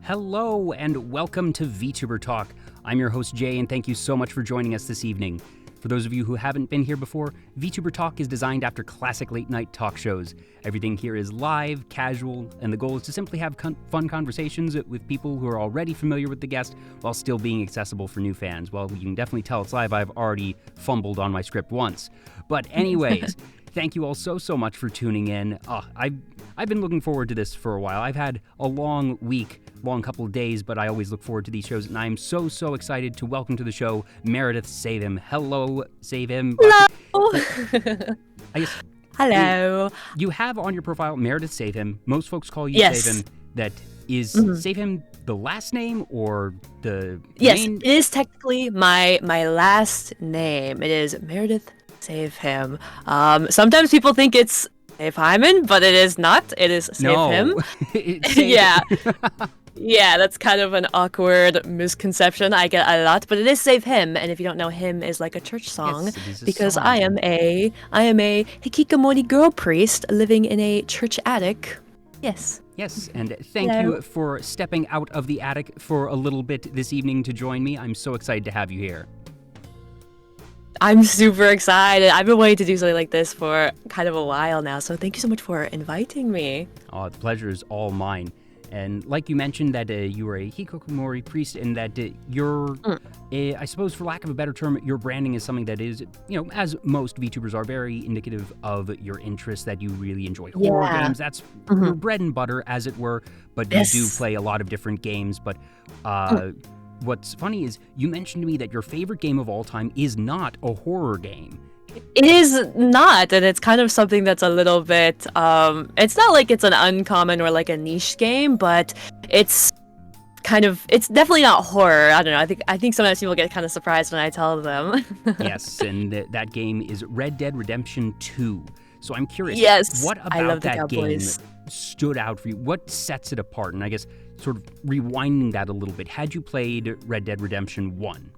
Hello and welcome to Vtuber Talk. I'm your host Jay and thank you so much for joining us this evening. For those of you who haven't been here before, Vtuber Talk is designed after classic late night talk shows. Everything here is live, casual, and the goal is to simply have fun conversations with people who are already familiar with the guest while still being accessible for new fans. Well, you can definitely tell it's live. I've already fumbled on my script once. But anyways, thank you all so much for tuning in. I've been looking forward to this for a while. I've had a long couple of days, but I always look forward to these shows, and I'm so excited to welcome to the show Meredith SAVEHYMN. Hello, SAVEHYMN. Hello. Hello. You have on your profile Meredith SAVEHYMN. Most folks call you SAVEHYMN. That is SAVEHYMN the last name or the main? It is technically my last name. It is Meredith SAVEHYMN. Sometimes people think it's SAVEHYMN, but it is not. It is SAVEHYMN. Yeah. Yeah, that's kind of an awkward misconception I get a lot, but it is SAVEHYMN, and if you don't know, hymn is like a church song, yes, because I am a hikikomori girl priest living in a church attic. Yes. Yes, and thank you for stepping out of the attic for a little bit this evening to join me. I'm so excited to have you here. I'm super excited. I've been waiting to do something like this for kind of a while now, so thank you so much for inviting me. Oh, the pleasure is all mine. And like you mentioned that you were a hikikomori priest and that you're, I suppose for lack of a better term, your branding is something that is, as most VTubers are, very indicative of your interests, that you really enjoy horror games. That's your bread and butter, as it were, but you do play a lot of different games. But what's funny is you mentioned to me that your favorite game of all time is not a horror game. It is not, and it's kind of something that's a little bit, it's not like it's an uncommon or like a niche game, but it's definitely not horror. I don't know, I think sometimes people get kind of surprised when I tell them. Yes, and that game is Red Dead Redemption 2. So I'm curious, what about that game stood out for you? What sets it apart? And I guess sort of rewinding that a little bit, had you played Red Dead Redemption 1?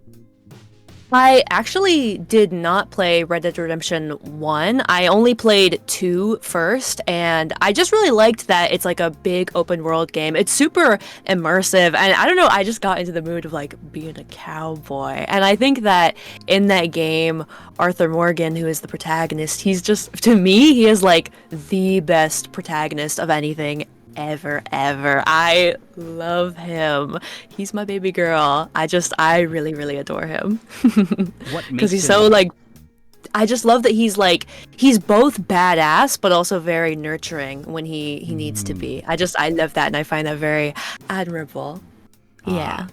I actually did not play Red Dead Redemption 1. I only played 2 first, and I just really liked that it's like a big open world game. It's super immersive, and I don't know, I just got into the mood of like being a cowboy. And I think that in that game, Arthur Morgan, who is the protagonist, he's just, to me, he is like the best protagonist of anything ever. I love him. He's my baby girl. I really adore him. Because he's so like, I just love that he's both badass but also very nurturing when he needs to be. I love that, and I find that very admirable. Yeah.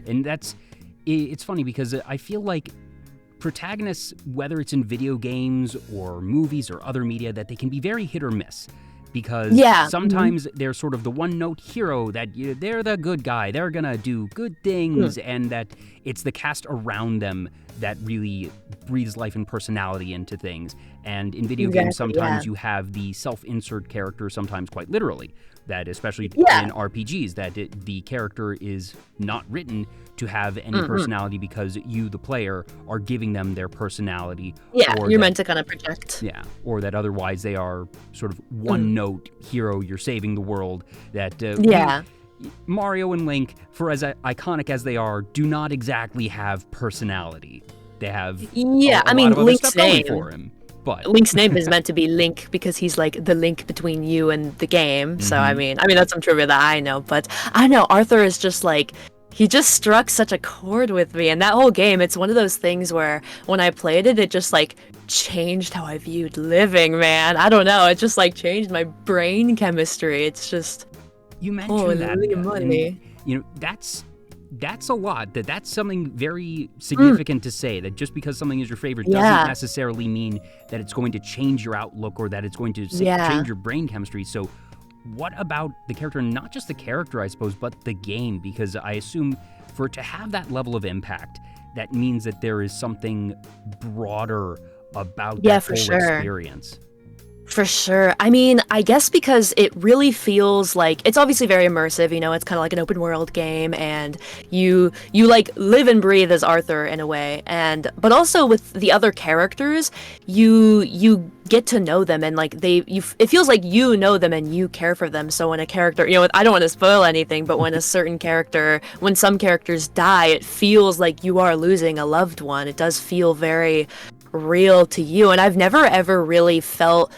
And it's funny because I feel like protagonists, whether it's in video games or movies or other media, that they can be very hit or miss. Because sometimes they're sort of the one-note hero that they're the good guy, they're gonna do good things, and that it's the cast around them that really breathes life and personality into things. And in video games, sometimes you have the self-insert character, sometimes quite literally, that especially in RPGs, that the character is not written to have any personality because you, the player, are giving them their personality. Yeah, you're meant to kind of project. Yeah, or that otherwise they are sort of one-note hero, you're saving the world. That Mario and Link, for as iconic as they are, do not exactly have personality. They have a lot of other stuff going for him. But Link's name is meant to be Link because he's like the link between you and the game. So I mean that's some trivia that I know. But I know Arthur is just like, he just struck such a chord with me, and that whole game, it's one of those things where when I played it, it just like changed how I viewed living, man. I don't know, it just like changed my brain chemistry. It's just, you mentioned that, money. And, that's a lot. That's something very significant to say, that just because something is your favorite doesn't necessarily mean that it's going to change your outlook or that it's going to change your brain chemistry. So what about the character, not just the character, I suppose, but the game? Because I assume for it to have that level of impact, that means that there is something broader about that whole experience. For sure. I mean, I guess because it really feels like it's obviously very immersive, you know, it's kind of like an open world game and you like live and breathe as Arthur in a way. And but also with the other characters, you get to know them and like it feels like you know them and you care for them. So when a character, you know, I don't want to spoil anything, but when when some characters die, it feels like you are losing a loved one. It does feel very real to you, and I've never ever really felt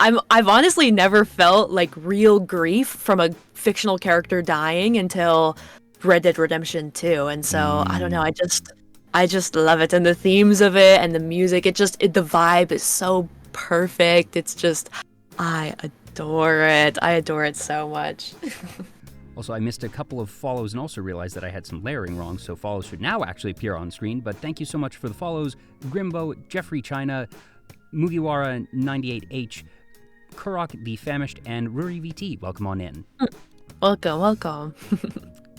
I've honestly never felt like real grief from a fictional character dying until Red Dead Redemption 2. And so I don't know, I just love it, and the themes of it and the music, the vibe is so perfect. It's just I adore it. I adore it so much. Also, I missed a couple of follows and also realized that I had some layering wrong, so follows should now actually appear on screen. But thank you so much for the follows. Grimbo, Jeffrey China, Mugiwara98H, Kurok the Famished, and Ruri VT. Welcome on in. Welcome.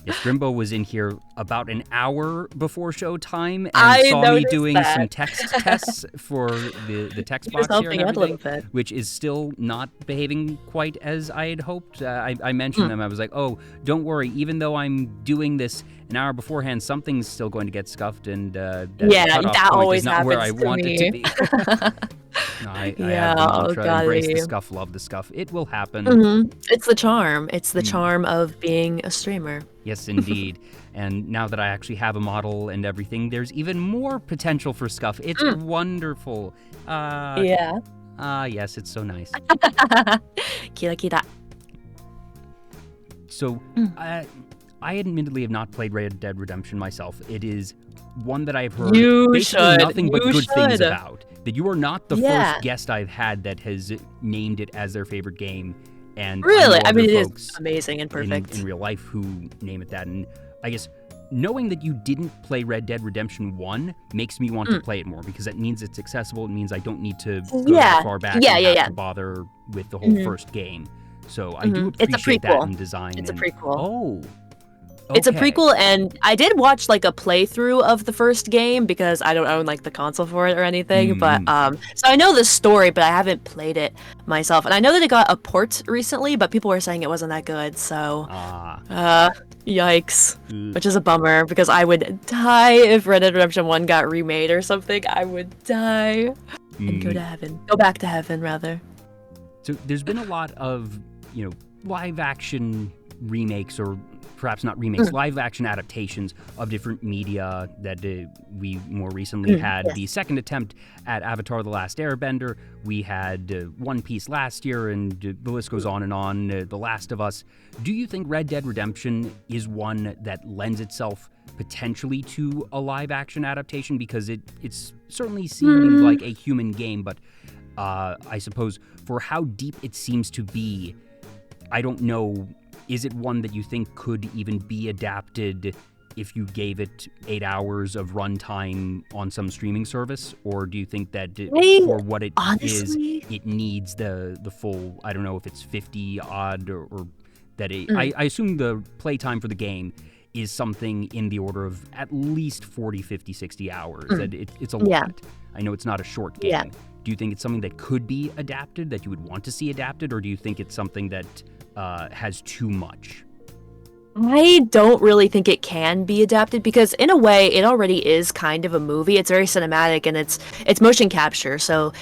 Yes, Grimbo was in here about an hour before showtime and saw me doing some text tests for the text box here and everything, which is still not behaving quite as I had hoped. I mentioned them. I was like, oh, don't worry. Even though I'm doing this an hour beforehand, something's still going to get scuffed, and that always is not where I want it to be. No, I have the mantra, embrace the scuff, love the scuff. It will happen. It's the charm. It's the charm of being a streamer. Yes, indeed. And now that I actually have a model and everything, there's even more potential for scuff. It's wonderful. Yes, it's so nice. Kira kira. So, I admittedly have not played Red Dead Redemption myself. It is one that I've heard basically nothing but good things about. That you are not the first guest I've had that has named it as their favorite game. And really, I mean, it is amazing and perfect in real life who name it that. And I guess knowing that you didn't play Red Dead Redemption 1 makes me want to play it more, because that means it's accessible. It means I don't need to go that far back and have to bother with the whole first game. So I do appreciate that in design. It's a prequel. Oh. Okay. It's a prequel, and I did watch like a playthrough of the first game because I don't own like the console for it or anything. But so I know the story, but I haven't played it myself. And I know that it got a port recently, but people were saying it wasn't that good. So, yikes, which is a bummer because I would die if Red Dead Redemption 1 got remade or something. I would die and go to heaven. Go back to heaven, rather. So there's been a lot of, live action remakes, or perhaps not remakes, live action adaptations of different media that we more recently had. The second attempt at Avatar: The Last Airbender. We had One Piece last year, and the list goes on and on. The Last of Us. Do you think Red Dead Redemption is one that lends itself potentially to a live action adaptation? Because it's certainly seems like a human game, but I suppose for how deep it seems to be, I don't know. Is it one that you think could even be adapted if you gave it 8 hours of runtime on some streaming service? Or do you think that for what it is, it needs the full, I don't know if it's 50 odd or that I assume the playtime for the game is something in the order of at least 40, 50, 60 hours. That it's a lot. I know it's not a short game. Yeah. Do you think it's something that could be adapted, that you would want to see adapted? Or do you think it's something that has too much? I don't really think it can be adapted because in a way it already is kind of a movie. It's very cinematic and it's motion capture, so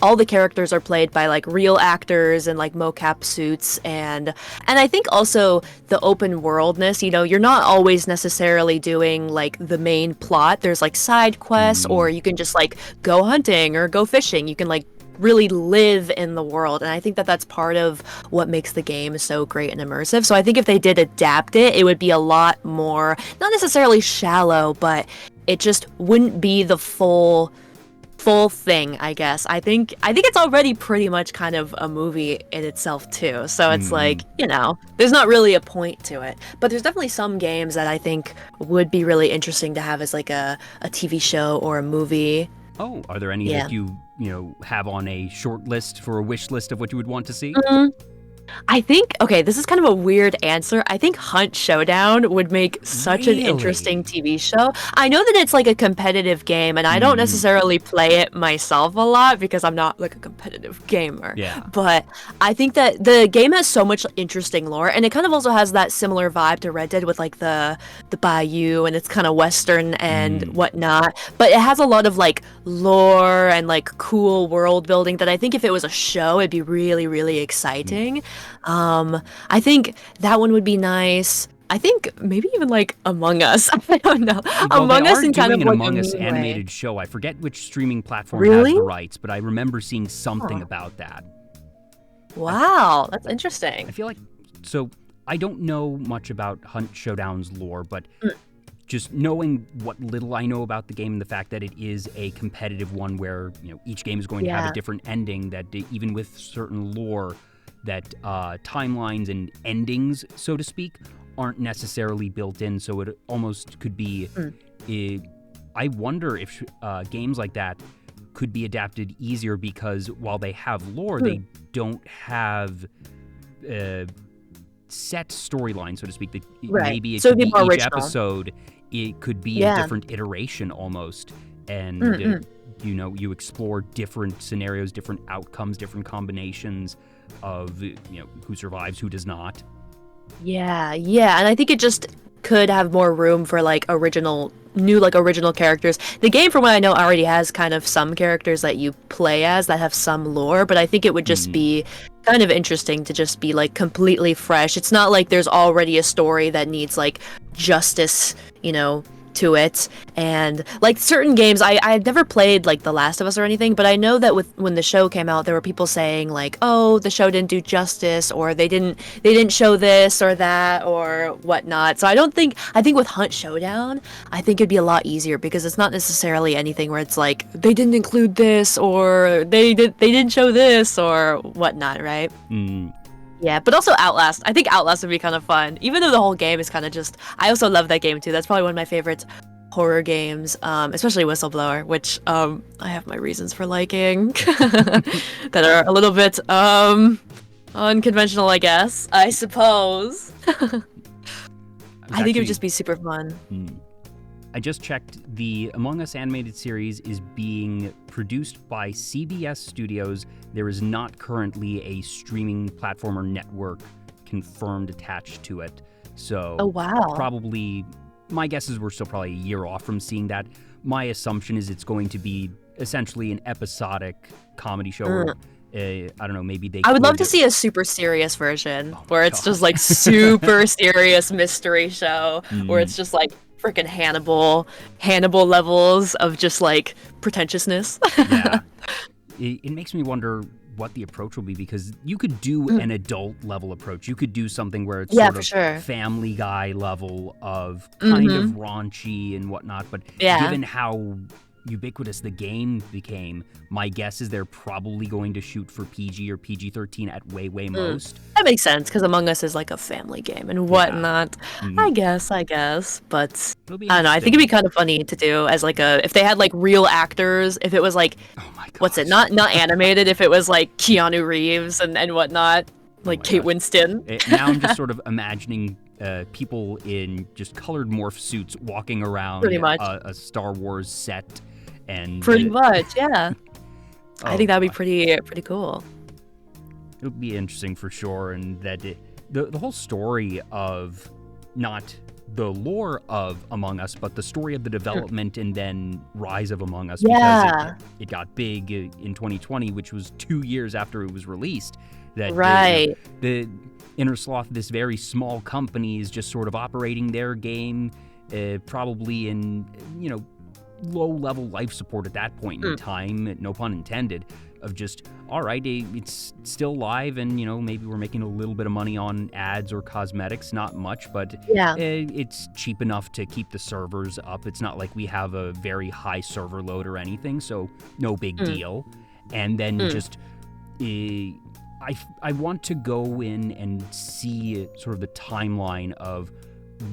all the characters are played by like real actors and like mocap suits, and I think also the open worldness, you're not always necessarily doing like the main plot. There's like side quests, or you can just like go hunting or go fishing. You can like really live in the world, and I think that that's part of what makes the game so great and immersive. So I think if they did adapt it, it would be a lot more, not necessarily shallow, but it just wouldn't be the full thing, I guess. I think it's already pretty much kind of a movie in itself too. So it's like, there's not really a point to it. But there's definitely some games that I think would be really interesting to have as like a TV show or a movie. Oh, are there any that you have on a short list for a wish list of what you would want to see? I think, okay, this is kind of a weird answer. I think Hunt Showdown would make such an interesting Really? TV show. I know that it's like a competitive game, and I don't Mm, necessarily play it myself a lot because I'm not like a competitive gamer. yeah. But I think that the game has so much interesting lore, and it kind of also has that similar vibe to Red Dead with like the bayou, and it's kind of Western and Mm, whatnot. But it has a lot of like lore and like cool world building that I think if it was a show, it'd be really, really mm. exciting. Um, I think that one would be nice. I think maybe even like Among Us. I don't know. Well, they Among Us are in kind doing of an like a Among Us mean way. animated show. I forget which streaming platform has Really? the rights, but I remember seeing something Huh. about that. I, Wow, that's I interesting. feel like so I don't know much about Hunt Showdown's lore, but Mm, just knowing what little I know about the game and the fact that it is a competitive one where, each game is going to have a yeah. different ending, that even with certain lore, that timelines and endings, so to speak, aren't necessarily built in, so it almost could be. Mm, eh, I wonder if games like that could be adapted easier because while they have lore, mm. they don't have uh, set storyline, so to speak. That Right. maybe it So could it'd be be more each original. episode, it could be a Yeah. different iteration almost, and Mm-mm. you explore different scenarios, different outcomes, different combinations of who survives, who does not. Yeah, yeah, and I think it just could have more room for like original characters. The game, from what I know, already has kind of some characters that you play as that have some lore, but I think it would just Mm, be kind of interesting to just be like completely fresh. It's not like there's already a story that needs like justice, to it. And like certain games, I've never played like The Last of Us or anything, but I know that when the show came out, there were people saying like, oh, the show didn't do justice, or they didn't show this or that or whatnot. So I think with Hunt Showdown, I think it'd be a lot easier because it's not necessarily anything where it's like they didn't include this or they didn't show this or whatnot, right? mm, Yeah, but also Outlast. I think Outlast would be kind of fun, even though the whole game is kind of just. I also love that game too. That's probably one of my favorite horror games, especially Whistleblower, which I have my reasons for liking that are a little bit unconventional, I guess. I suppose. I was I think it would actually just be super fun. mm, I just checked. The Among Us animated series is being produced by CBS Studios. There is not currently a streaming platform or network confirmed attached to it. Oh So, wow. probably, my guess is we're still probably a year off from seeing that. My assumption is it's going to be essentially an episodic comedy show, or Mm. I don't know, maybe they I would love to could. see a super serious version Oh my where it's just God. like super serious mystery show where Mm, it's just like freaking Hannibal levels of just like pretentiousness. yeah. It makes me wonder what the approach will be, because you could do Mm. an adult level approach. You could do something where it's Yeah, sort for of sure. Family Guy level of kind of Mm-hmm. raunchy and whatnot. But Yeah. given how ubiquitous the game became, my guess is they're probably going to shoot for PG or PG-13 at way Mm. most. That makes sense because Among Us is like a family game and Yeah. whatnot. Mm, I guess. But it'll be I don't know. I think it'd be interesting. kind of funny to do as like if they had like real actors, if it was like, Oh my what's it? gosh. Not animated, if it was like Keanu Reeves and whatnot, Oh like my Kate gosh. Winston. Now I'm just sort of imagining people in just colored morph suits walking around Pretty much. a Star Wars set, and Pretty much, yeah. I oh think that'd be gosh, pretty cool. it would be interesting for sure. And that the whole story of, not the lore of Among Us, but the story of the Mm. development and then rise of Among Us, because Yeah, it got big in 2020, which was 2 years after it was released. That right. the Innersloth, this very small company, is just sort of operating their game, probably in low-level life support at that point in Mm. time, no pun intended, of just, all right, it's still live, and maybe we're making a little bit of money on ads or cosmetics, not much, but Yeah. it's cheap enough to keep the servers up. It's not like we have a very high server load or anything, so no big Mm. deal. And then Mm. just I want to go in and see sort of the timeline of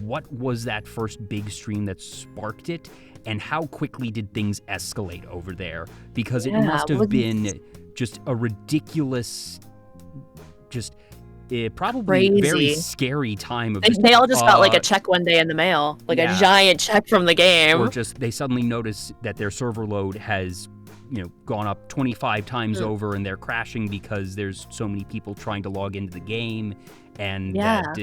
what was that first big stream that sparked it, and how quickly did things escalate over there, because it Yeah, must have wouldn't been just a ridiculous, just probably very Crazy. scary time of They all just got like a check one day in the mail, like a giant check from the game. Or just they suddenly notice that their server load has, gone up 25 times over, and they're crashing because there's so many people trying to log into the game, and that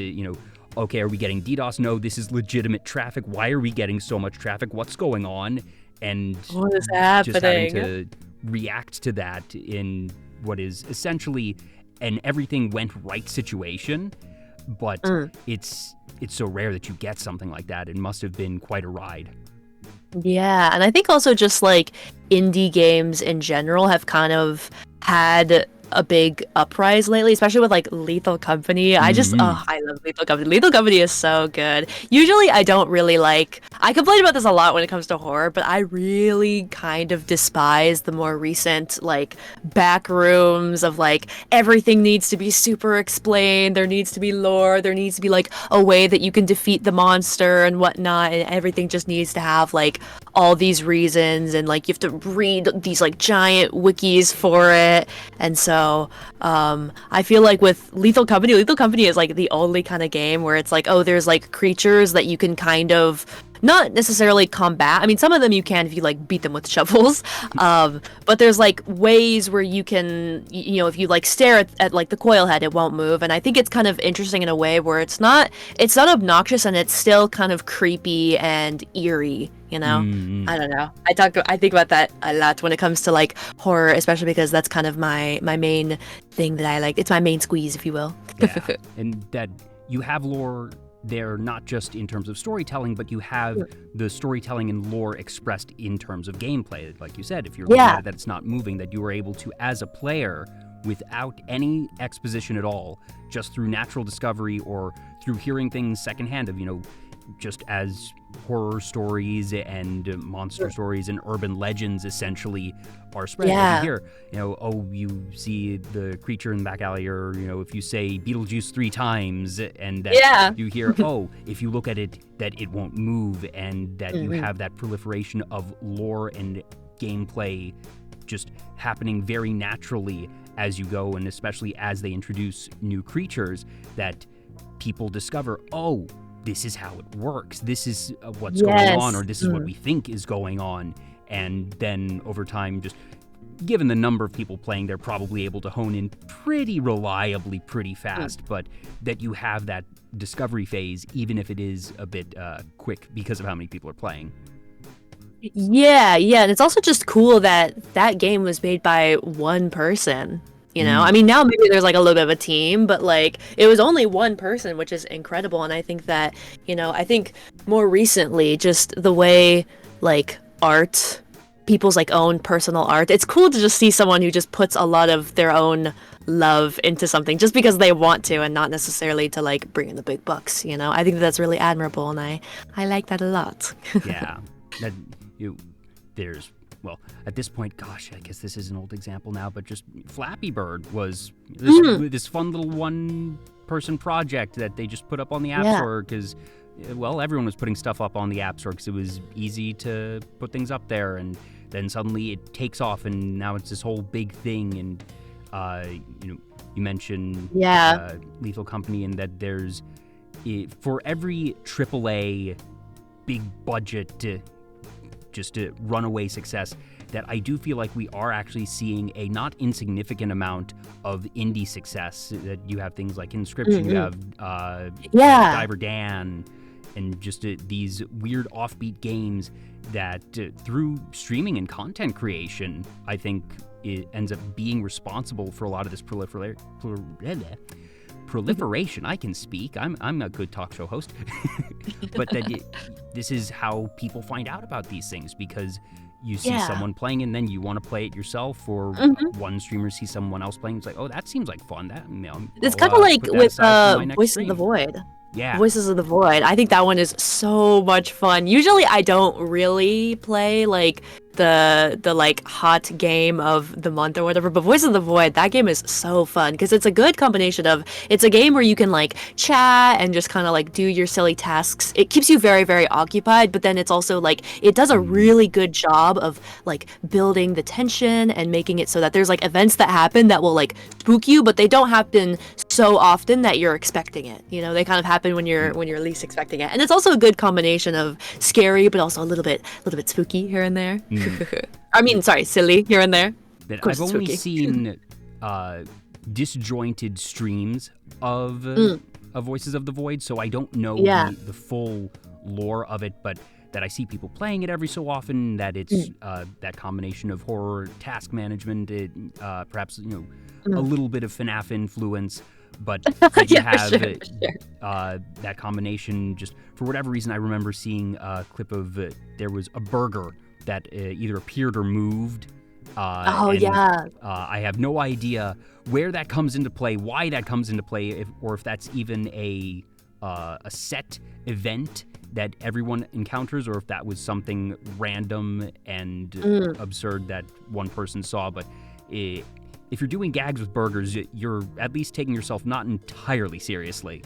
okay, are we getting DDoS? No, this is legitimate traffic. Why are we getting so much traffic? What's going on? And what is happening? Just having to react to that in what is essentially an everything went right situation, but it's so rare that you get something like that. It must have been quite a ride. Yeah, and I think also just like indie games in general have kind of had a big uprise lately, especially with like Lethal Company. I love Lethal Company. Lethal Company is so good. Usually I don't really I complain about this a lot when it comes to horror, but I really kind of despise the more recent back rooms of everything needs to be super explained, there needs to be lore, there needs to be a way that you can defeat the monster and whatnot, and everything just needs to have all these reasons, and you have to read these giant wikis for it. And so I feel like with Lethal Company is the only kind of game where it's there's creatures that you can kind of not necessarily combat. I mean, some of them you can if you beat them with shovels, but there's ways where you can, if you stare at the coil head, it won't move. And I think it's kind of interesting in a way where it's not obnoxious, and it's still kind of creepy and eerie. I don't know. I think about that a lot when it comes to horror, especially because that's kind of my main thing that I like. It's my main squeeze, if you will. Yeah. And that you have lore there, not just in terms of storytelling, but you have the storytelling and lore expressed in terms of gameplay. Like you said, if you're looking at it, that it's not moving, that you are able to, as a player, without any exposition at all, just through natural discovery or through hearing things secondhand of, just as horror stories and monster stories and urban legends essentially are spread. You hear, you see the creature in the back alley, or, if you say Beetlejuice 3 times, and that you hear, if you look at it, that it won't move, and that you have that proliferation of lore and gameplay just happening very naturally as you go, and especially as they introduce new creatures, that people discover, this is how it works. This is what's going on, or this is what we think is going on. And then over time, just given the number of people playing, they're probably able to hone in pretty reliably, pretty fast. But that you have that discovery phase, even if it is a bit quick because of how many people are playing. Yeah, and it's also just cool that that game was made by one person. I mean, now maybe there's a little bit of a team, but it was only one person, which is incredible. And I think that, I think more recently, just the way art, people's own personal art, it's cool to just see someone who just puts a lot of their own love into something just because they want to, and not necessarily to bring in the big bucks. I think that's really admirable, and I like that a lot. Yeah, there's. Well, at this point, gosh, I guess this is an old example now, but just Flappy Bird was this fun little one-person project that they just put up on the App Store because, everyone was putting stuff up on the App Store because it was easy to put things up there, and then suddenly it takes off, and now it's this whole big thing. And you mentioned Lethal Company, and that there's for every AAA big budget just a runaway success, that I do feel like we are actually seeing a not insignificant amount of indie success. That you have things like Inscription, you have Diver Dan, and just these weird offbeat games that through streaming and content creation, I think it ends up being responsible for a lot of this proliferation. I can speak. I'm a good talk show host. But this is how people find out about these things, because you see someone playing and then you want to play it yourself, or one streamer sees someone else playing, it's that seems like fun. It's kind of like with Voices of the Void. Yeah. Voices of the Void. I think that one is so much fun. Usually I don't really play the like hot game of the month or whatever, but Voice of the Void, that game is so fun because it's a good combination of, it's a game where you can like chat and just kind of like do your silly tasks. It keeps you very, very occupied, but then it's also like, it does a really good job of like building the tension and making it so that there's like events that happen that will like spook you, but they don't happen so often that you're expecting it. You know, they kind of happen when you're least expecting it. And it's also a good combination of scary but also a little bit spooky here and there. I mean, sorry, silly here and there. I've only seen disjointed streams of Voices of the Void, so I don't know the full lore of it, but that I see people playing it every so often, that it's that combination of horror task management, perhaps, you know, a little bit of FNAF influence, but that you have that combination. Just for whatever reason, I remember seeing a clip of there was a burger that either appeared or moved. I have no idea where that comes into play, why that comes into play, or if that's even a set event that everyone encounters, or if that was something random and absurd that one person saw. But if you're doing gags with burgers, you're at least taking yourself not entirely seriously.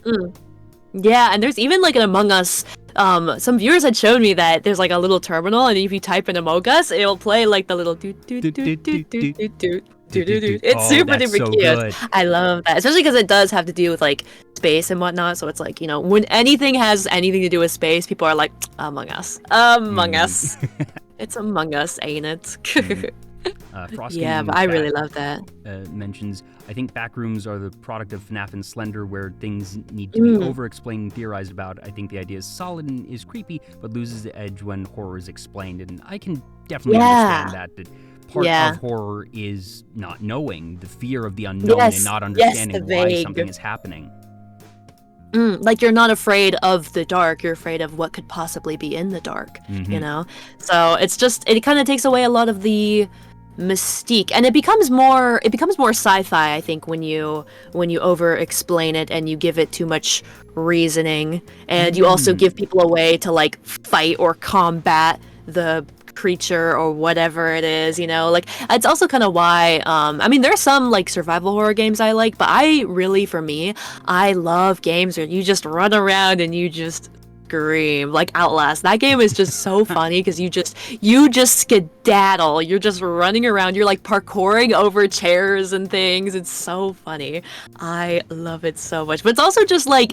Yeah, and there's even like an Among Us. Some viewers had showed me that there's like a little terminal, and if you type in Among Us, it'll play like the little doot doot doot doot doot doot doot. It's super duper cute. Good. I love that, especially because it does have to do with like space and whatnot. So it's like, you know, when anything has anything to do with space, people are like, Among Us, Among Us. It's Among Us, ain't it? Yeah, but I really love that. Mentions, I think backrooms are the product of FNAF and Slender, where things need to be over-explained and theorized about. I think the idea is solid and is creepy, but loses the edge when horror is explained. And I can definitely understand that part of horror is not knowing, the fear of the unknown, and not understanding why something is happening. Like, you're not afraid of the dark, you're afraid of what could possibly be in the dark, you know? So it's just, it kind of takes away a lot of the mystique, and it becomes more sci-fi, I think, when you over explain it and you give it too much reasoning, and you also give people a way to like fight or combat the creature or whatever it is, you know? Like, it's also kind of why I mean, there's some like survival horror games I like, but for me, I love games where you just run around and you just scream. Like Outlast, that game is just so funny because you just skedaddle, you're just running around, you're like parkouring over chairs and things. It's so funny. I love it so much. But it's also just like,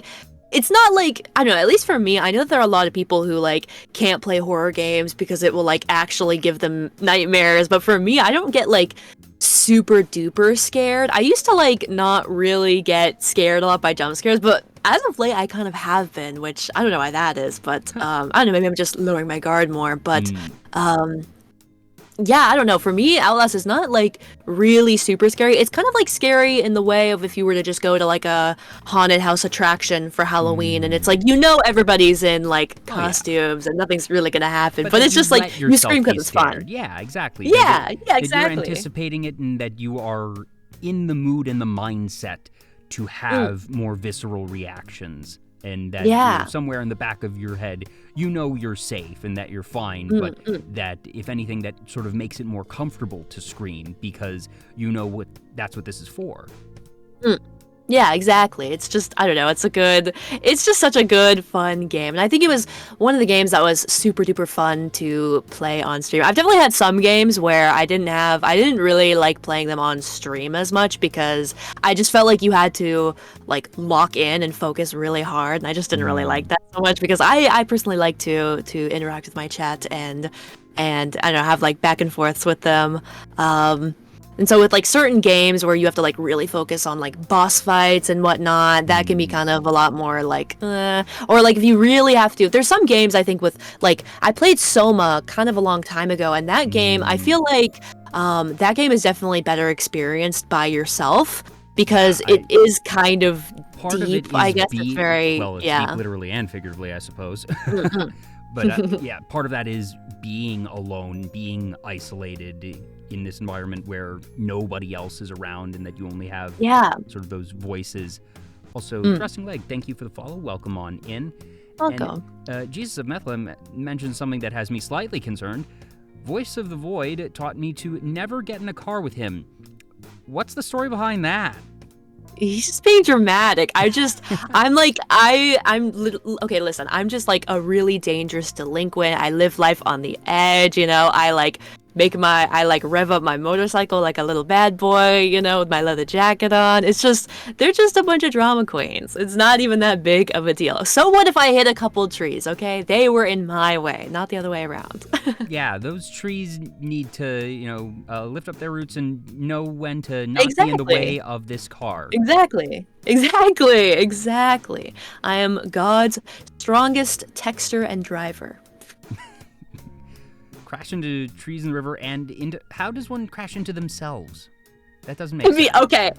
it's not like, I don't know, at least for me, I know that there are a lot of people who like can't play horror games because it will like actually give them nightmares, but for me, I don't get like super duper scared. I used to like not really get scared a lot by jump scares, but as of late I kind of have been, which I don't know why that is, but I don't know, maybe I'm just lowering my guard more, but yeah, I don't know. For me, Outlast is not like really super scary. It's kind of like scary in the way of if you were to just go to like a haunted house attraction for Halloween, and it's like, you know, everybody's in like costumes and nothing's really gonna happen, but it's just like you scream because it's fun. Yeah, exactly. Yeah, exactly. You're anticipating it, and that you are in the mood and the mindset to have more visceral reactions. And that, you know, somewhere in the back of your head, you know you're safe and that you're fine, but that, if anything, that sort of makes it more comfortable to scream because you know that's what this is for. Yeah, exactly. It's just, I don't know, it's just such a good, fun game. And I think it was one of the games that was super duper fun to play on stream. I've definitely had some games where I didn't really like playing them on stream as much because I just felt like you had to like lock in and focus really hard. And I just didn't really like that so much because I personally like to interact with my chat and I don't know, have like back and forths with them. And so with like certain games where you have to like really focus on like boss fights and whatnot, that can be kind of a lot more like, or like if you really have to, there's some games I think with like, I played Soma kind of a long time ago, and that game, I feel like that game is definitely better experienced by yourself because it is kind of part deep, of it is I guess. It's very, well, it's deep literally and figuratively, I suppose. But yeah, part of that is being alone, being isolated in this environment where nobody else is around and that you only have sort of those voices. Also, Dressing Leg, thank you for the follow. Welcome on in. Welcome. And, Jesus of Methla mentioned something that has me slightly concerned. Voice of the Void taught me to never get in a car with him. What's the story behind that? He's just being dramatic. I'm okay, listen, I'm just like a really dangerous delinquent. I live life on the edge, I rev up my motorcycle like a little bad boy, with my leather jacket on. They're just a bunch of drama queens. It's not even that big of a deal. So what if I hit a couple trees, okay? They were in my way, not the other way around. Yeah, those trees need to, lift up their roots and know when to not be in the way of this car. Exactly. I am God's strongest texter and driver. Crash into trees in the river and into... How does one crash into themselves? That doesn't make sense. Okay.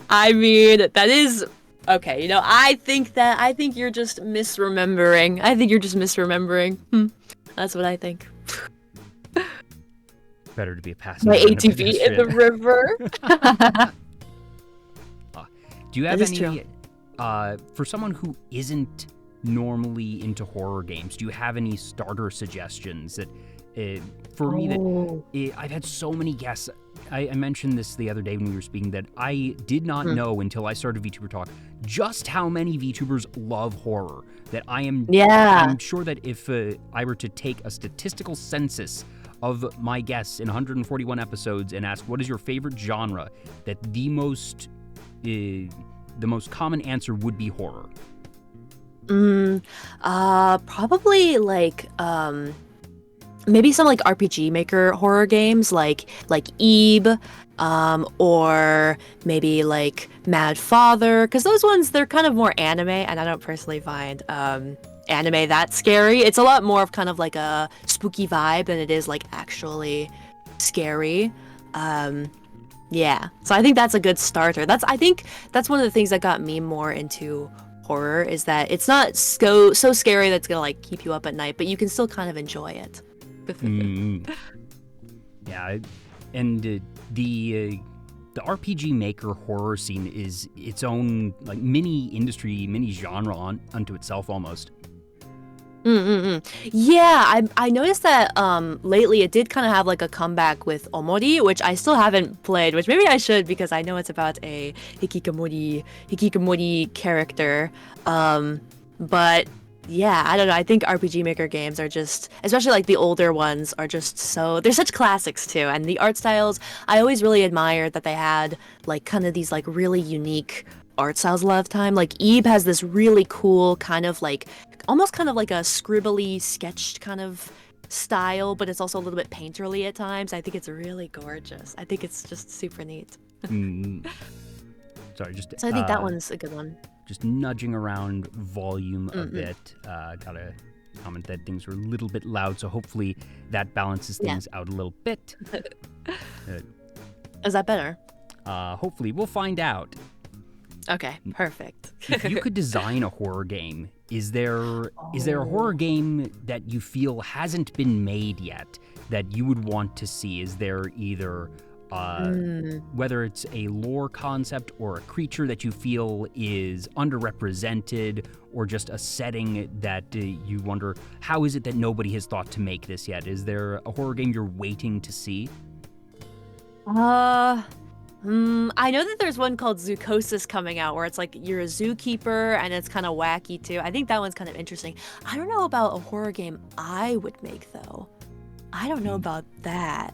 I mean, that is... Okay, I think you're just misremembering. That's what I think. Better to be a passenger. My ATV in the river. Do you have any... for someone who isn't normally into horror games, do you have any starter suggestions that... for me, that I've had so many guests. I mentioned this the other day when we were speaking, that I did not know until I started VTuber Talk just how many VTubers love horror. That I'm sure that if I were to take a statistical census of my guests in 141 episodes and ask what is your favorite genre, that the most common answer would be horror. Probably like maybe some like RPG Maker horror games like Eve, or maybe like Mad Father, because those ones, they're kind of more anime, and I don't personally find anime that scary. It's a lot more of kind of like a spooky vibe than it is like actually scary. Yeah, so I think that's a good starter. I think that's one of the things that got me more into horror, is that it's not so scary that it's gonna like keep you up at night, but you can still kind of enjoy it. Yeah, and the RPG Maker horror scene is its own like mini industry, mini genre unto itself almost. Yeah, I noticed that lately it did kind of have like a comeback with Omori, which I still haven't played, which maybe I should, because I know it's about a hikikomori character. But yeah, I don't know. I think RPG Maker games are just, especially like the older ones, are just they're such classics too. And the art styles, I always really admired that they had like kind of these like really unique art styles a lot of the time. Like Eve has this really cool kind of like, almost kind of like a scribbly sketched kind of style, but it's also a little bit painterly at times. I think it's really gorgeous. I think it's just super neat. Sorry, so I think that one's a good one. Just nudging around volume a bit. Gotta comment that things are a little bit loud, so hopefully that balances things out a little bit. Is that better? Hopefully, we'll find out. Okay, perfect. If you could design a horror game, is there a horror game that you feel hasn't been made yet that you would want to see? Is there either whether it's a lore concept or a creature that you feel is underrepresented, or just a setting that you wonder, how is it that nobody has thought to make this yet? Is there a horror game you're waiting to see? I know that there's one called Zoocosis coming out, where it's like you're a zookeeper and it's kind of wacky too. I think that one's kind of interesting. I don't know about a horror game I would make though. I don't know about that.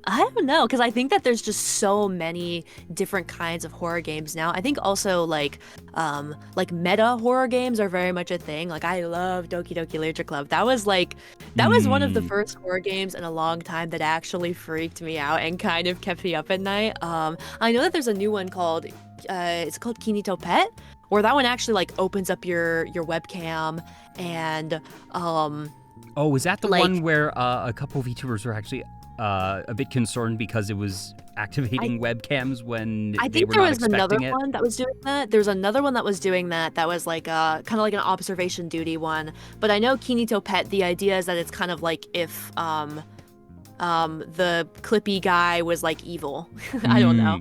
I don't know, because I think that there's just so many different kinds of horror games now. I think also like meta horror games are very much a thing. Like I love Doki Doki Literature Club. That was one of the first horror games in a long time that actually freaked me out and kind of kept me up at night. I know that there's a new one called it's called Kinito Pet, where that one actually like opens up your webcam and is that the one where a couple of VTubers were actually a bit concerned because it was activating webcams when they were not expecting it? I think there was another one that was doing that. There's another one that was doing that was like kind of like an observation duty one. But I know Kinito Pet, the idea is that it's kind of like if the clippy guy was like evil. I don't know.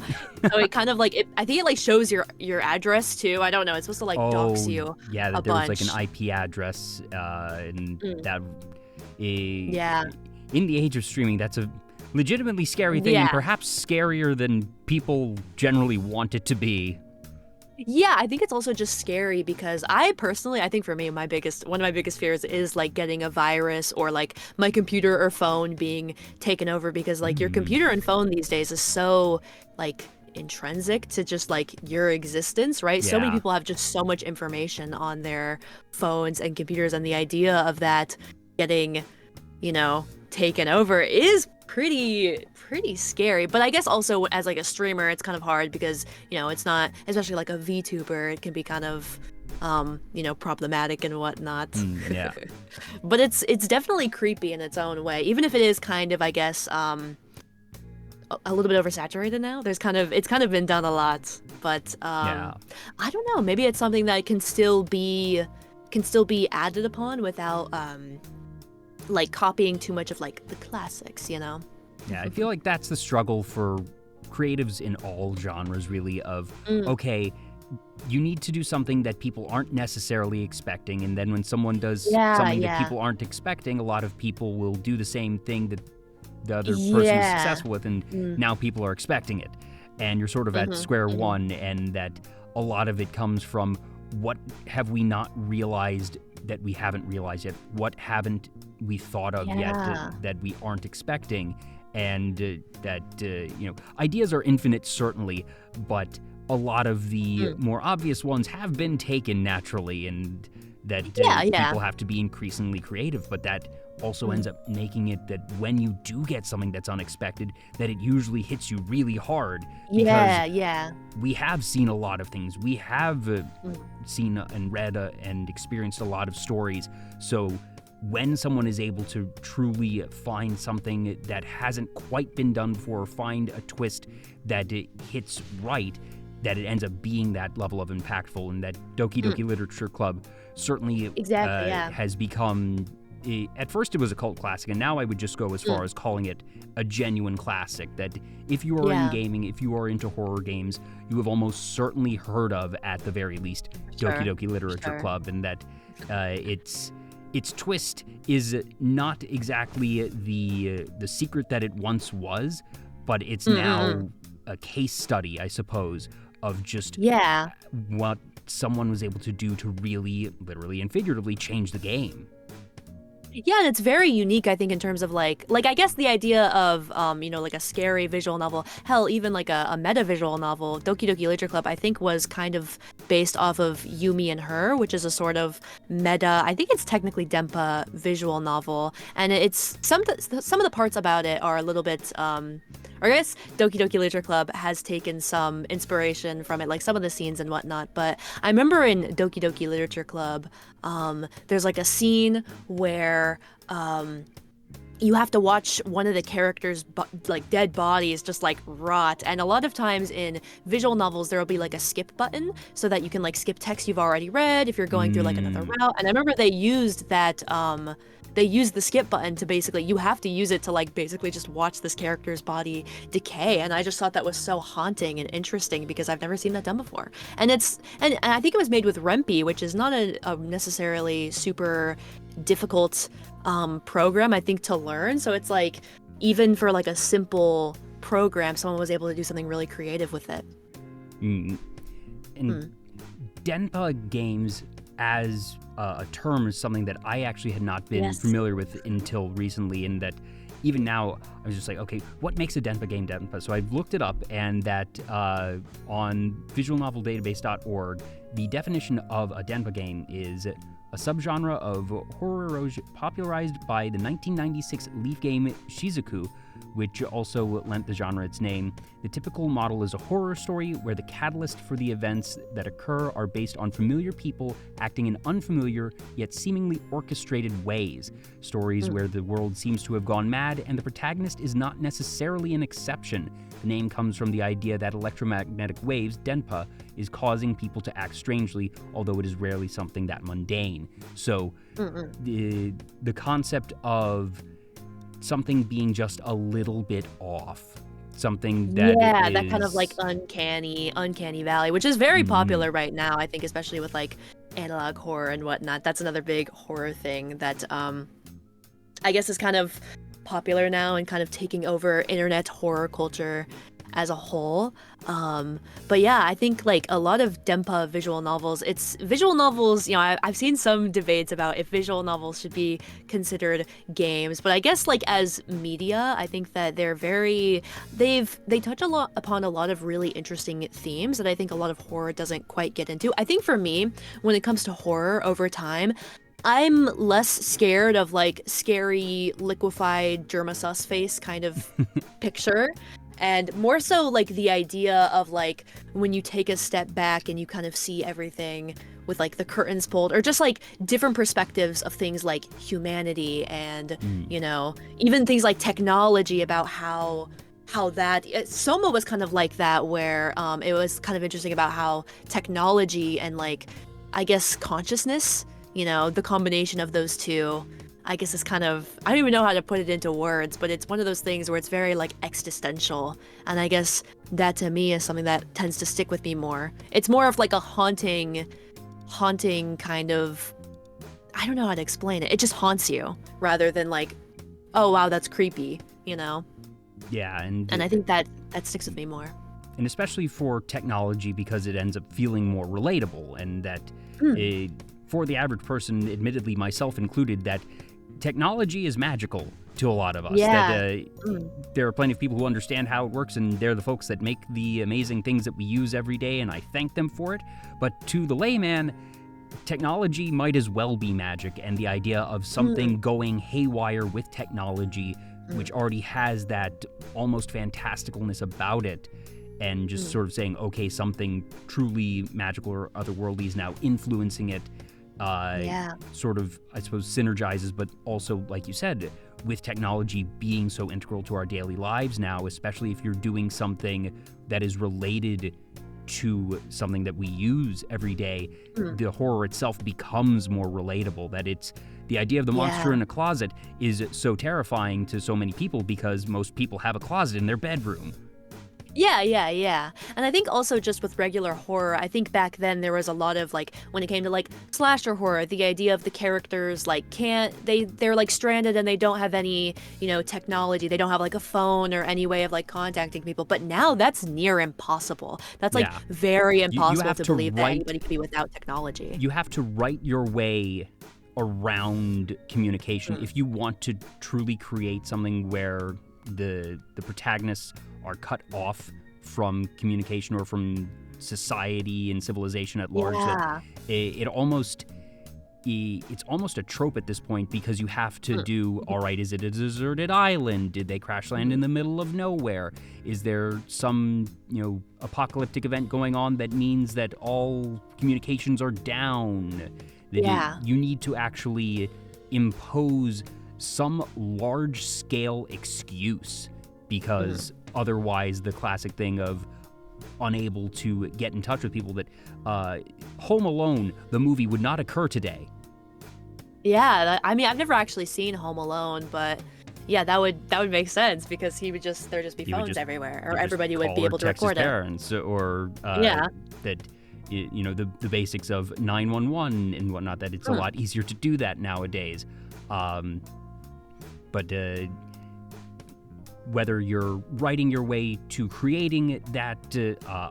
So it kind of like I think it like shows your address too. I don't know. It's supposed to like dox you. Yeah, that there was like an IP address and that. in the age of streaming, that's a legitimately scary thing, and perhaps scarier than people generally want it to be. Yeah, I think it's also just scary because I think for me, one of my biggest fears is like getting a virus or like my computer or phone being taken over, because like your computer and phone these days is so like intrinsic to just like your existence, right? So many people have just so much information on their phones and computers, and the idea of that getting, taken over is pretty scary. But I guess also as like a streamer, it's kind of hard because it's not, especially like a VTuber, it can be kind of problematic and whatnot. But it's definitely creepy in its own way, even if it is kind of, I guess, a little bit oversaturated now. It's kind of been done a lot, but I don't know, maybe it's something that can still be added upon without like copying too much of like the classics, Yeah, I feel like that's the struggle for creatives in all genres, really, of, okay, you need to do something that people aren't necessarily expecting, and then when someone does something that people aren't expecting, a lot of people will do the same thing that the other person is successful with, and now people are expecting it. And you're sort of at square one, and that a lot of it comes from, what have we not realized that we haven't realized yet? What haven't we thought of yet that we aren't expecting? And ideas are infinite, certainly, but a lot of the more obvious ones have been taken naturally, and that people have to be increasingly creative. But that also ends up making it that when you do get something that's unexpected, that it usually hits you really hard. Because we have seen a lot of things. We have seen and read and experienced a lot of stories. So when someone is able to truly find something that hasn't quite been done before, find a twist that it hits right, that it ends up being that level of impactful, and that Doki Doki Literature Club certainly has become, at first it was a cult classic, and now I would just go as far as calling it a genuine classic, that if you are in gaming, if you are into horror games, you have almost certainly heard of, at the very least, Doki Doki Literature Club, and that its twist is not exactly the secret that it once was, but it's now a case study, I suppose, of just what someone was able to do to really, literally and figuratively, change the game. Yeah, and it's very unique, I think, in terms of like I guess the idea of like a scary visual novel, hell, even like a meta visual novel, Doki Doki Literature Club, I think was kind of based off of Yumi and Her, which is a sort of meta, I think it's technically Denpa visual novel, and it's some of the parts about it are a little bit or I guess Doki Doki Literature Club has taken some inspiration from it, like some of the scenes and whatnot. But I remember in Doki Doki Literature Club, there's like a scene where you have to watch one of the characters' like dead bodies just like rot. And a lot of times in visual novels, there will be like a skip button so that you can like skip text you've already read if you're going through like another route. And I remember they used that. They used the skip button to basically, you have to use it to like basically just watch this character's body decay. And I just thought that was so haunting and interesting because I've never seen that done before. And I think it was made with Rempi, which is not a necessarily super difficult program, I think, to learn. So it's like, even for like a simple program, someone was able to do something really creative with it. And Denpa games as a term is something that I actually had not been familiar with until recently, and that even now I was just like, okay, what makes a Denpa game Denpa? So I've looked it up, and that on visualnoveldatabase.org, the definition of a Denpa game is a subgenre of horror erosion popularized by the 1996 Leaf game Shizuku, which also lent the genre its name. The typical model is a horror story where the catalyst for the events that occur are based on familiar people acting in unfamiliar yet seemingly orchestrated ways. Stories where the world seems to have gone mad and the protagonist is not necessarily an exception. The name comes from the idea that electromagnetic waves, denpa, is causing people to act strangely, although it is rarely something that mundane. So the concept of something being just a little bit off, something that that kind of like uncanny valley, which is very popular right now, I think, especially with like analog horror and whatnot. That's another big horror thing that I guess is kind of popular now and kind of taking over internet horror culture as a whole. But yeah, I think like a lot of Denpa visual novels, it's visual novels, you know, I've seen some debates about if visual novels should be considered games, but I guess like as media, I think that they're they touch a lot upon a lot of really interesting themes that I think a lot of horror doesn't quite get into. I think for me, when it comes to horror over time, I'm less scared of like scary liquefied germasus face kind of picture, and more so like the idea of like when you take a step back and you kind of see everything with like the curtains pulled, or just like different perspectives of things like humanity and you know, even things like technology, about how that Soma was kind of like that, where it was kind of interesting about how technology and like, I guess, consciousness, you know, the combination of those two, I guess, is kind of, I don't even know how to put it into words, but it's one of those things where it's very like existential. And I guess that to me is something that tends to stick with me more. It's more of like a haunting kind of, I don't know how to explain it. It just haunts you rather than like, oh wow, that's creepy, you know? Yeah, and I think that sticks with me more. And especially for technology, because it ends up feeling more relatable, and that for the average person, admittedly myself included, that technology is magical to a lot of us. Yeah. That there are plenty of people who understand how it works, and they're the folks that make the amazing things that we use every day, and I thank them for it. But to the layman, technology might as well be magic, and the idea of something going haywire with technology, which already has that almost fantasticalness about it, and just sort of saying, okay, something truly magical or otherworldly is now influencing it, sort of, I suppose, synergizes, but also, like you said, with technology being so integral to our daily lives now, especially if you're doing something that is related to something that we use every day, the horror itself becomes more relatable. That it's the idea of the monster in a closet is so terrifying to so many people because most people have a closet in their bedroom. Yeah. And I think also just with regular horror, I think back then there was a lot of like, when it came to like slasher horror, the idea of the characters like they're like stranded and they don't have any, you know, technology. They don't have like a phone or any way of like contacting people. But now that's near impossible. That's like very impossible to believe that anybody could be without technology. You have to write your way around communication if you want to truly create something where the protagonists are cut off from communication or from society and civilization at large. That it's almost a trope at this point, because you have to do, all right, is it a deserted island? Did they crash land in the middle of nowhere? Is there some, you know, apocalyptic event going on that means that all communications are down? That you need to actually impose some large-scale excuse, because otherwise the classic thing of unable to get in touch with people, that Home Alone, the movie, would not occur today. Yeah, I mean, I've never actually seen Home Alone, but yeah, that would make sense, because there'd just be phones everywhere, or everybody would be able to record it. Parents, or that, you know, the basics of 911 and whatnot, that it's a lot easier to do that nowadays. But whether you're writing your way to creating that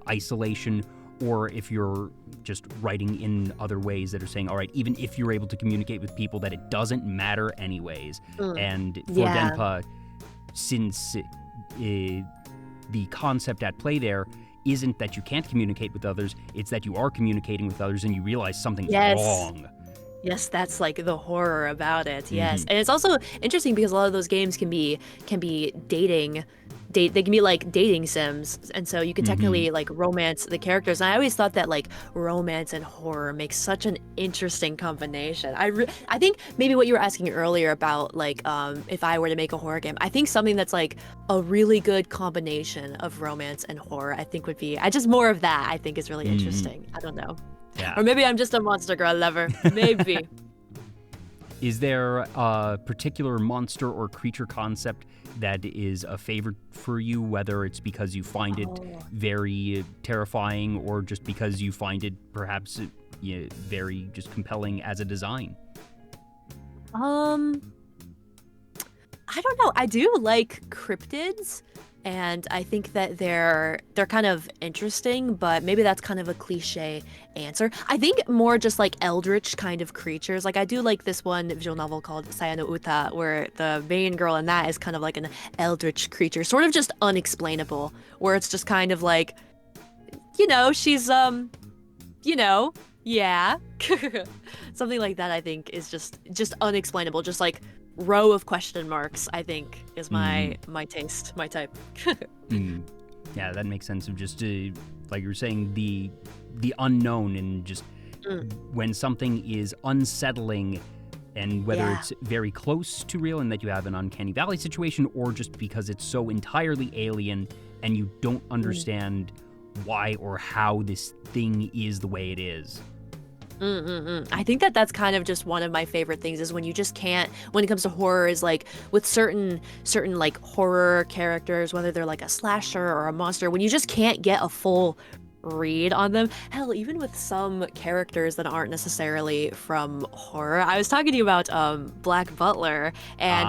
isolation, or if you're just writing in other ways that are saying, all right, even if you're able to communicate with people, that it doesn't matter anyways. And for Denpa, since the concept at play there isn't that you can't communicate with others, it's that you are communicating with others and you realize something's wrong. Yes, that's like the horror about it. Yes, and it's also interesting because a lot of those games can be dating. They can be like dating sims, and so you can technically like romance the characters. And I always thought that like romance and horror makes such an interesting combination. I think maybe what you were asking earlier about like if I were to make a horror game, I think something that's like a really good combination of romance and horror, I think would be just more of that. I think is really interesting. I don't know. Yeah. Or maybe I'm just a Monster Girl lover. Maybe. Is there a particular monster or creature concept that is a favorite for you, whether it's because you find it very terrifying or just because you find it perhaps very just compelling as a design? I I don't know. I do like cryptids, and I think that they're kind of interesting, but maybe that's kind of a cliche answer. I think more just like eldritch kind of creatures. Like I do like this one visual novel called Sayano Uta, where the main girl in that is kind of like an eldritch creature, sort of just unexplainable, where it's just kind of like, she's yeah. Something like that I think is just unexplainable, just like row of question marks, I think is my taste, my type. Yeah, that makes sense of just like you were saying, the unknown, and just when something is unsettling, and whether it's very close to real and that you have an uncanny valley situation, or just because it's so entirely alien and you don't understand why or how this thing is the way it is. I think that that's kind of just one of my favorite things, is when you just can't, when it comes to horror, is like with certain like horror characters, whether they're like a slasher or a monster, when you just can't get a full read on them. Hell, even with some characters that aren't necessarily from horror. I was talking to you about Black Butler, and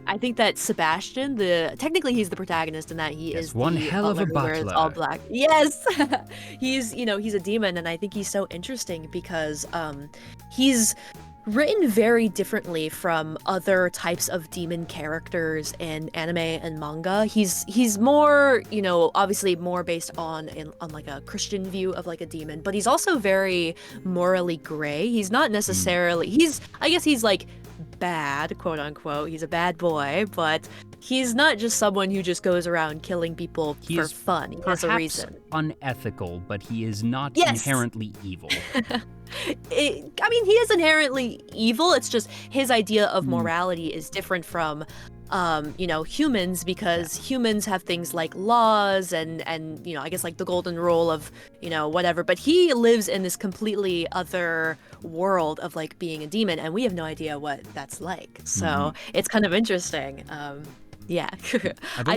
I think that Sebastian, technically he's the protagonist in that he is one the hell of a butler who wears butler. all black. Yes, he's a demon, and I think he's so interesting because he's written very differently from other types of demon characters in anime and manga. He's more, obviously more based on like a Christian view of like a demon, but he's also very morally gray. He's not necessarily I guess he's like bad, quote unquote. He's a bad boy, but he's not just someone who just goes around killing people for fun. He has a reason. Unethical, but he is not inherently evil. He is inherently evil. It's just his idea of morality is different from humans, because humans have things like laws and I guess like the golden rule of whatever, but he lives in this completely other world of like being a demon, and we have no idea what that's like, so it's kind of interesting. I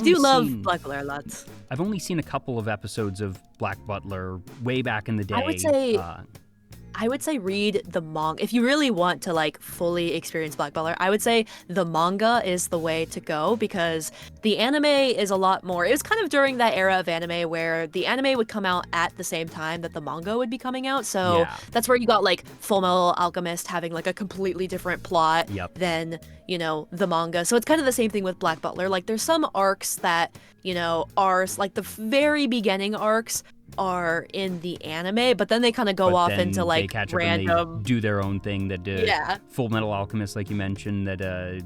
do love Black Butler a lot. I've only seen a couple of episodes of Black Butler way back in the day. I would say read the manga. If you really want to like fully experience Black Butler, I would say the manga is the way to go, because the anime is a lot more. It was kind of during that era of anime where the anime would come out at the same time that the manga would be coming out. So that's where you got like Full Metal Alchemist having like a completely different plot than, the manga. So it's kind of the same thing with Black Butler. Like there's some arcs that, are like the very beginning arcs are in the anime, but then they kind of go off into like random, they do their own thing. That Full Metal Alchemist, like you mentioned, that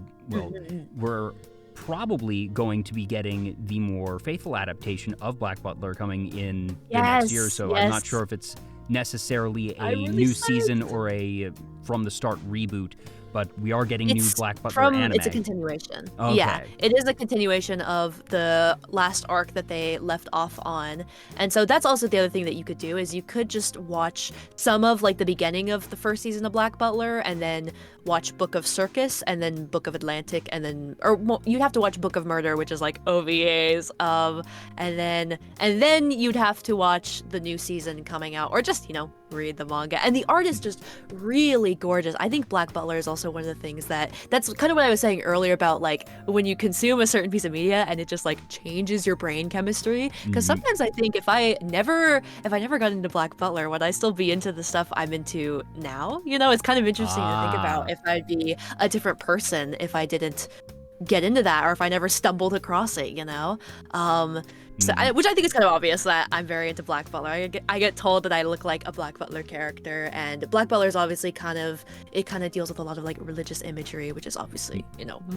we're probably going to be getting the more faithful adaptation of Black Butler coming in the next year. So I'm not sure if it's necessarily a new season or a from the start reboot, but we are getting new Black Butler anime. It's a continuation. Okay. Yeah, it is a continuation of the last arc that they left off on. And so that's also the other thing that you could do, is you could just watch some of like the beginning of the first season of Black Butler, and then watch Book of Circus, and then Book of Atlantic, and then you'd have to watch Book of Murder, which is like OVAs and then you'd have to watch the new season coming out, or just read the manga. And the art is just really gorgeous. I think Black Butler is also one of the things that's kind of what I was saying earlier about like when you consume a certain piece of media and it just like changes your brain chemistry. Because sometimes I think if I never got into Black Butler, would I still be into the stuff I'm into now? It's kind of interesting to think about if I'd be a different person if I didn't get into that, or if I never stumbled across it, which I think is kind of obvious that I'm very into Black Butler. I get told that I look like a Black Butler character, and Black Butler is obviously kind of deals with a lot of like religious imagery, which is obviously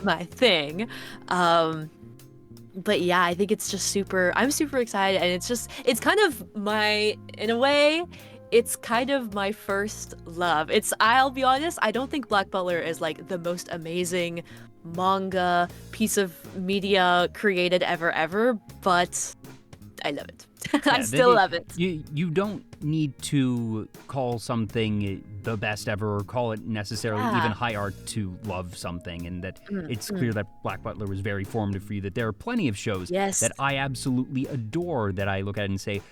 my thing. But yeah, I think it's just I'm super excited, and it's kind of in a way, it's kind of my first love. I'll be honest, I don't think Black Butler is like the most amazing manga piece of media created ever, but I love it. I still love it. You don't need to call something the best ever, or call it necessarily even high art to love something, and that it's clear that Black Butler was very formative for you, that there are plenty of shows that I absolutely adore that I look at and say,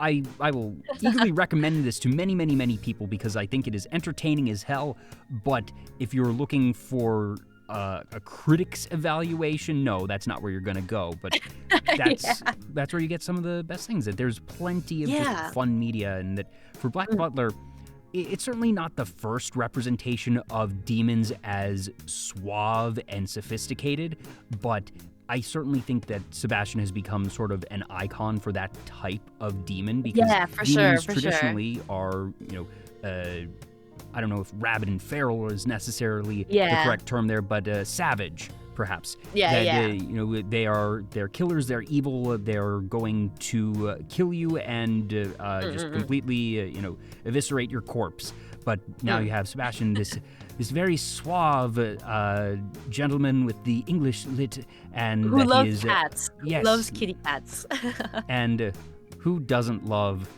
I will eagerly recommend this to many, many, many people, because I think it is entertaining as hell. But if you're looking for a critic's evaluation, no, that's not where you're going to go. But that's where you get some of the best things. That there's plenty of just fun media, and that for Black Butler, it's certainly not the first representation of demons as suave and sophisticated, but I certainly think that Sebastian has become sort of an icon for that type of demon, because demons traditionally are, I don't know if rabid and feral is necessarily the correct term there, but savage, perhaps. They're killers, they're evil, they're going to kill you and just completely, eviscerate your corpse. But now you have Sebastian, this very suave gentleman with the English lit, and who loves cats. Yes, loves kitty cats. And who doesn't love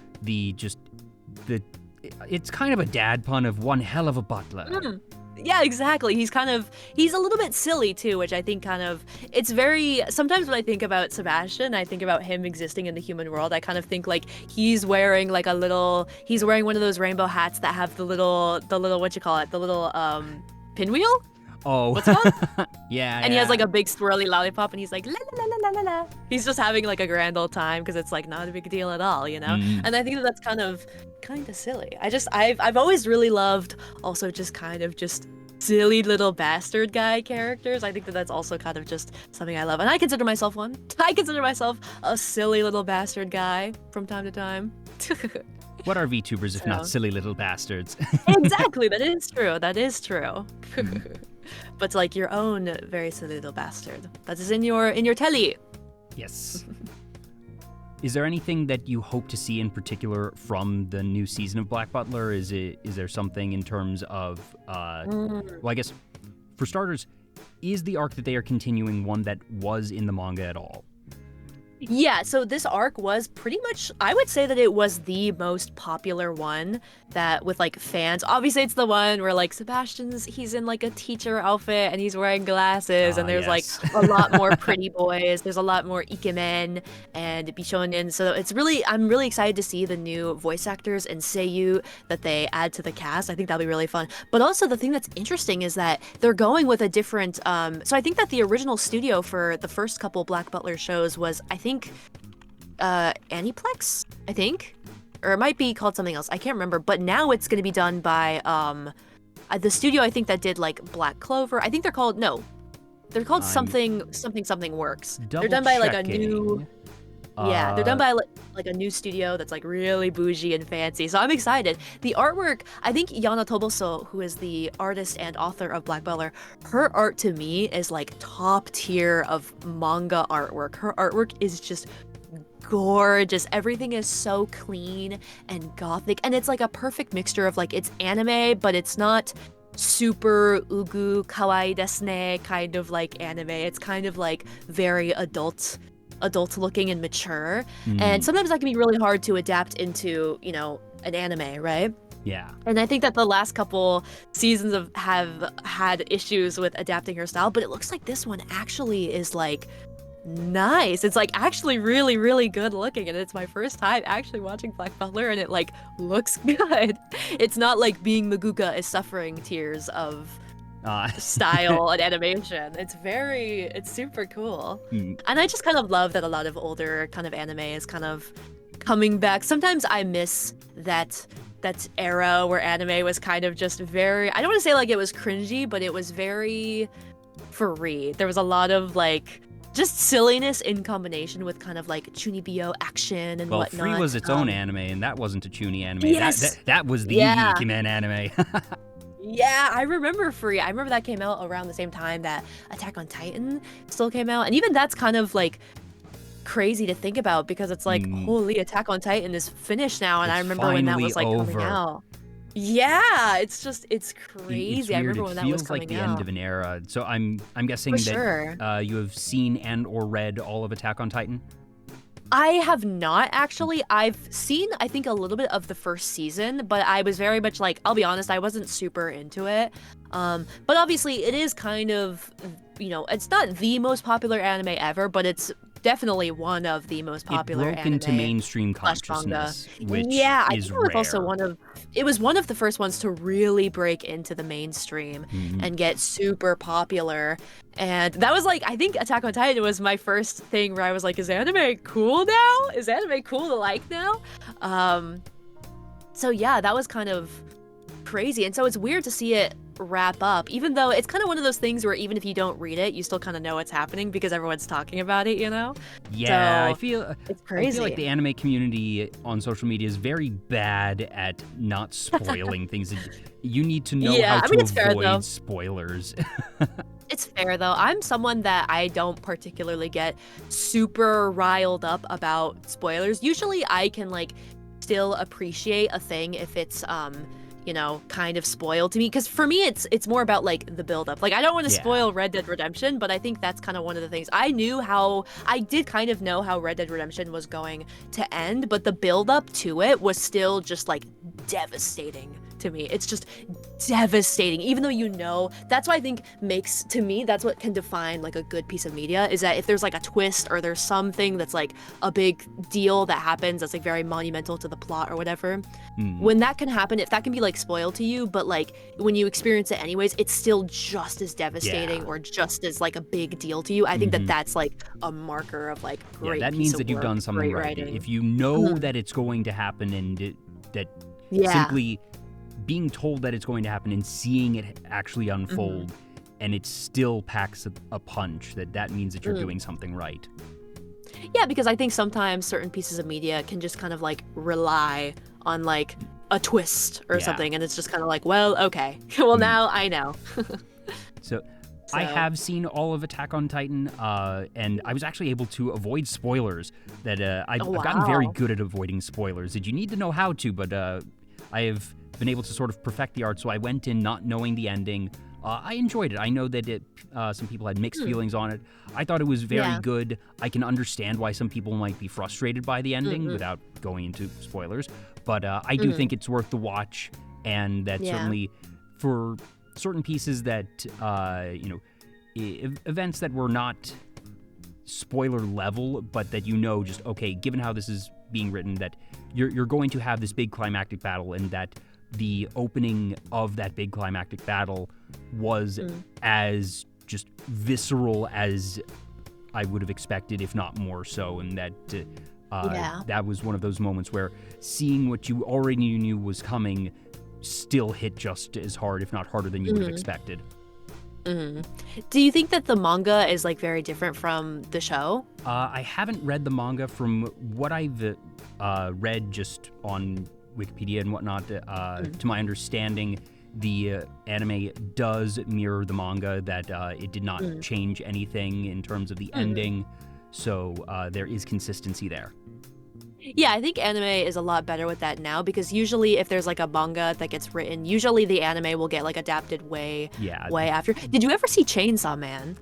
it's kind of a dad pun of one hell of a butler. Yeah, exactly. He's a little bit silly too, which I think sometimes when I think about Sebastian, I think about him existing in the human world. I kind of think like he's wearing one of those rainbow hats that have the little pinwheel? Oh. What's it called? Yeah. And he has like a big swirly lollipop, and he's like, la la la la la la. He's just having like a grand old time, because it's like not a big deal at all, And I think that's kind of silly. I've always really loved also just silly little bastard guy characters. I think that's also kind of just something I love, and I consider myself one. I consider myself a silly little bastard guy from time to time. What are VTubers if not silly little bastards? Exactly, that is true. But like your own very silly little bastard that is in your telly. Yes. Is there anything that you hope to see in particular from the new season of Black Butler? Is there something in terms of well, I guess for starters, is the arc that they are continuing one that was in the manga at all? Yeah, so this arc was pretty much, I would say that it was the most popular one that with like fans. Obviously it's the one where like he's in like a teacher outfit and he's wearing glasses, and there's like a lot more pretty boys, there's a lot more ikemen and bishonen. So I'm really excited to see the new voice actors and seiyuu that they add to the cast. I think that'll be really fun. But also the thing that's interesting is that they're going with a different so I think that the original studio for the first couple Black Butler shows was, I think, Aniplex, I think, or it might be called something else. I can't remember. But now it's going to be done by the studio I think that did like Black Clover. I think they're called something works. They're done by like a new. Yeah, they're done by like a new studio that's like really bougie and fancy. So I'm excited. The artwork, I think Yana Toboso, who is the artist and author of Black Butler, her art to me is like top tier of manga artwork. Her artwork is just gorgeous. Everything is so clean and gothic, and it's like a perfect mixture of like, it's anime, but it's not super ugu kawaii desu ne kind of like anime. It's kind of like very adult looking and mature, and sometimes that can be really hard to adapt into an anime, right? Yeah. And I think that the last couple seasons have had issues with adapting her style, but it looks like this one actually is like nice. It's like actually really, really good looking, and it's my first time actually watching Black Butler, and it like looks good. It's not like being Maguka is suffering tears of style and animation. It's super cool. And I just kind of love that a lot of older kind of anime is kind of coming back. Sometimes I miss that era where anime was kind of just very, I don't want to say like it was cringy, but it was very free. There was a lot of like just silliness in combination with kind of like chunibyo action and whatnot. Free was its own anime, and that wasn't a chuni anime. Yes. That was the Ikemen anime. Yeah, I remember Free. I remember that came out around the same time that Attack on Titan still came out. And even that's kind of like crazy to think about, because it's like, holy, Attack on Titan is finished now. And I remember when that was like coming out. Yeah, it's crazy. I remember when that was coming out. It feels like the end of an era. So I'm guessing that you have seen and or read all of Attack on Titan? I have not actually. I've seen, I think, a little bit of the first season, but I was very much like, I'll be honest, I wasn't super into it. But obviously it is kind of, it's not the most popular anime ever, but it's definitely one of the most popular It broke into anime mainstream slash manga. consciousness, which Yeah, I is think it was rare. also it was one of the first ones to really break into the mainstream and get super popular. And that was like, I think Attack on Titan was my first thing where I was like, is anime cool now? Is anime cool to like now? So yeah, that was kind of crazy. And so it's weird to see it wrap up, even though it's kind of one of those things where even if you don't read it, you still kind of know what's happening because everyone's talking about it, you know? Yeah, So, I feel it's crazy. I feel like the anime community on social media is very bad at not spoiling things. You need to know how to it's fair, though. avoid spoilers. It's fair though. I'm someone that I don't particularly get super riled up about spoilers. Usually I can like still appreciate a thing if it's you know, kind of spoiled to me, because for me it's more about like the build up. Like I don't want to spoil Red Dead Redemption, but I think that's kind of one of the things. I did kind of know how Red Dead Redemption was going to end, but the build up to it was still just like devastating to me. It's just devastating, even though you know. That's why I think to me that's what can define like a good piece of media, is that if there's like a twist or there's something that's like a big deal that happens that's like very monumental to the plot or whatever, when that can happen, if that can be like spoiled to you, but like when you experience it anyways, it's still just as devastating or just as like a big deal to you. I think that that's like a marker of like great that piece means of that you've work, done something great right. writing. If you know that it's going to happen and that simply being told that it's going to happen and seeing it actually unfold and it still packs a punch, that means that you're doing something right. Yeah, because I think sometimes certain pieces of media can just kind of like rely on like a twist or something, and it's just kind of like, well, okay, well now I know. So I have seen all of Attack on Titan, and I was actually able to avoid spoilers. I've gotten very good at avoiding spoilers. Did you need to know how to? But I have been able to sort of perfect the art, so I went in not knowing the ending. I enjoyed it. I know that some people had mixed feelings on it. I thought it was very good. I can understand why some people might be frustrated by the ending without going into spoilers. But I do think it's worth the watch, and that certainly for certain pieces that, events that were not spoiler level, but that just, okay, given how this is being written, that you're going to have this big climactic battle, and that the opening of that big climactic battle was as just visceral as I would have expected, if not more so, and that that was one of those moments where seeing what you already knew was coming still hit just as hard, if not harder, than you would have expected. Do you think that the manga is like very different from the show? I haven't read the manga. From what I've read just on Wikipedia and whatnot, to my understanding, the anime does mirror the manga, that it did not change anything in terms of the ending, so there is consistency there. Yeah, I think anime is a lot better with that now, because usually if there's like a manga that gets written, usually the anime will get like adapted way after. Did you ever see Chainsaw Man?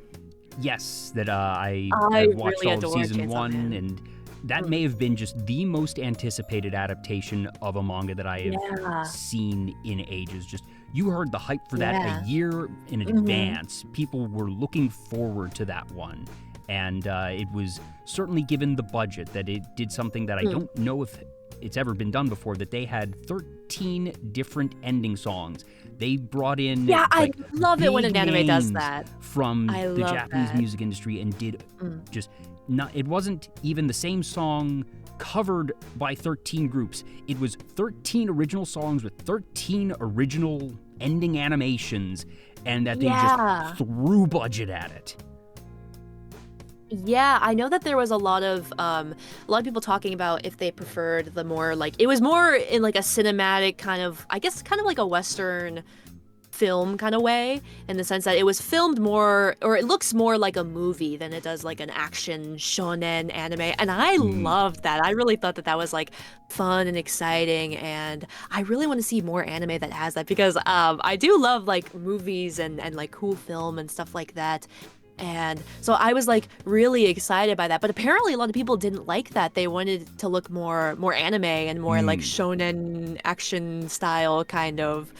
Yes, that I watched really all of season Chainsaw 1, Man. and that may have been just the most anticipated adaptation of a manga that I have seen in ages. Just, you heard the hype for that a year in advance. People were looking forward to that one. And it was certainly given the budget that it did something that I don't know if it's ever been done before, that they had 13 different ending songs. They brought in I love it when an anime does that. From the Japanese music industry, and did just not, it wasn't even the same song covered by 13 groups. It was 13 original songs with 13 original ending animations, and that they just threw budget at it. Yeah, I know that there was a lot of people talking about if they preferred the more like, it was more in like a cinematic kind of, I guess kind of like a Western film kind of way, in the sense that it was filmed more, or it looks more like a movie than it does like an action shonen anime, and I loved that. I really thought that that was like fun and exciting, and I really want to see more anime that has that, because I do love like movies and like cool film and stuff like that. And so I was like really excited by that, but apparently a lot of people didn't like that. They wanted to look more anime and more like shonen action style kind of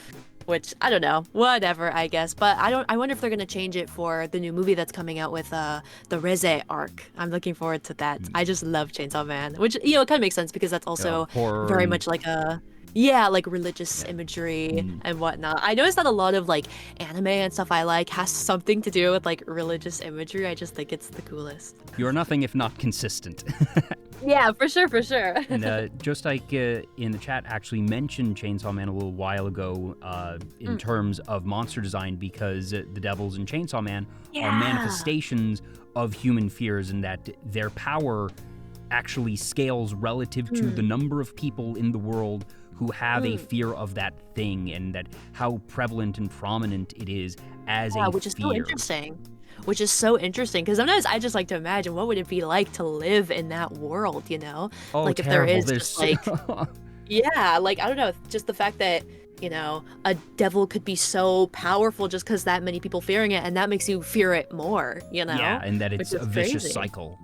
which I don't know, whatever, I guess. But I wonder if they're gonna change it for the new movie that's coming out with the Reze arc. I'm looking forward to that. I just love Chainsaw Man, which it kind of makes sense because that's also horror very and- much like like religious imagery and whatnot. I noticed that a lot of like anime and stuff I like has something to do with like religious imagery. I just think it's the coolest. You're nothing if not consistent. Yeah, for sure. And just like in the chat actually mentioned Chainsaw Man a little while ago in terms of monster design, because the devils in Chainsaw Man are manifestations of human fears, and that their power actually scales relative to the number of people in the world who have a fear of that thing, and that how prevalent and prominent it is as a which is fear. so interesting. Which is so interesting because sometimes I just like to imagine what would it be like to live in that world, Oh, like if terrible. there is There's just like like I don't know, just the fact that a devil could be so powerful just because that many people fearing it, and that makes you fear it more, Yeah, and that it's which a is vicious crazy. cycle.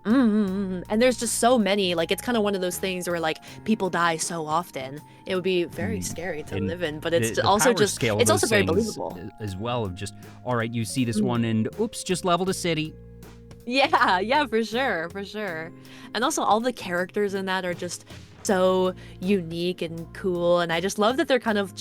And there's just so many, like it's kind of one of those things where like people die so often. It would be very scary to And live in, but it's the also power just scale of it's also those very things believable. as well, of just, all right, you see this one and oops, just leveled a city. Yeah, for sure. And also all the characters in that are just so unique and cool, and I just love that they're kind of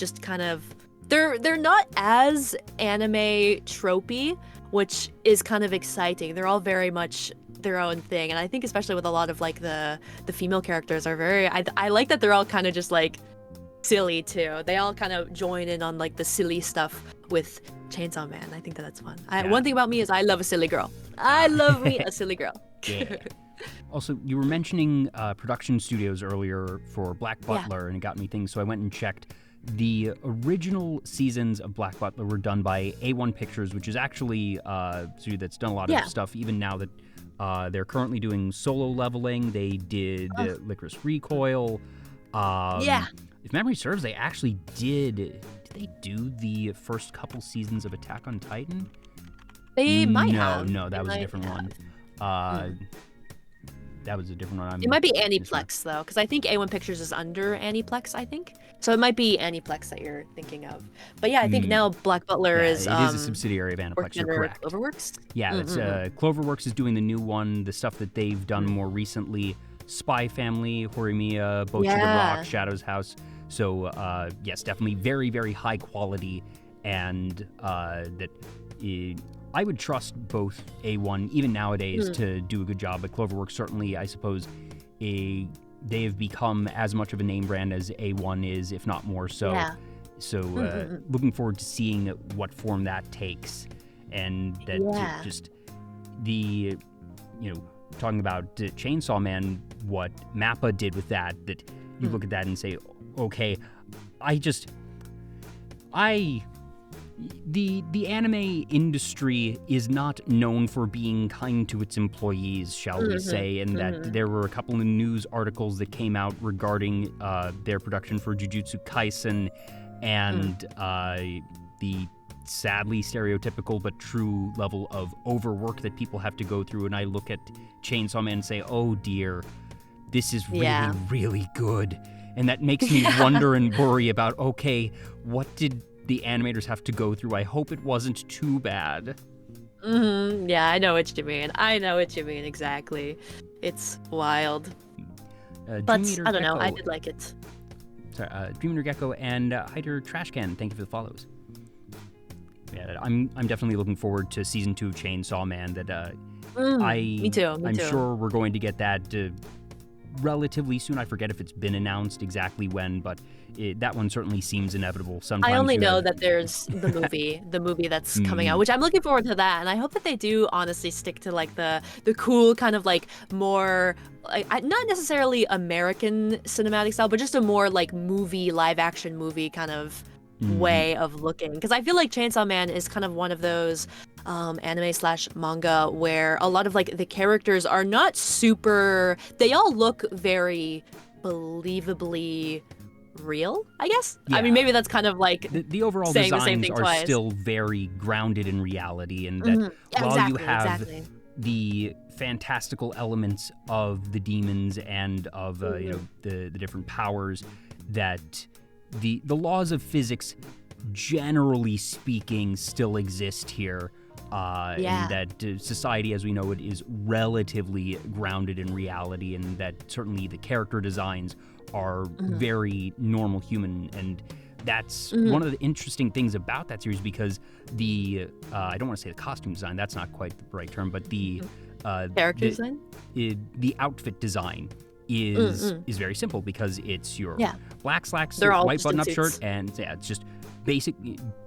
they're not as anime tropey, which is kind of exciting. They're all very much their own thing, and I think especially with a lot of like the female characters are very I like that they're all kind of just like silly too. They all kind of join in on like the silly stuff with Chainsaw Man. I think that's fun. One thing about me is I love a silly girl. I love me a silly girl. Yeah. Also, you were mentioning production studios earlier for Black Butler, and it got me thinking, so I went and checked. The original seasons of Black Butler were done by A1 Pictures, which is actually a studio that's done a lot of stuff, even now that they're currently doing Solo Leveling. They did Licorice Recoil. If memory serves, they actually did they do the first couple seasons of Attack on Titan? They might have. No, that was a different one. That was a different one. It might be Aniplex though, because I think A1 Pictures is under Aniplex, I think. So it might be Aniplex that you're thinking of. But yeah, I think now Black Butler is it is a subsidiary of Aniplex. You're correct. Cloverworks? Yeah, it's Cloverworks is doing the new one, the stuff that they've done more recently. Spy Family, Horimiya, Boat to the Rock, Shadow's House. So yes, definitely very, very high quality, and I would trust both A1, even nowadays, to do a good job. But Cloverworks certainly, I suppose, they have become as much of a name brand as A1 is, if not more so. Yeah. So looking forward to seeing what form that takes. And that just the, talking about Chainsaw Man, what Mappa did with that you look at that and say, okay, the anime industry is not known for being kind to its employees, shall we say, and that there were a couple of news articles that came out regarding their production for Jujutsu Kaisen and the sadly stereotypical but true level of overwork that people have to go through. And I look at Chainsaw Man and say, oh dear, this is really, really good. And that makes me wonder and worry about, okay, what did the animators have to go through? I hope it wasn't too bad. Yeah, I know what you mean. Exactly. It's wild. But I don't know, I did like it. Sorry, Dream Eater Gecko and Hider Trashcan, thank you for the follows. Yeah, I'm definitely looking forward to season 2 of Chainsaw Man. Me too. I'm sure we're going to get that relatively soon. I forget if it's been announced exactly when, but that one certainly seems inevitable. Sometimes I only know that there's the movie that's coming out, which I'm looking forward to that, and I hope that they do honestly stick to like the cool kind of like more like not necessarily American cinematic style, but just a more like live action movie kind of way of looking, because I feel like Chainsaw Man is kind of one of those anime/manga where a lot of like the characters are not super, they all look very believably real, I guess. I mean, maybe that's kind of like the overall saying designs the same thing are twice. still very grounded in reality, and that while you have the fantastical elements of the demons and of the different powers, that the laws of physics generally speaking, still exist here. And that society as we know it is relatively grounded in reality, and that certainly the character designs are very normal human. And that's one of the interesting things about that series, because the, I don't want to say the costume design, that's not quite the right term, but the character design? The outfit design is very simple, because it's your black slacks, white button-up shirt, and it's just basic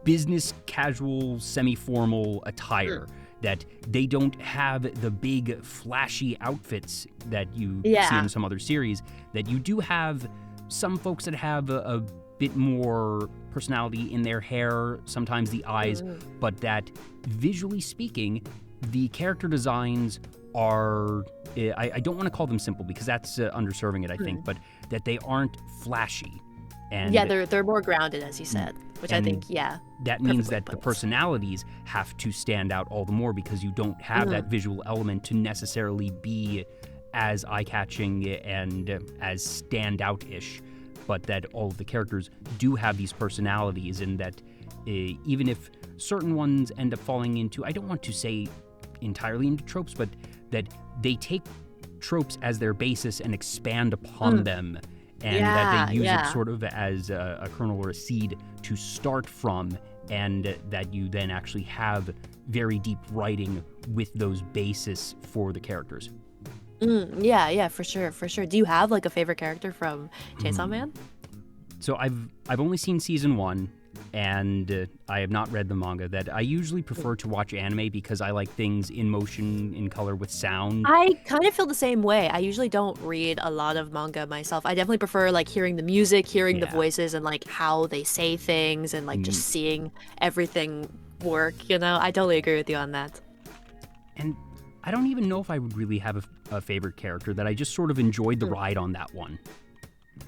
business casual semi-formal attire. That they don't have the big flashy outfits that you see in some other series. That you do have some folks that have a bit more personality in their hair, sometimes the eyes, but that visually speaking, the character designs are, I don't want to call them simple because that's underserving it, I think, but that they aren't flashy. And they're more grounded, as you said, which I think, that means that the personalities have to stand out all the more, because you don't have that visual element to necessarily be as eye-catching and as stand-out-ish, but that all of the characters do have these personalities, and that even if certain ones end up falling into, I don't want to say entirely into tropes, but that they take tropes as their basis and expand upon them, and that they use it sort of as a kernel or a seed to start from, and that you then actually have very deep writing with those bases for the characters. Yeah, for sure. Do you have like a favorite character from Chainsaw Man? So I've only seen season 1, and I have not read the manga. That I usually prefer to watch anime because I like things in motion, in color, with sound. I kind of feel the same way. I usually don't read a lot of manga myself. I definitely prefer like hearing the music, hearing the voices, and like how they say things, and like just seeing everything work, you know? I totally agree with you on that. And I don't even know if I would really have a favorite character. That I just sort of enjoyed the ride on that one.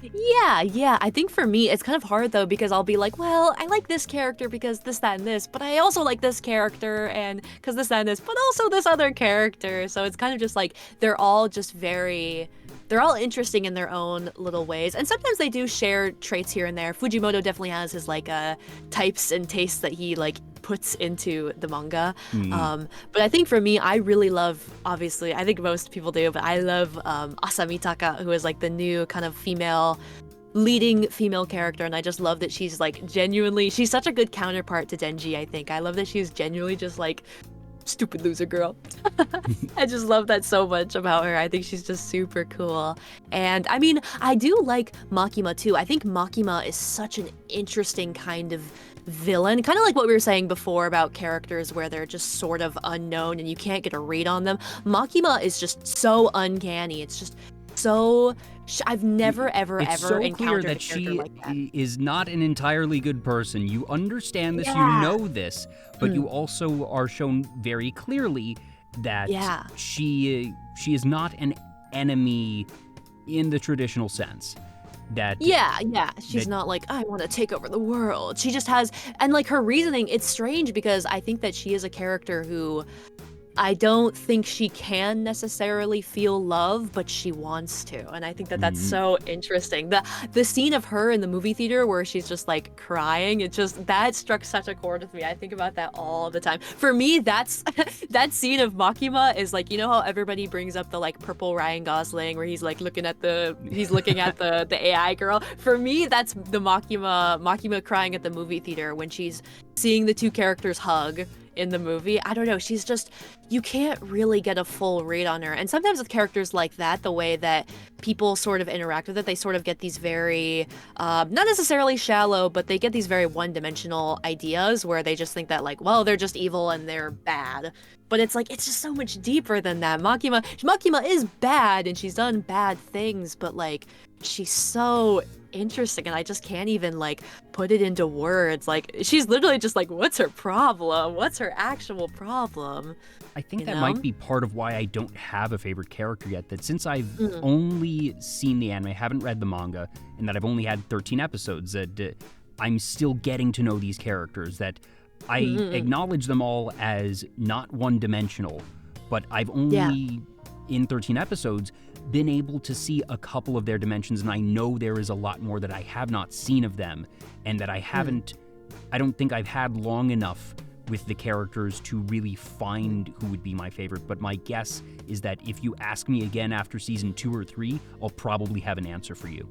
Yeah. I think for me, it's kind of hard though, because I'll be like, well, I like this character because this, that, and this, but I also like this character and because this, that, and this, but also this other character. So it's kind of just like, they're all interesting in their own little ways. And sometimes they do share traits here and there. Fujimoto definitely has his like types and tastes that he like puts into the manga. But I think for me, I really love, obviously, I think most people do, but I love Asami Taka, who is like the new kind of leading female character, and I just love that she's like genuinely, she's such a good counterpart to Denji, I think. I love that she's genuinely just like stupid loser girl. I just love that so much about her. I think she's just super cool. And I mean, I do like Makima too. I think Makima is such an interesting kind of villain, kind of like what we were saying before about characters where they're just sort of unknown and you can't get a read on them. Makima is just so uncanny. It's just so I've never ever encountered a character like that. She is not an entirely good person. You understand this, you know this, but you also are shown very clearly that she is not an enemy in the traditional sense. She's not like, I want to take over the world. She just has, and like her reasoning, it's strange because I think that she is a character who I don't think she can necessarily feel love, but she wants to. And I think that that's so interesting. The scene of her in the movie theater where she's just like crying, that struck such a chord with me. I think about that all the time. For me, that's that scene of Makima is like, you know how everybody brings up the like purple Ryan Gosling where he's like looking at the AI girl. For me, that's the Makima crying at the movie theater when she's seeing the two characters hug in the movie. I don't know, she's just, you can't really get a full read on her. And sometimes with characters like that, the way that people sort of interact with it, they sort of get these very, not necessarily shallow, but they get these very one-dimensional ideas where they just think that like, well, they're just evil and they're bad. But it's like, it's just so much deeper than that. Makima is bad and she's done bad things, but like, she's so interesting and I just can't even like put it into words. Like, she's literally just like, what's her problem? What's her actual problem? I think that might be part of why I don't have a favorite character yet. That since I've only seen the anime, haven't read the manga, and that I've only had 13 episodes, that I'm still getting to know these characters, that I acknowledge them all as not one-dimensional, but I've only, in 13 episodes, been able to see a couple of their dimensions, and I know there is a lot more that I have not seen of them, and that I haven't I don't think I've had long enough with the characters to really find who would be my favorite, but my guess is that if you ask me again after season 2 or 3, I'll probably have an answer for you.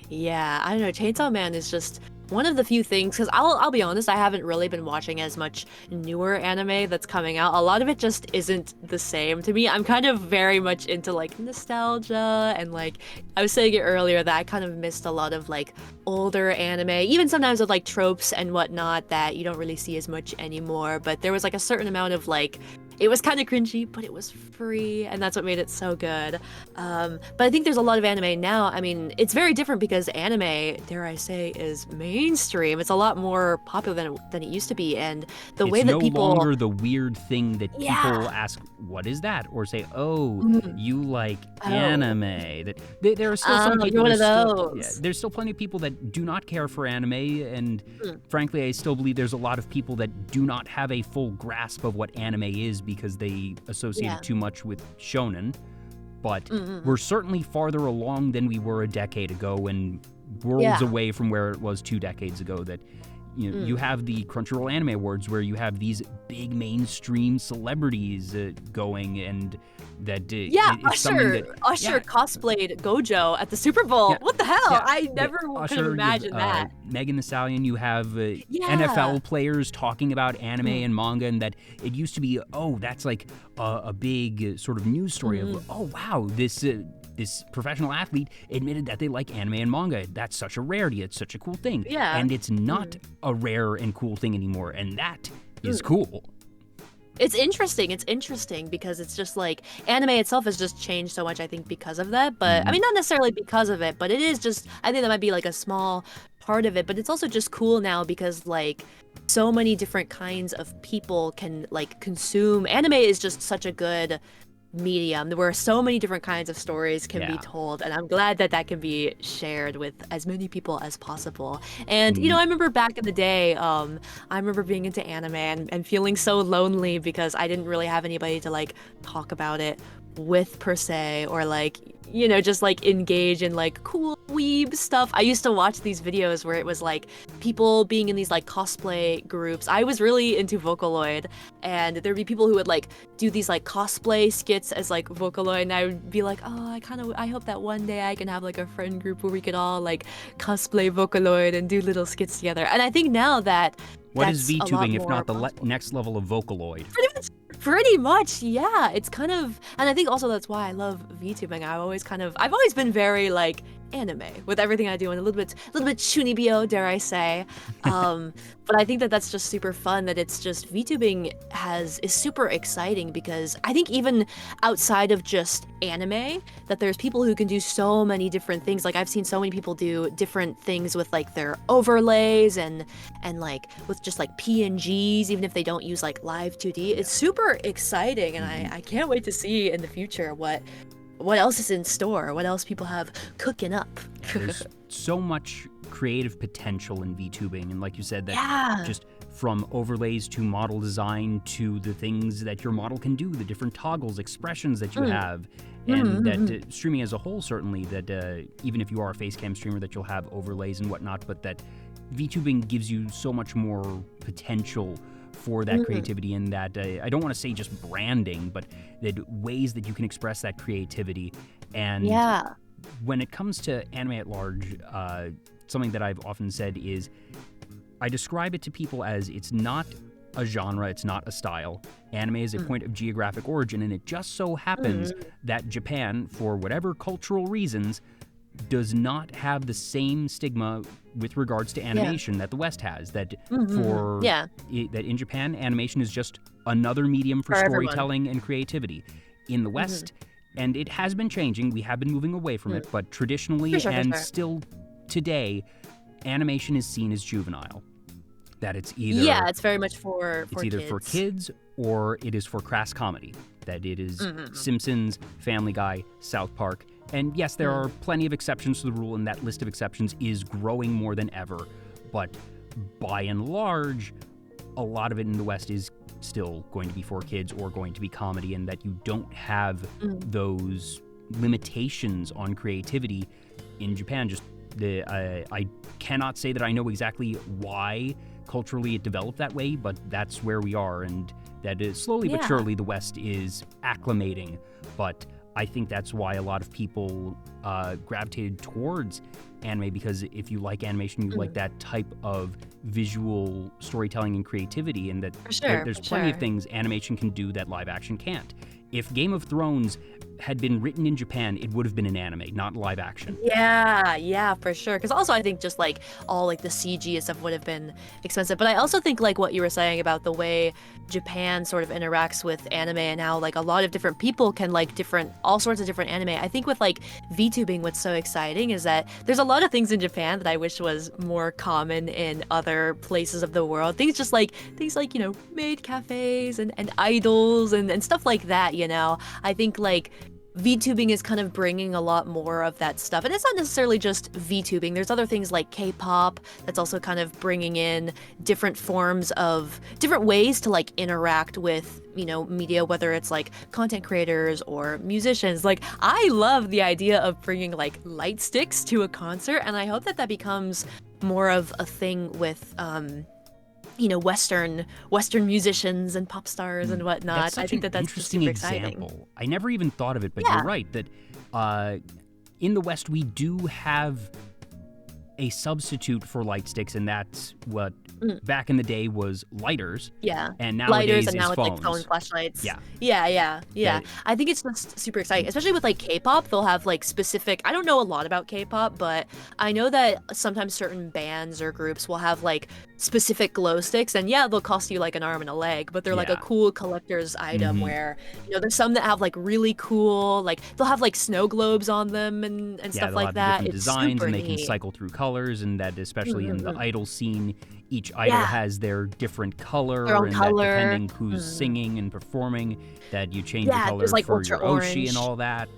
Yeah, I don't know. Chainsaw Man is just one of the few things, because I'll be honest, I haven't really been watching as much newer anime that's coming out. A lot of it just isn't the same to me. I'm kind of very much into like nostalgia, and like I was saying it earlier that I kind of missed a lot of like older anime, even sometimes with like tropes and whatnot that you don't really see as much anymore. But there was like a certain amount of like, it was kind of cringy, but it was free, and that's what made it so good. But I think there's a lot of anime now. I mean, it's very different because anime, dare I say, is mainstream. It's a lot more popular than it used to be, and the way that people... It's no longer the weird thing that people ask, what is that? Or say, oh, you like anime. That there are still some people... You're one of those. There's still plenty of people that do not care for anime, and frankly, I still believe there's a lot of people that do not have a full grasp of what anime is because they associate it too much with shonen. But we're certainly farther along than we were a decade ago, and worlds away from where it was 2 decades ago. That you have the Crunchyroll Anime Awards where you have these big mainstream celebrities going, and that Usher cosplayed Gojo at the Super Bowl. What the hell? I never could have imagined that. Megan Thee Stallion, you have NFL players talking about anime and manga, and that it used to be, that's like a big sort of news story of, wow, this professional athlete admitted that they like anime and manga. That's such a rarity. It's such a cool thing. Yeah. And it's not a rare and cool thing anymore, and that is cool. It's interesting. It's interesting because it's just like anime itself has just changed so much, I think, because of that. But I mean, not necessarily because of it, but it is just, I think that might be like a small part of it. But it's also just cool now because like so many different kinds of people can like consume. Anime is just such a good medium where so many different kinds of stories can be told, and I'm glad that that can be shared with as many people as possible. And I remember back in the day, I remember being into anime and feeling so lonely because I didn't really have anybody to like talk about it with per se, or like just like engage in like cool weeb stuff. I used to watch these videos where it was like people being in these like cosplay groups. I was really into Vocaloid, and there'd be people who would like do these like cosplay skits as like Vocaloid, and I would be like, I hope that one day I can have like a friend group where we could all like cosplay Vocaloid and do little skits together. And I think now that what is VTubing if not the next level of Vocaloid? Pretty much, yeah. It's kind of, and I think also that's why I love VTubing. I've always been very like anime with everything I do, and a little bit shunibyo, dare I say. But I think that that's just super fun. That it's just VTubing is super exciting because I think even outside of just anime, that there's people who can do so many different things. Like I've seen so many people do different things with like their overlays and like with just like PNGs, even if they don't use like live 2D. It's super exciting, and I can't wait to see in the future what else is in store, what else people have cooking up. There's so much creative potential in VTubing, and like you said, that just from overlays to model design to the things that your model can do, the different toggles, expressions that you have, and that streaming as a whole, certainly, that even if you are a facecam streamer, that you'll have overlays and whatnot, but that VTubing gives you so much more potential for that creativity, and that I don't want to say just branding, but that ways that you can express that creativity. And when it comes to anime at large, something that I've often said is I describe it to people as it's not a genre, it's not a style. Anime is a point of geographic origin, and it just so happens that Japan, for whatever cultural reasons, does not have the same stigma with regards to animation that the West has. That that in Japan, animation is just another medium for storytelling and creativity. In the West, and it has been changing, we have been moving away from it, but traditionally still today, animation is seen as juvenile. That it's either it's very much for either kids. For kids or it is for crass comedy. That it is Simpsons, Family Guy, South Park. And yes, there are plenty of exceptions to the rule, and that list of exceptions is growing more than ever. But by and large, a lot of it in the West is still going to be for kids or going to be comedy, and that you don't have those limitations on creativity in Japan. Just I cannot say that I know exactly why culturally it developed that way, but that's where we are, and that is slowly but surely the West is acclimating. But I think that's why a lot of people gravitated towards anime, because if you like animation, you like that type of visual storytelling and creativity, and that there's plenty of things animation can do that live action can't. If Game of Thrones had been written in Japan, it would have been an anime, not live action. Yeah, for sure. Because also I think just like all like the CG and stuff would have been expensive. But I also think like what you were saying about the way Japan sort of interacts with anime and how like a lot of different people can like all sorts of different anime. I think with like VTubing, what's so exciting is that there's a lot of things in Japan that I wish was more common in other places of the world. Things like, you know, maid cafes and idols and stuff like that, you know. I think like VTubing is kind of bringing a lot more of that stuff. And it's not necessarily just VTubing. There's other things like K-pop that's also kind of bringing in different ways to like interact with, you know, media, whether it's like content creators or musicians. Like, I love the idea of bringing like light sticks to a concert, and I hope that becomes more of a thing with you know, Western musicians and pop stars and whatnot. I think that's interesting super example. exciting. I never even thought of it, but you're right that in the West we do have a substitute for light sticks, and that's what back in the day was lighters. Yeah. And nowadays lighters, and is now phones. it's like phone flashlights. Yeah. I think it's just super exciting, especially with like K-pop. They'll have like specific. I don't know a lot about K-pop, but I know that sometimes certain bands or groups will have like specific glow sticks, and they'll cost you like an arm and a leg, but they're like a cool collector's item where, you know, there's some that have like really cool, like they'll have like snow globes on them and stuff like that. Different It's designs, super and they neat. can cycle through colors, and that especially in the idol scene, each idol has their different color, Their own and color. that depending who's singing and performing, that you change the color there's, like, for ultra your Oshi orange. and all that.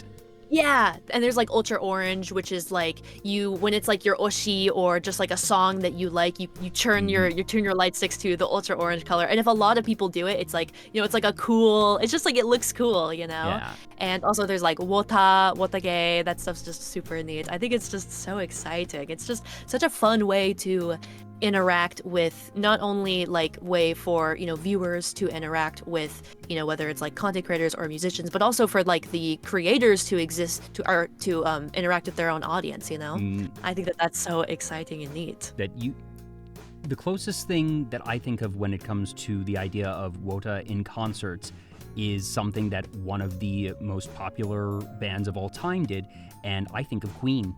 Yeah, and there's like ultra orange, which is like when it's like your Oshi or just like a song that you like, you turn your light sticks to the ultra orange color. And if a lot of people do it, it's like, you know, it's like a cool, it's just like it looks cool, you know? Yeah. And also there's like wotage, that stuff's just super neat. I think it's just so exciting. It's just such a fun way to interact with, not only like way for, you know, viewers to interact with, you know, whether it's like content creators or musicians, but also for like the creators to interact with their own audience, you know? I think that's so exciting and neat. The closest thing that I think of when it comes to the idea of WOTA in concerts is something that one of the most popular bands of all time did, and I think of Queen.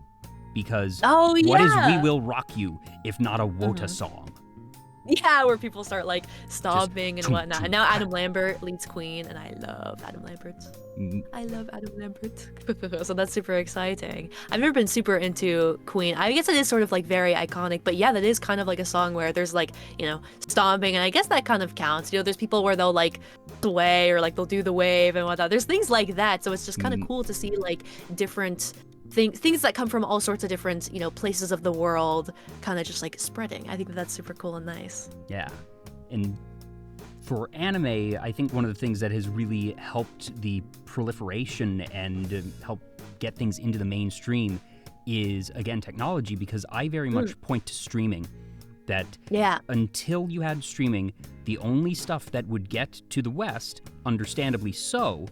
Because what is We Will Rock You if not a WOTA song? Yeah, where people start like stomping and whatnot. And now Adam Lambert leads Queen, and I love Adam Lambert. So that's super exciting. I've never been super into Queen. I guess it is sort of like very iconic, but yeah, that is kind of like a song where there's like, you know, stomping, and I guess that kind of counts. You know, there's people where they'll like sway or like they'll do the wave and whatnot. There's things like that, so it's just kind of cool to see like different things that come from all sorts of different, you know, places of the world kind of just like spreading. I think that's super cool and nice. Yeah. And for anime, I think one of the things that has really helped the proliferation and helped get things into the mainstream is, again, technology, because I very much point to streaming. That until you had streaming, the only stuff that would get to the West, understandably so,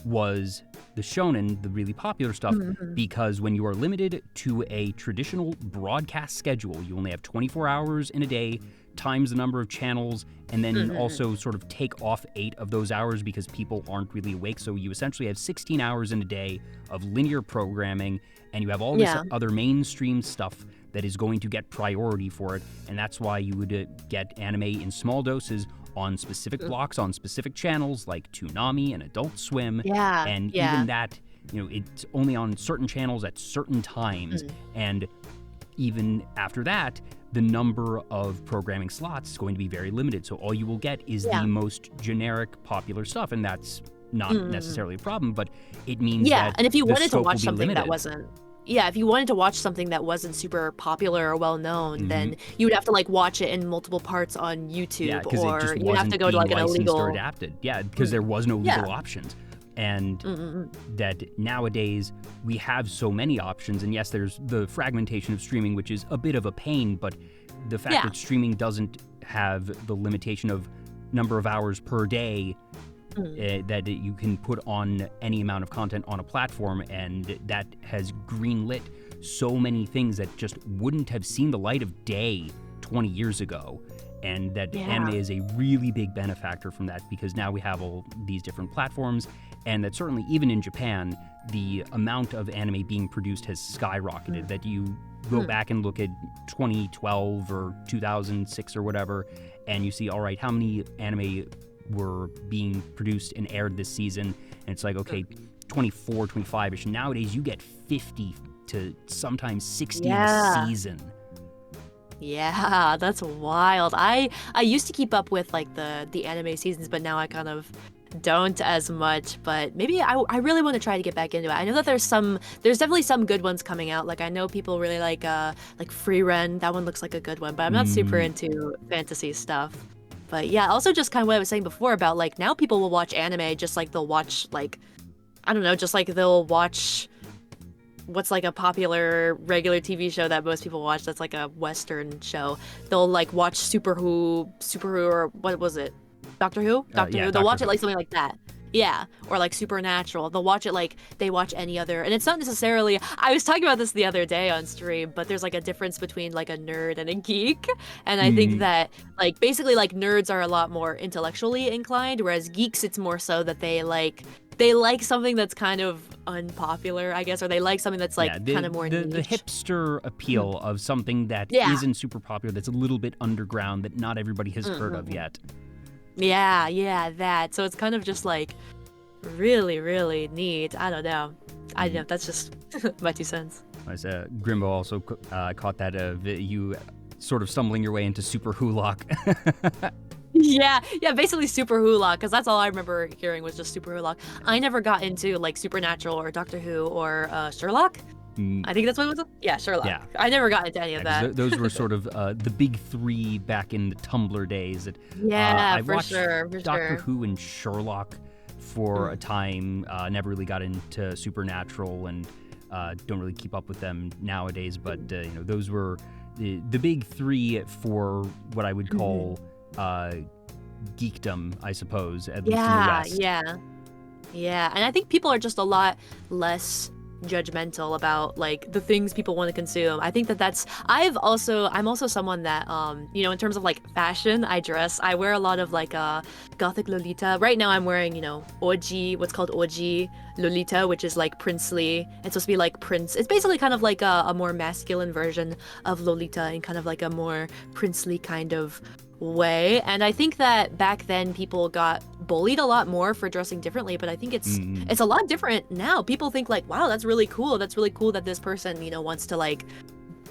was the shonen, the really popular stuff, because when you are limited to a traditional broadcast schedule, you only have 24 hours in a day, times the number of channels, and then also sort of take off 8 of those hours because people aren't really awake. So you essentially have 16 hours in a day of linear programming, and you have all this other mainstream stuff that is going to get priority for it. And that's why you would get anime in small doses on specific blocks, on specific channels like Toonami and Adult Swim. And even that, you know, it's only on certain channels at certain times. And even after that, the number of programming slots is going to be very limited. So all you will get is the most generic, popular stuff. And that's not necessarily a problem, but it means that and if you the wanted to scope watch will be something that limited. wasn't if you wanted to watch something that wasn't super popular or well known, then you would have to like watch it in multiple parts on YouTube, because it or just you would have wasn't to go to like being an licensed illegal or adapted. Because there was no legal options. And that nowadays we have so many options. And yes, there's the fragmentation of streaming, which is a bit of a pain, but the fact that streaming doesn't have the limitation of number of hours per day that you can put on any amount of content on a platform, and that has greenlit so many things that just wouldn't have seen the light of day 20 years ago. And that anime is a really big benefactor from that, because now we have all these different platforms, and that certainly even in Japan, the amount of anime being produced has skyrocketed. That you go back and look at 2012 or 2006 or whatever, and you see, all right, how many anime were being produced and aired this season? And it's like, okay, 24, 25-ish. Nowadays, you get 50 to sometimes 60 in a season. Yeah, that's wild. I used to keep up with like the anime seasons, but now I kind of don't as much. But maybe I really want to try to get back into it. I know that there's definitely some good ones coming out. Like I know people really like Free Ren. That one looks like a good one, but I'm not super into fantasy stuff. But yeah, also just kind of what I was saying before about like now people will watch anime just like they'll watch like, I don't know, just like they'll watch what's like a popular regular TV show that most people watch that's like a Western show. They'll like watch Super Who, or what was it? Doctor Who? Doctor Who. They'll watch it like something like that. Yeah. Or like Supernatural. They'll watch it like they watch any other. And it's not necessarily, I was talking about this the other day on stream, but there's like a difference between like a nerd and a geek. And I think that like basically like nerds are a lot more intellectually inclined, whereas geeks, it's more so that they like something that's kind of unpopular, I guess, or they like something that's like kind of more niche. The hipster appeal of something that isn't super popular, that's a little bit underground, that not everybody has heard of yet. Yeah, that. So it's kind of just like really, really neat. I don't know. That's just my 2 cents. Grimbo also caught that of you sort of stumbling your way into Super Hulock. Yeah, basically Super Hulock, because that's all I remember hearing was just Super Hulock. I never got into like Supernatural or Doctor Who or Sherlock. I think that's what it was. Yeah, Sherlock. Yeah. I never got into any of that. Those were sort of the big three back in the Tumblr days. I watched for Doctor Who and Sherlock for a time. Never really got into Supernatural, and don't really keep up with them nowadays. But those were the big three for what I would call geekdom, I suppose, at least in the West. Yeah. And I think people are just a lot less judgmental about like the things people want to consume. I think I'm also someone that in terms of like fashion, I wear a lot of like gothic Lolita. Right now I'm wearing what's called Oji Lolita, which is like princely. It's supposed to be like prince. It's basically kind of like a more masculine version of Lolita and kind of like a more princely kind of way. And I think that back then people got bullied a lot more for dressing differently, but I think it's a lot different now. People think like, wow, that's really cool that this person wants to like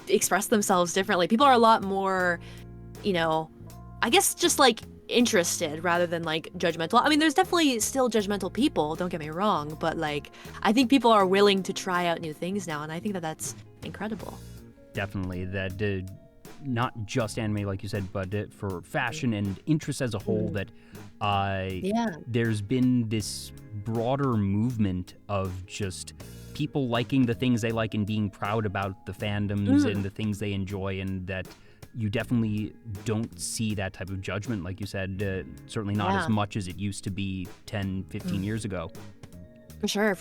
express themselves differently. People are a lot more I guess just like interested rather than like judgmental. I mean, there's definitely still judgmental people, don't get me wrong, but like I think people are willing to try out new things now, and I think that that's incredible. Definitely. That not just anime, like you said, but for fashion and interests as a whole, that there's been this broader movement of just people liking the things they like and being proud about the fandoms and the things they enjoy, and that you definitely don't see that type of judgment, like you said, certainly not as much as it used to be 10, 15 years ago. For sure.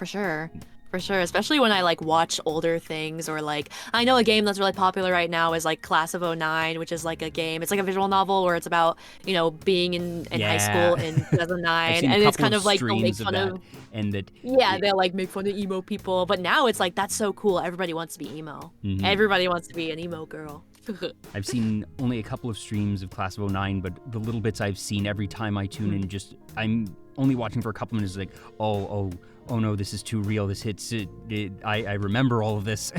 Especially when I like watch older things, or like I know a game that's really popular right now is like Class of 09, which is like a game. It's like a visual novel where it's about being in high school in 2009, and it's kind of like they'll make fun of and that they'll like make fun of emo people. But now it's like that's so cool. Everybody wants to be emo. Everybody wants to be an emo girl. I've seen only a couple of streams of Class of 09, but the little bits I've seen, every time I tune in, I'm only watching for a couple minutes, like, oh no, this is too real. This hits it. I remember all of this.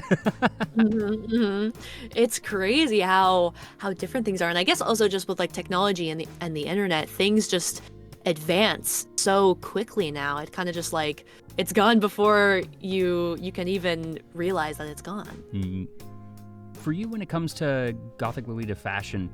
It's crazy how different things are, and I guess also just with like technology and the internet, things just advance so quickly now. It kind of just like it's gone before you can even realize that it's gone. For you, when it comes to Gothic Lolita fashion,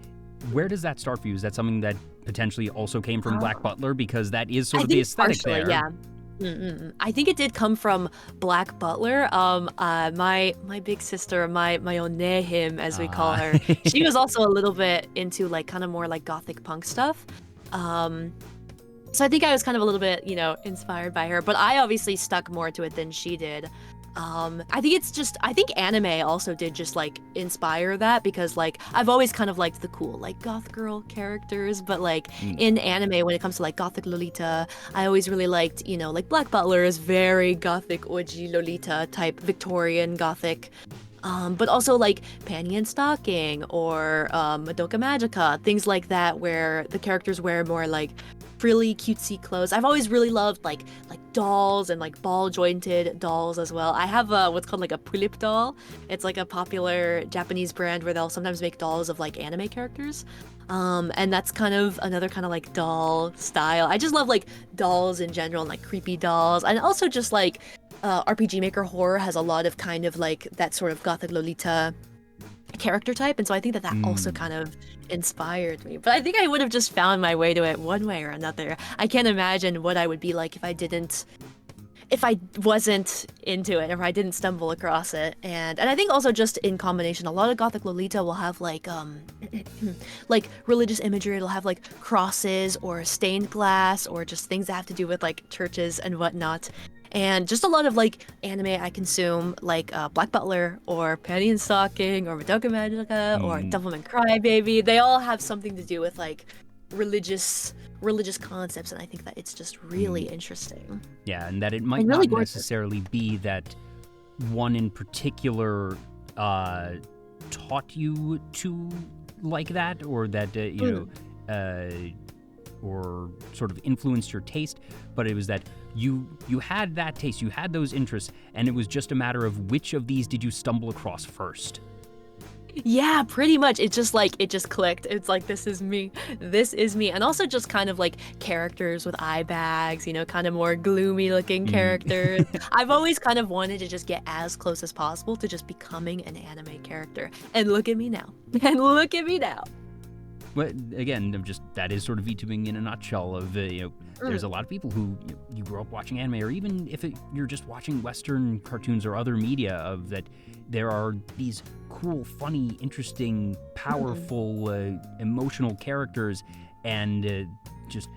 where does that start for you? Is that something that potentially also came from Black Butler, because that is sort of the aesthetic partially, there? I think it did come from Black Butler. My big sister, my onehim as we call her, she was also a little bit into like kind of more like gothic punk stuff. So I think I was kind of a little bit, inspired by her, but I obviously stuck more to it than she did. I think anime also did just like inspire that, because like I've always kind of liked the cool like goth girl characters, but like in anime when it comes to like gothic Lolita, I always really liked, like Black Butler is very gothic Oji Lolita type Victorian gothic. But also like Panty and Stocking or Madoka Magica, things like that, where the characters wear more like frilly, cutesy clothes. I've always really loved like dolls and like ball jointed dolls as well. I have what's called like a Pulip doll. It's like a popular Japanese brand where they'll sometimes make dolls of like anime characters. And that's kind of another kind of like doll style. I just love like dolls in general and like creepy dolls, and also just like RPG Maker horror has a lot of kind of like that sort of gothic Lolita character type, and so I think that also kind of inspired me. But I think I would have just found my way to it one way or another. I can't imagine what I would be like if I wasn't into it, if I didn't stumble across it. And I think also just in combination, a lot of gothic Lolita will have like like religious imagery. It'll have like crosses or stained glass or just things that have to do with like churches and whatnot. And just a lot of like anime I consume, like Black Butler or Panty and Stocking or Madoka Magica or Devilman Crybaby. They all have something to do with like religious concepts, and I think that it's just really interesting. Yeah, and that it might not necessarily be that one in particular taught you to like that, or that or sort of influenced your taste, but it was that you had that taste, you had those interests, and it was just a matter of which of these did you stumble across first. Yeah, pretty much. It just clicked. It's like, this is me. And also just kind of like characters with eye bags, kind of more gloomy looking characters. I've always kind of wanted to just get as close as possible to just becoming an anime character. And look at me now. But again, that is sort of VTubing in a nutshell. Of there's a lot of people who you grew up watching anime, or even if you're just watching Western cartoons or other media, of that there are these cool, funny, interesting, powerful, emotional characters, and just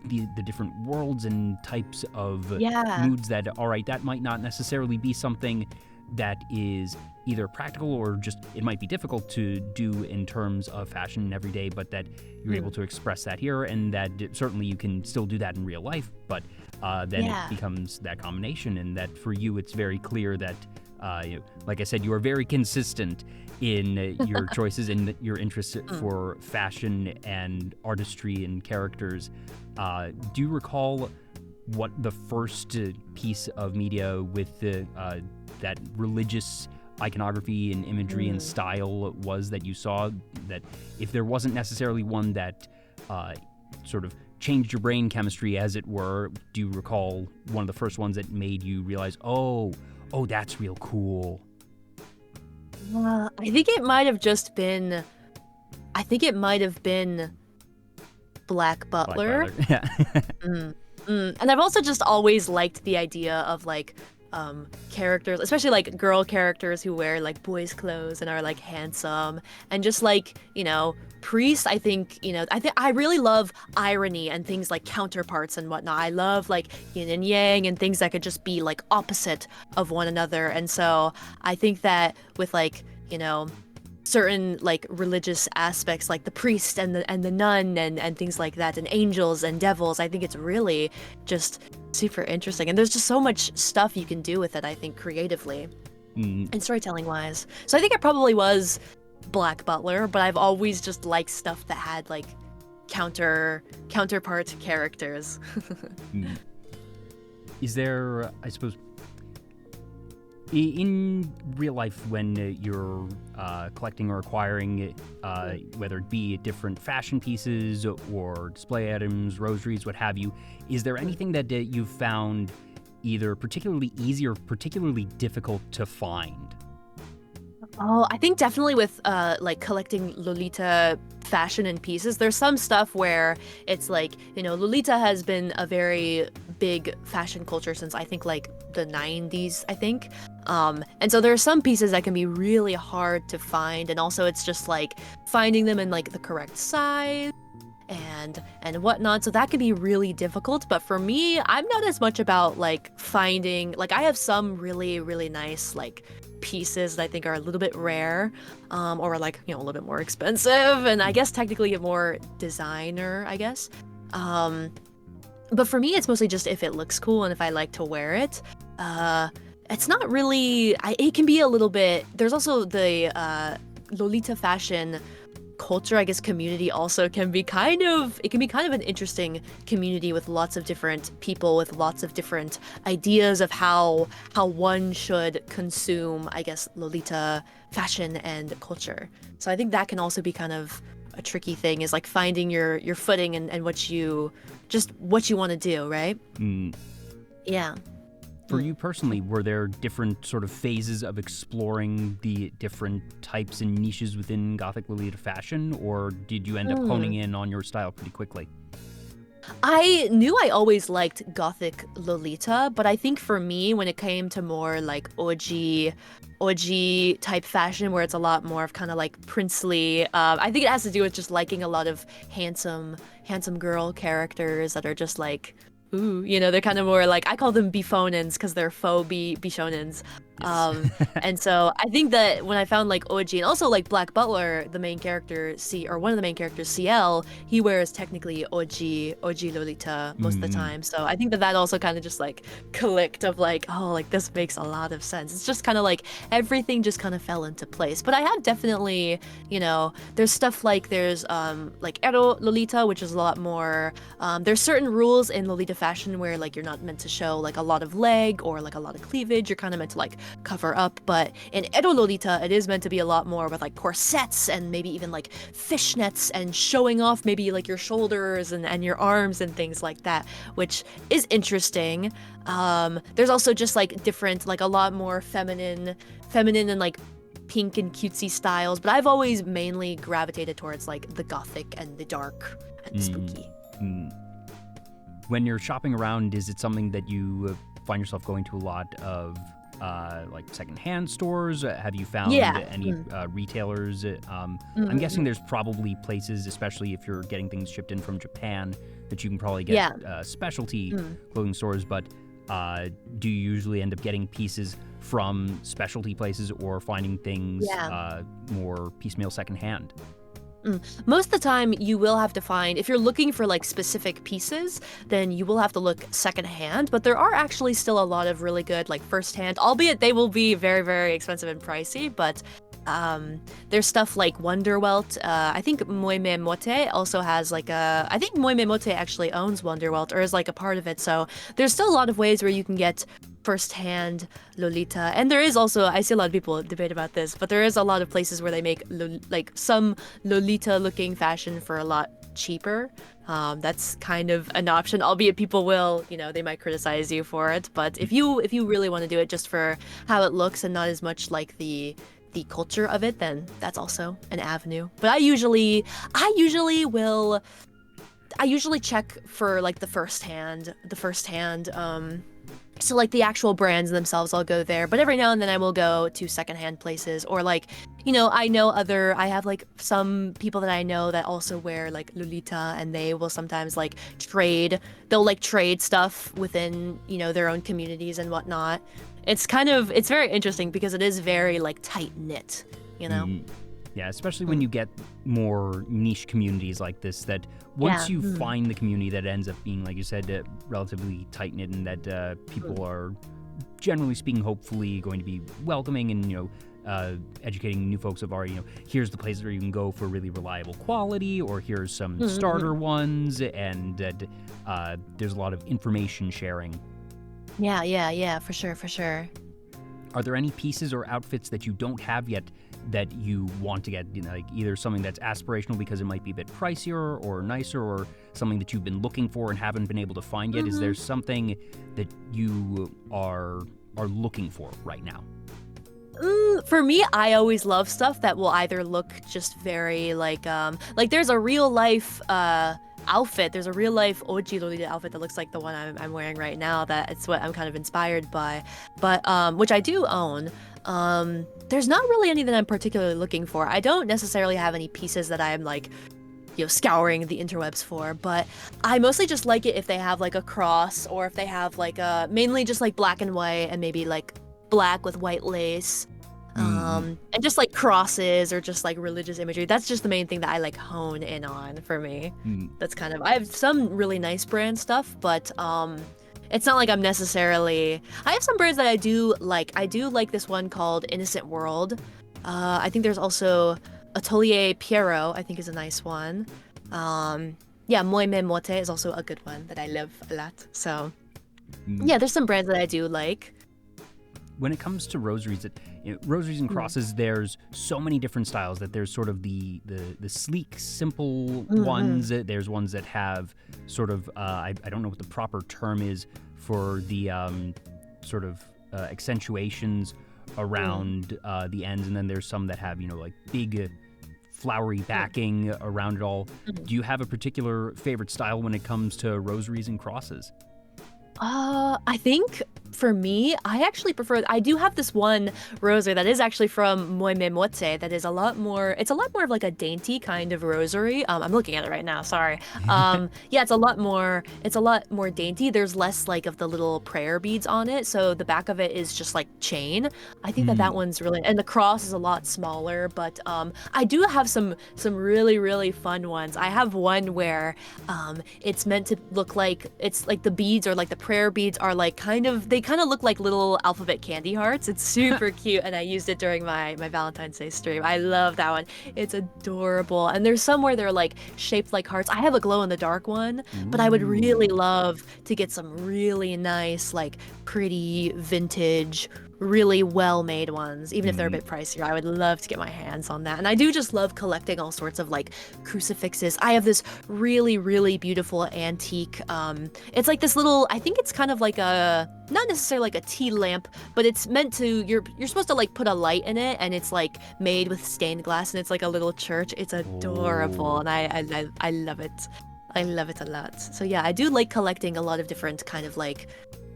the different worlds and types of moods that, all right, that might not necessarily be something that is either practical or just it might be difficult to do in terms of fashion every day, but that you're able to express that here, and that certainly you can still do that in real life, but then it becomes that combination, and that for you it's very clear that like I said, you are very consistent in your choices and your interests for fashion and artistry and characters. Do you recall what the first piece of media with that religious iconography and imagery and style was that you saw? That if there wasn't necessarily one that sort of changed your brain chemistry, as it were, do you recall one of the first ones that made you realize, oh, that's real cool? I think it might have just been Black Butler. Yeah. And I've also just always liked the idea of like characters, especially like girl characters who wear like boys' clothes and are like handsome, and just like priests. I think I really love irony and things like counterparts and whatnot. I love like yin and yang and things that could just be like opposite of one another. And so I think that with like certain like religious aspects, like the priest and the nun and things like that, and angels and devils, I think it's really just super interesting, and there's just so much stuff you can do with it, I think, creatively and storytelling wise. So I think it probably was Black Butler, but I've always just liked stuff that had like counterpart characters. Is there, I suppose, in real life, when you're collecting or acquiring, whether it be different fashion pieces or display items, rosaries, what have you, is there anything that you've found either particularly easy or particularly difficult to find? Oh, I think definitely with like collecting Lolita fashion and pieces, there's some stuff where it's like, Lolita has been a very big fashion culture since I think like the 90s, I think. And so there are some pieces that can be really hard to find, and also it's just like finding them in like the correct size and whatnot, so that can be really difficult. But for me, I'm not as much about like finding, like I have some really really nice like pieces that I think are a little bit rare, or like a little bit more expensive, and I guess technically more designer, I guess. But for me, it's mostly just if it looks cool and if I like to wear it. It's not really, it can be a little bit, there's also the Lolita fashion culture, I guess community also can be kind of an interesting community with lots of different people with lots of different ideas of how one should consume, I guess, Lolita fashion and culture. So I think that can also be kind of a tricky thing, is like finding your footing and what you want to do, right? Yeah. For you personally, were there different sort of phases of exploring the different types and niches within Gothic Lolita fashion, or did you end up honing in on your style pretty quickly? I knew I always liked Gothic Lolita, but I think for me, when it came to more like OG type fashion, where it's a lot more of kind of like princely, I think it has to do with just liking a lot of handsome girl characters that are just like, ooh, they're kind of more like, I call them biffonens because they're faux bishonens. Yes. And so I think that when I found like OG, and also like Black Butler, the main character, one of the main characters, CL, he wears technically OG Lolita most of the time. So I think that also kind of just like clicked of like, oh, like this makes a lot of sense. It's just kind of like everything just kind of fell into place. But I have definitely, there's stuff like there's like Ero Lolita, which is a lot more, there's certain rules in Lolita fashion where like you're not meant to show like a lot of leg or like a lot of cleavage. You're kind of meant to like cover up. But in Ero Lolita, it is meant to be a lot more with like corsets and maybe even like fishnets and showing off maybe like your shoulders and your arms and things like that, which is interesting. There's also just like different, like a lot more feminine and like pink and cutesy styles, but I've always mainly gravitated towards like the gothic and the dark and spooky. When you're shopping around, is it something that you find yourself going to a lot of like secondhand stores? Have you found any retailers? I'm guessing there's probably places, especially if you're getting things shipped in from Japan, that you can probably get specialty clothing stores, but do you usually end up getting pieces from specialty places or finding things more piecemeal secondhand? Most of the time, you will have to find, if you're looking for like specific pieces, then you will have to look secondhand. But there are actually still a lot of really good like firsthand, albeit they will be very, very expensive and pricey. But there's stuff like Wonderwelt. I think Moime Mote also has like I think Moime Mote actually owns Wonderwelt or is like a part of it. So there's still a lot of ways where you can get first-hand Lolita, and there is also, I see a lot of people debate about this, but there is a lot of places where they make like some Lolita-looking fashion for a lot cheaper. That's kind of an option, albeit people will, they might criticize you for it. But if you really want to do it just for how it looks and not as much like the culture of it, then that's also an avenue. But I usually check for like the first-hand. So like the actual brands themselves, I'll go there. But every now and then I will go to secondhand places, or like, I have like some people that I know that also wear like Lolita, and they will sometimes like trade. They'll like trade stuff within, their own communities and whatnot. It's very interesting because it is very like tight knit, Yeah, especially when you get more niche communities like this, that once you find the community that ends up being, like you said, relatively tight-knit, and that people are, generally speaking, hopefully going to be welcoming and, educating new folks of already, here's the place where you can go for really reliable quality, or here's some starter ones, and there's a lot of information sharing. Yeah, for sure. Are there any pieces or outfits that you don't have yet that you want to get, like either something that's aspirational because it might be a bit pricier or nicer, or something that you've been looking for and haven't been able to find yet? Is there something that you are looking for right now? For me, I always love stuff that will either look just very like there's a real life outfit. There's a real life Oji Lolita outfit that looks like the one I'm wearing right now. that it's what I'm kind of inspired by, but which I do own. There's not really any that I'm particularly looking for. I don't necessarily have any pieces that I'm like, scouring the interwebs for, but I mostly just like it if they have like a cross, or if they have like mainly just like black and white, and maybe like black with white lace, and just like crosses or just like religious imagery. That's just the main thing that I like hone in on for me. That's kind of, I have some really nice brand stuff, but it's not like I'm necessarily, I have some brands that I do like. I do like this one called Innocent World. I think there's also Atelier Pierrot, I think, is a nice one. Yeah, Moi Me Mote is also a good one that I love a lot. So yeah, there's some brands that I do like. When it comes to rosaries, rosaries and crosses, there's so many different styles. That there's sort of the sleek, simple ones. There's ones that have sort of I don't know what the proper term is for the sort of accentuations around the ends, and then there's some that have like big flowery backing around it all. Do you have a particular favorite style when it comes to rosaries and crosses? I think for me, I actually prefer, I do have this one rosary that is actually from Moi Me Mote that is a lot more, it's a lot more of like a dainty kind of rosary. I'm looking at it right now, sorry. Yeah, it's a lot more dainty. There's less like of the little prayer beads on it, so the back of it is just like chain. I think that one's really, and the cross is a lot smaller, but I do have some really, really fun ones. I have one where it's meant to look like, it's like the beads, or like the prayer beads are like they kind of look like little alphabet candy hearts. It's super cute, and I used it during my Valentine's Day stream. I love that one. It's adorable. And there's some where they're like shaped like hearts. I have a glow in the dark one, but I would really love to get some really nice, like pretty vintage, really well-made ones, even if they're a bit pricier. I would love to get my hands on that. And I do just love collecting all sorts of like crucifixes. I have this really, really beautiful antique, it's like this little, I think it's kind of like a, not necessarily like a tea lamp, but it's meant to, you're supposed to like put a light in it, and it's like made with stained glass, and it's like a little church. It's adorable. And I love it. I love it a lot. So yeah, I do like collecting a lot of different kind of like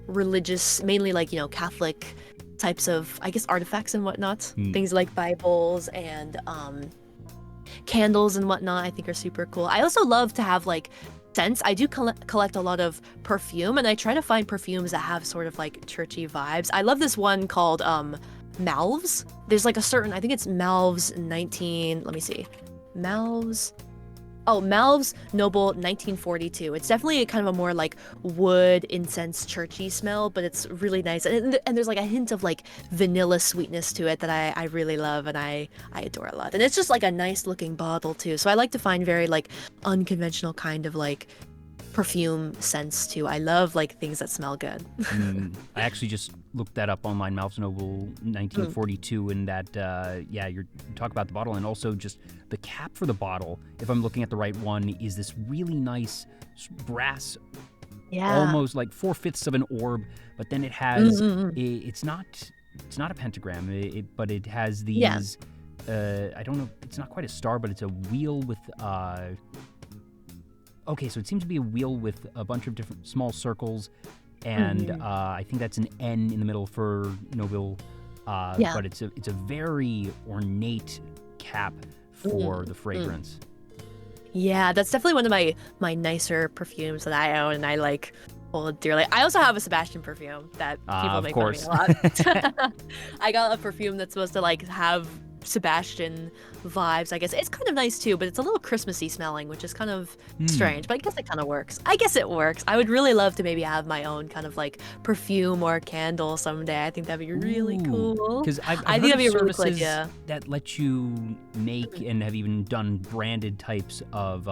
religious, mainly like, Catholic types of, I guess, artifacts and whatnot. Things like Bibles and candles and whatnot, I think are super cool. I also love to have like scents. I do collect a lot of perfume, and I try to find perfumes that have sort of like churchy vibes. I love this one called Malves. There's like a certain, I think it's Malves 19, let me see. Malves Noble 1942. It's definitely kind of a more like wood, incense, churchy smell, but it's really nice. And there's like a hint of like vanilla sweetness to it that I really love, and I adore a lot. And it's just like a nice looking bottle too. So I like to find very like unconventional kind of like perfume scents too. I love like things that smell good. I actually just looked that up online, Malves Noble 1942, and that you talk about the bottle, and also just the cap for the bottle, if I'm looking at the right one, is this really nice brass, almost like 4/5 of an orb, but then it has it's not a pentagram, but it has these I don't know, it's not quite a star, but it's a wheel with okay, so it seems to be a wheel with a bunch of different small circles, and I think that's an N in the middle for Noble. But it's a very ornate cap for the fragrance. Yeah, that's definitely one of my nicer perfumes that I own, and I like hold dearly. I also have a Sebastian perfume that people make fun of me a lot. I got a perfume that's supposed to like have Sebastian vibes, I guess. It's kind of nice too, but it's a little Christmassy smelling, which is kind of strange, but I guess it kind of works. I would really love to maybe have my own kind of like perfume or candle someday. I think that'd be really cool. Because I think that'd be a really cool idea. That let you make and have even done branded types of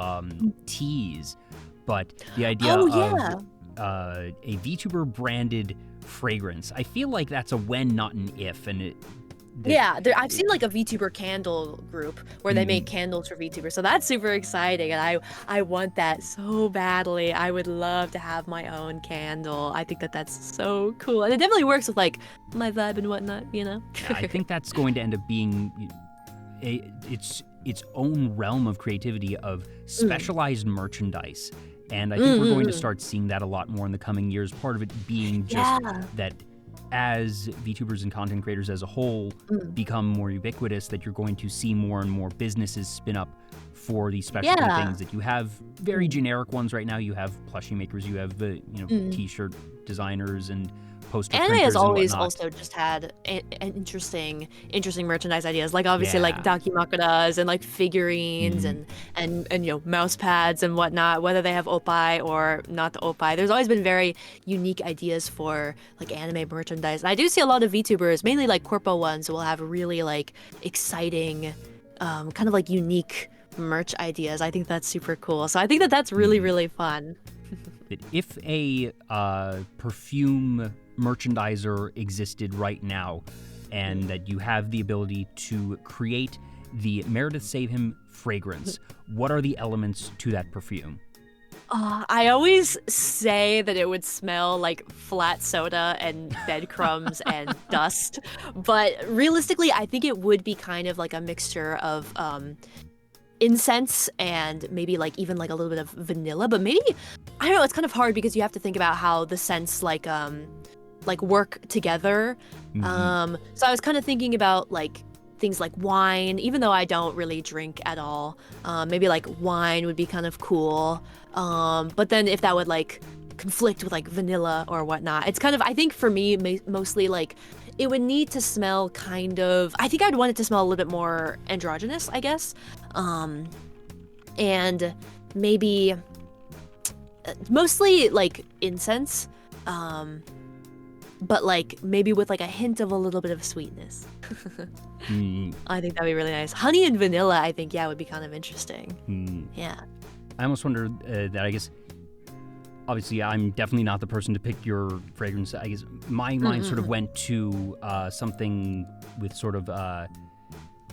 teas, but the idea of a VTuber branded fragrance, I feel like that's a when, not an if, and Yeah, I've seen like a VTuber candle group where they make candles for VTubers, so that's super exciting, and I want that so badly. I would love to have my own candle. I think that that's so cool, and it definitely works with like my vibe and whatnot, you know. Yeah, I think that's going to end up being its own realm of creativity of specialized merchandise, and I think we're going to start seeing that a lot more in the coming years. Part of it being just that, as VTubers and content creators as a whole become more ubiquitous, that you're going to see more and more businesses spin up for these specialty things. That you have very generic ones right now. You have plushie makers, you have the t-shirt designers and poster Anime printers has always and whatnot. also just had interesting merchandise ideas, like obviously like dakimakuras and like figurines and you know, mouse pads and whatnot, whether they have oppai or not the oppai. There's always been very unique ideas for like anime merchandise, and I do see a lot of VTubers, mainly like corpo ones, will have really like exciting kind of like unique merch ideas. I think that's super cool, so I think that that's really fun. If a perfume merchandiser existed right now, and that you have the ability to create the Meredith SAVEHYMN fragrance, what are the elements to that perfume? I always say that it would smell like flat soda and breadcrumbs and dust, but realistically, I think it would be kind of like a mixture of incense and maybe like even like a little bit of vanilla, but maybe, I don't know, it's kind of hard because you have to think about how the scents like work together. So I was kind of thinking about like things like wine, even though I don't really drink at all. Maybe like wine would be kind of cool. But then if that would like conflict with like vanilla or whatnot, it's kind of, I think for me, mostly like it would need to smell kind of, I think I'd want it to smell a little bit more androgynous, I guess. And maybe mostly like incense. But like maybe with like a hint of a little bit of sweetness. I think that'd be really nice. Honey and vanilla, I think, would be kind of interesting. Yeah. I almost wonder that, I guess, obviously I'm definitely not the person to pick your fragrance. I guess my mind sort of went to something with sort of a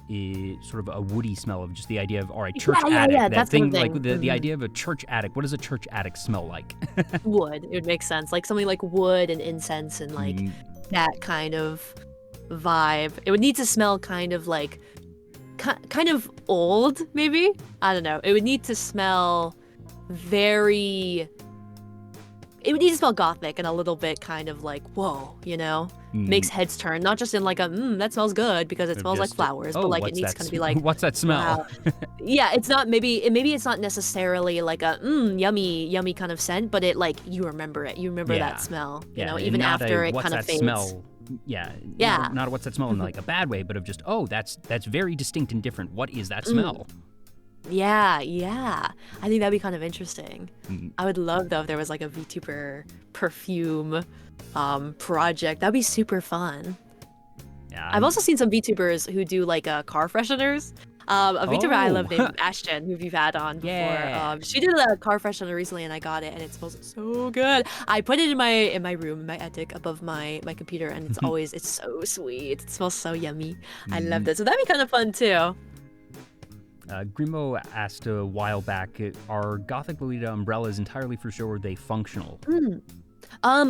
woody smell, of just the idea of, all right, church attic. That that's thing, like the idea of a church attic. What does a church attic smell like? Wood. It would make sense. Like something like wood and incense and like that kind of vibe. It would need to smell kind of like, kind of old, maybe? I don't know. It would need to smell very... It would need to smell gothic and a little bit kind of like, whoa, you know? Makes heads turn, not just in like a, that smells good because it smells like flowers, but like it needs to kind of be like, what's that smell? Wow. Yeah, it's not, maybe it's not necessarily like a, yummy kind of scent, but it like, you remember it. You remember that smell, you know, even after it kind of fades. Smell? Yeah. Not what's that smell in like a bad way, but of just, oh, that's very distinct and different. What is that smell? Yeah. I think that'd be kind of interesting. I would love though if there was like a VTuber perfume project. That'd be super fun. Yeah, I've also seen some VTubers who do like car fresheners. A VTuber I love named Ashton, who you've had on before. Yeah. She did a car freshener recently, and I got it, and it smells so good. I put it in my room, in my attic, above my computer, and it's so sweet. It smells so yummy. I love it. So that'd be kind of fun too. Grimbo asked a while back, are Gothic Lolita umbrellas entirely for show, or are they functional?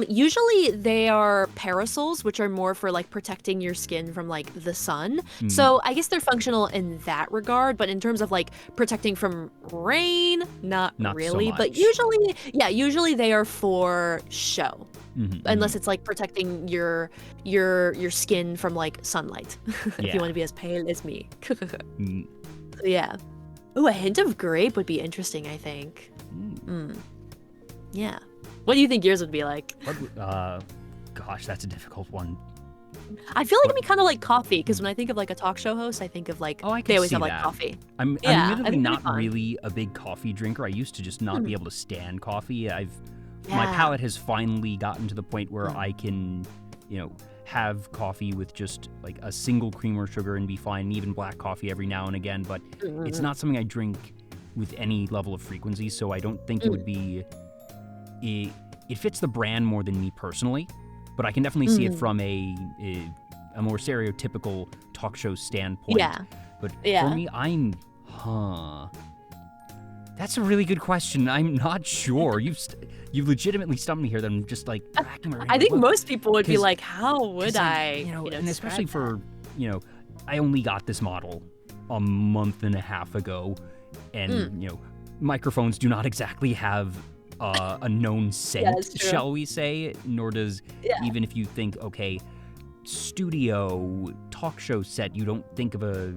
Usually they are parasols, which are more for like protecting your skin from like the sun. So I guess they're functional in that regard, but in terms of like protecting from rain, not really. So but usually they are for show. Unless it's like protecting your skin from like sunlight. If you want to be as pale as me. Yeah. Ooh, a hint of grape would be interesting, I think. Yeah. What do you think yours would be like? Gosh, that's a difficult one. I feel like it'd be kind of like coffee, because when I think of like a talk show host, I think of like, they always have like coffee. I'm admittedly not really a big coffee drinker. I used to just not be able to stand coffee. My palate has finally gotten to the point where I can, have coffee with just like a single cream or sugar and be fine, and even black coffee every now and again, but it's not something I drink with any level of frequency, so I don't think it would be... It fits the brand more than me personally, but I can definitely see it from a a more stereotypical talk show standpoint. Yeah. But Yeah. for me, that's a really good question. I'm not sure. You've legitimately stumped me here. That I'm just like racking my brain. I think Look, most people would be 'cause- like, how would I? and especially describe for, I only got this model a month and a half ago, and, microphones do not exactly have a known scent, that's true. shall we say, nor does, Yeah. even if you think, okay, studio, talk show set, you don't think of a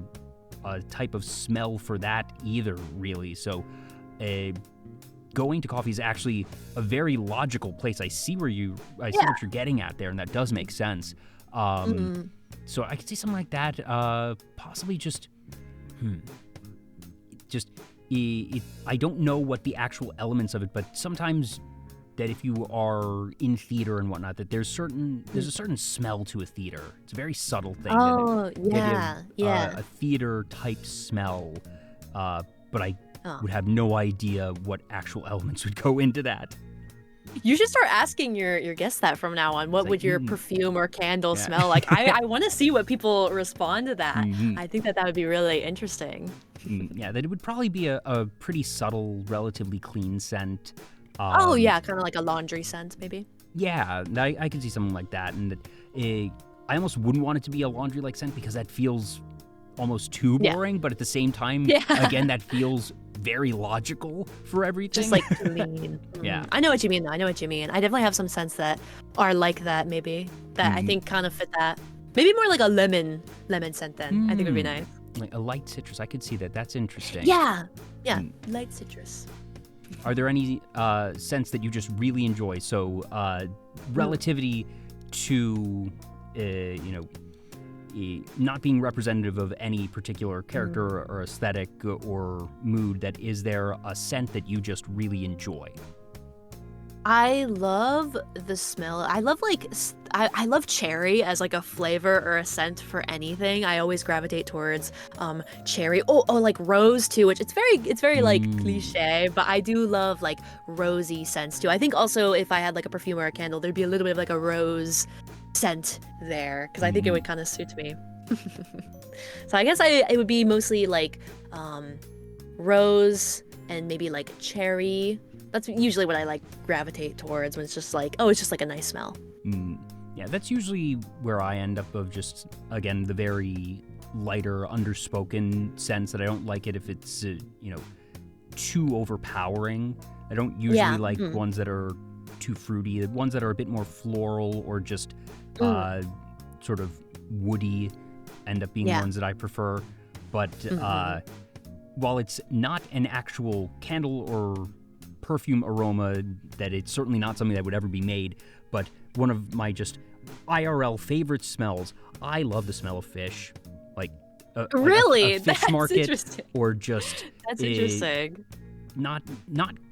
type of smell for that either, really. So, going to coffee is actually a very logical place. I see what you're getting at there, and that does make sense. So I could see something like that. Possibly just, I don't know what the actual elements of it, but sometimes that if you are in theater and whatnot, that there's a certain smell to a theater. It's a very subtle thing. Oh, A theater type smell. But I would have no idea what actual elements would go into that. You should start asking your guests that from now on. What would your perfume or candle smell like? I want to see what people respond to that. I think that would be really interesting. Yeah, that it would probably be a pretty subtle, relatively clean scent. Kind of like a laundry scent, maybe. Yeah, I could see something like that. And I almost wouldn't want it to be a laundry-like scent because that feels almost too boring. But at the same time, again, that feels very logical for everything. Just like clean. Yeah. I know what you mean, though. I know what you mean. I definitely have some scents that are like that, maybe. That I think kind of fit that. Maybe more like a lemon scent then. I think would be nice. Like a light citrus. I could see that. That's interesting. Yeah. Light citrus. Are there any scents that you just really enjoy? So relativity to, not being representative of any particular character or aesthetic or mood, that is there a scent that you just really enjoy? I love the smell. I love I love cherry as like a flavor or a scent for anything. I always gravitate towards cherry. Oh, like rose too, which it's very like cliche, but I do love like rosy scents too. I think also if I had like a perfume or a candle, there'd be a little bit of like a rose scent there because I think it would kind of suit me. So I guess it would be mostly like rose and maybe like cherry. That's usually what I like gravitate towards when it's just like, it's just like a nice smell. Yeah, that's usually where I end up, of just, again, the very lighter, underspoken sense that I don't like it if it's, too overpowering. I don't usually like ones that are too fruity. The ones that are a bit more floral or just sort of woody end up being ones that I prefer. But while it's not an actual candle or perfume aroma, that it's certainly not something that would ever be made, but one of my just IRL favorite smells, I love the smell of fish. Like really? a fish That's market, interesting. or just That's interesting. Not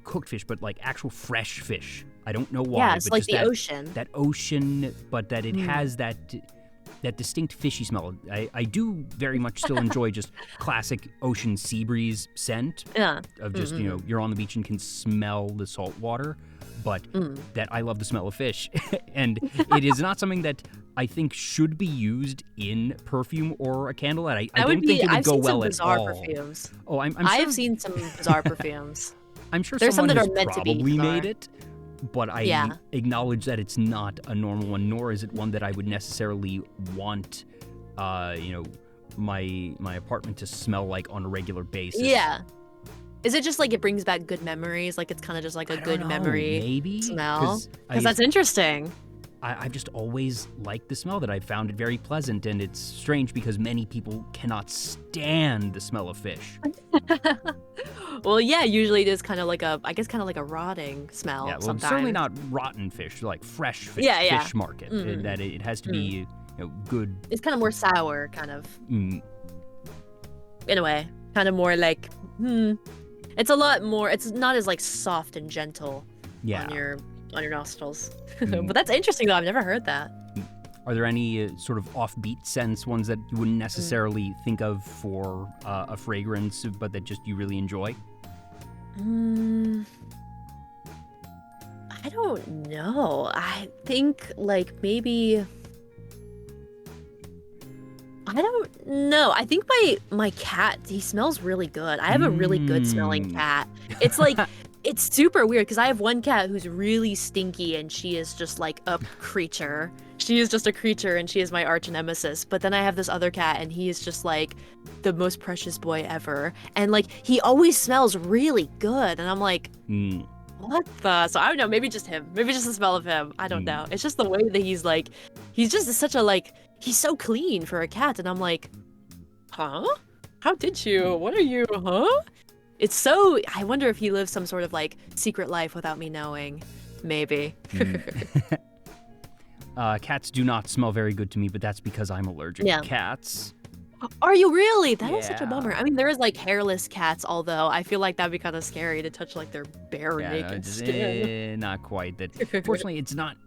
cooked fish, but like actual fresh fish. I don't know why. Yeah, it's but like just the that, ocean. That ocean, but that it has that distinct fishy smell. I do very much still enjoy just classic ocean sea breeze scent. Yeah. Of just, you're on the beach and can smell the salt water, but that I love the smell of fish. And it is not something that I think should be used in perfume or a candle. I don't think it would go well at all. I've seen some bizarre perfumes. Oh, I'm sure. I have seen some bizarre perfumes. I'm sure There's some someone that has are meant to be probably bizarre. made it, but I acknowledge that it's not a normal one, nor is it one that I would necessarily want, my apartment to smell like on a regular basis. Yeah. Is it just like it brings back good memories? Like it's kind of just like a good memory maybe smell? Because that's interesting. I've just always liked the smell, that I found it very pleasant, and it's strange because many people cannot stand the smell of fish. Well, yeah, usually it is kind of like a rotting smell. Yeah, well, sometimes. certainly not rotten fish, like fresh fish, fish market. That it has to be, good. It's kind of more sour, kind of. In a way, kind of more like, It's a lot more. It's not as like soft and gentle. On your nostrils. But that's interesting though. I've never heard that. Are there any sort of offbeat scents, ones that you wouldn't necessarily think of for a fragrance, but that just you really enjoy? I don't know. I think like maybe don't know. I think my cat, he smells really good. I have a really good smelling cat. It's like, it's super weird because I have one cat who's really stinky and she is just like a creature. She is just a creature and she is my arch nemesis. But then I have this other cat and he is just like the most precious boy ever. And like, he always smells really good. And I'm like, what the? So I don't know, maybe just him. Maybe just the smell of him. I don't know. It's just the way that he's like, he's just such a like, he's so clean for a cat. And I'm like, huh? How did you? What are you? Huh? It's so, I wonder if he lives some sort of like secret life without me knowing. Maybe. Cats do not smell very good to me, but that's because I'm allergic to cats. Are you really? That is such a bummer. I mean, there is like hairless cats, although I feel like that'd be kind of scary to touch like their bare naked skin. Not quite. That. Fortunately, it's not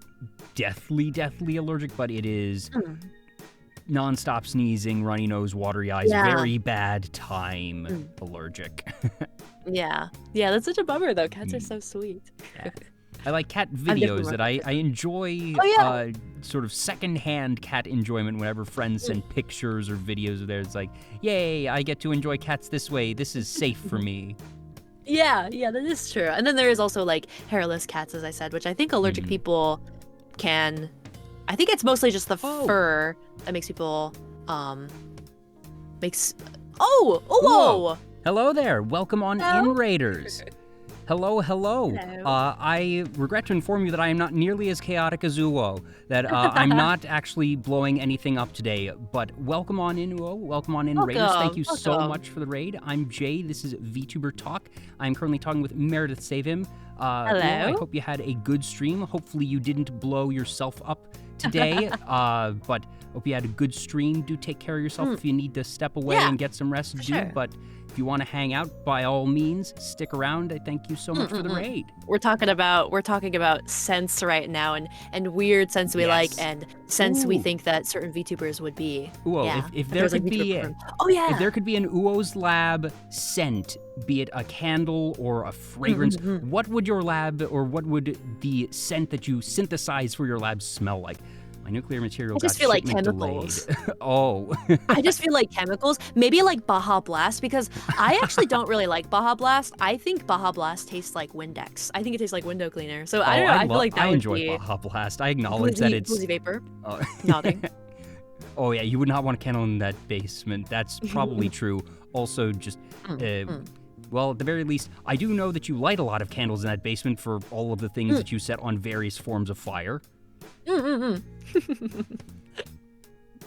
deathly allergic, but it is non-stop sneezing, runny nose, watery eyes, very bad time allergic. Yeah, that's such a bummer though. Cats are so sweet. I like cat videos that I enjoy sort of secondhand cat enjoyment whenever friends send pictures or videos of theirs. It's like, yay, I get to enjoy cats this way. This is safe for me. Yeah, that is true. And then there is also like hairless cats, as I said, which I think allergic people can... I think it's mostly just the fur that makes people, whoa! Hello there. Welcome on in, Raiders. Hello. I regret to inform you that I am not nearly as chaotic as Uwo, that I'm not actually blowing anything up today, but welcome on in, Uwo. Welcome on in, Raiders. Thank you so much for the raid. I'm Jay. This is Vtuber Talk. I'm currently talking with Meredith SAVEHYMN. Hello. Uwo, I hope you had a good stream. Hopefully you didn't blow yourself up today, but hope you had a good stream. Do take care of yourself if you need to step away and get some rest, but if you want to hang out, by all means, stick around. I thank you so much for the raid. We're talking about scents right now and weird scents we like and scents we think that certain VTubers would be. If there could be if there could be an Uwo's Lab scent, be it a candle or a fragrance, what would your lab or what would the scent that you synthesize for your lab smell like? My nuclear material I just feel like chemicals. I just feel like chemicals. Maybe like Baja Blast, because I actually don't really like Baja Blast. I think Baja Blast tastes like Windex. I think it tastes like window cleaner. So I don't know. I feel like that would be... I enjoy Baja Blast. I acknowledge that it's... Boozy vapor. Nodding. Oh yeah, you would not want a candle in that basement. That's probably true. Also, just... well, at the very least, I do know that you light a lot of candles in that basement for all of the things that you set on various forms of fire.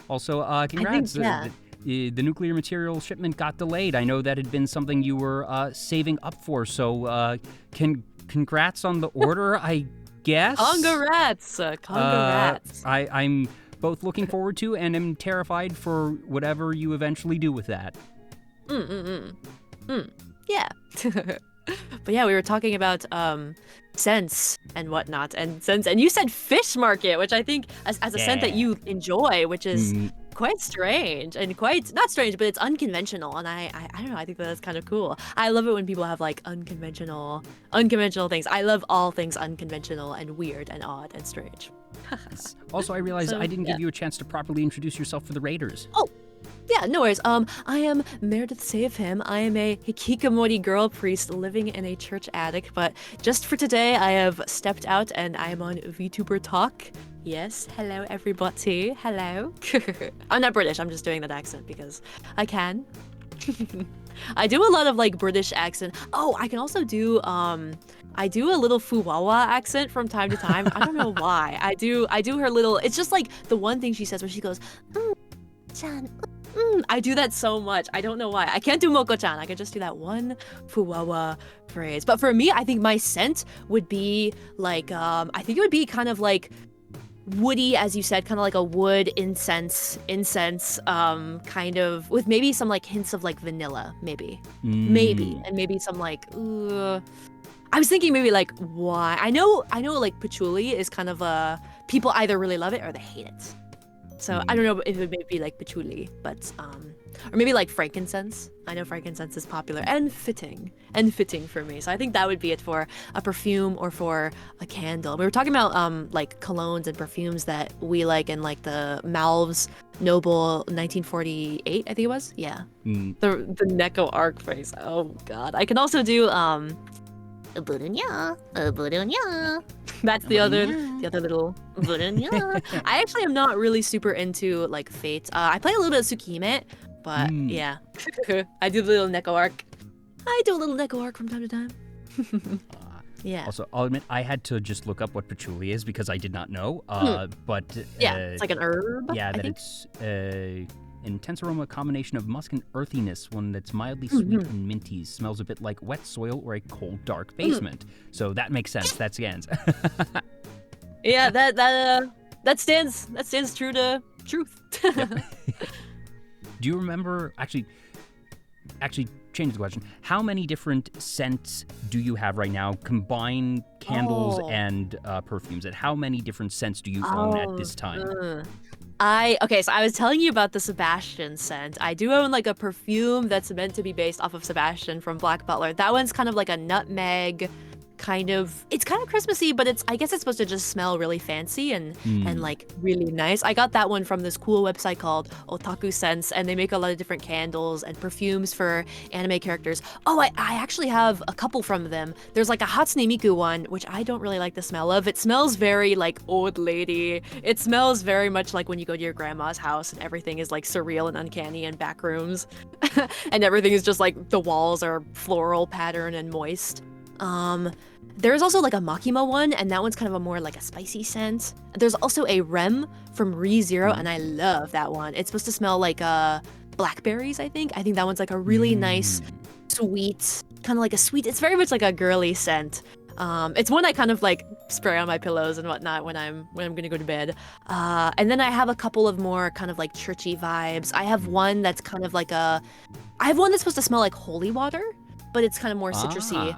Also, congrats. The nuclear material shipment got delayed. I know that had been something you were saving up for, so congrats on the order, I guess? Congrats! I'm both looking forward to and am terrified for whatever you eventually do with that. Yeah. But yeah, we were talking about scents and whatnot, and you said fish market, which I think as a scent that you enjoy, which is quite strange and quite not strange, but it's unconventional, and I don't know, I think that's kind of cool. I love it when people have like unconventional things. I love all things unconventional and weird and odd and strange. Also, I realized I didn't give you a chance to properly introduce yourself for the Raiders. Yeah, no worries. I am Meredith SAVEHYMN. I am a hikikomori girl priest living in a church attic, but just for today, I have stepped out and I am on Vtuber Talk. Yes, hello everybody. Hello. I'm not British, I'm just doing that accent because I can. I do a lot of like British accent. Oh, I can also do I do a little Fuwawa accent from time to time. I don't know why. I do her little, it's just like the one thing she says where she goes, Chan. I do that so much. I don't know why. I can't do Moko-chan. I can just do that one Fuwawa phrase. But for me, I think my scent would be like, I think it would be kind of like woody, as you said, kind of like a wood incense, kind of with maybe some like hints of like vanilla, maybe, and maybe some like, I was thinking maybe like why. I know like patchouli is kind of people either really love it or they hate it. So I don't know if it may be like patchouli, but or maybe like frankincense. I know frankincense is popular and fitting for me. So I think that would be it for a perfume or for a candle. We were talking about like colognes and perfumes that we like in like the Malves Noble 1948, I think it was. Yeah. The Neko arc face. Oh god. I can also do Burunya. That's the other little Burunya. I actually am not really super into like Fate. I play a little bit of Tsukihime, but yeah. I do the little Neko arc. I do a little Neko arc from time to time. Yeah. Also, I'll admit I had to just look up what patchouli is because I did not know. But yeah, it's like an herb. Yeah, that it's an intense aroma combination of musk and earthiness, one that's mildly sweet and minty, smells a bit like wet soil or a cold, dark basement. So that makes sense. That scans. Yeah, that stands true to truth. Do you remember actually change the question? How many different scents do you have right now? Combine candles and perfumes. And how many different scents do you own at this time? Okay, so I was telling you about the Sebastian scent. I do own like a perfume that's meant to be based off of Sebastian from Black Butler. That one's kind of like a nutmeg it's kind of Christmassy, but I guess it's supposed to just smell really fancy and like really nice. I got that one from this cool website called Otaku Sense, and they make a lot of different candles and perfumes for anime characters. Oh, I actually have a couple from them. There's like a Hatsune Miku one, which I don't really like the smell of. It smells very like old lady. It smells very much like when you go to your grandma's house and everything is like surreal and uncanny and back rooms. And everything is just like the walls are floral pattern and moist. There's also like a Makima one, and that one's kind of a more like a spicy scent. There's also a Rem from ReZero, and I love that one. It's supposed to smell like blackberries, I think. I think that one's like a really nice, sweet, kind of like a sweet, it's very much like a girly scent. It's one I kind of like spray on my pillows and whatnot when I'm gonna go to bed. And then I have a couple of more kind of like churchy vibes. I have one that's kind of like I have one that's supposed to smell like holy water, but it's kind of more citrusy.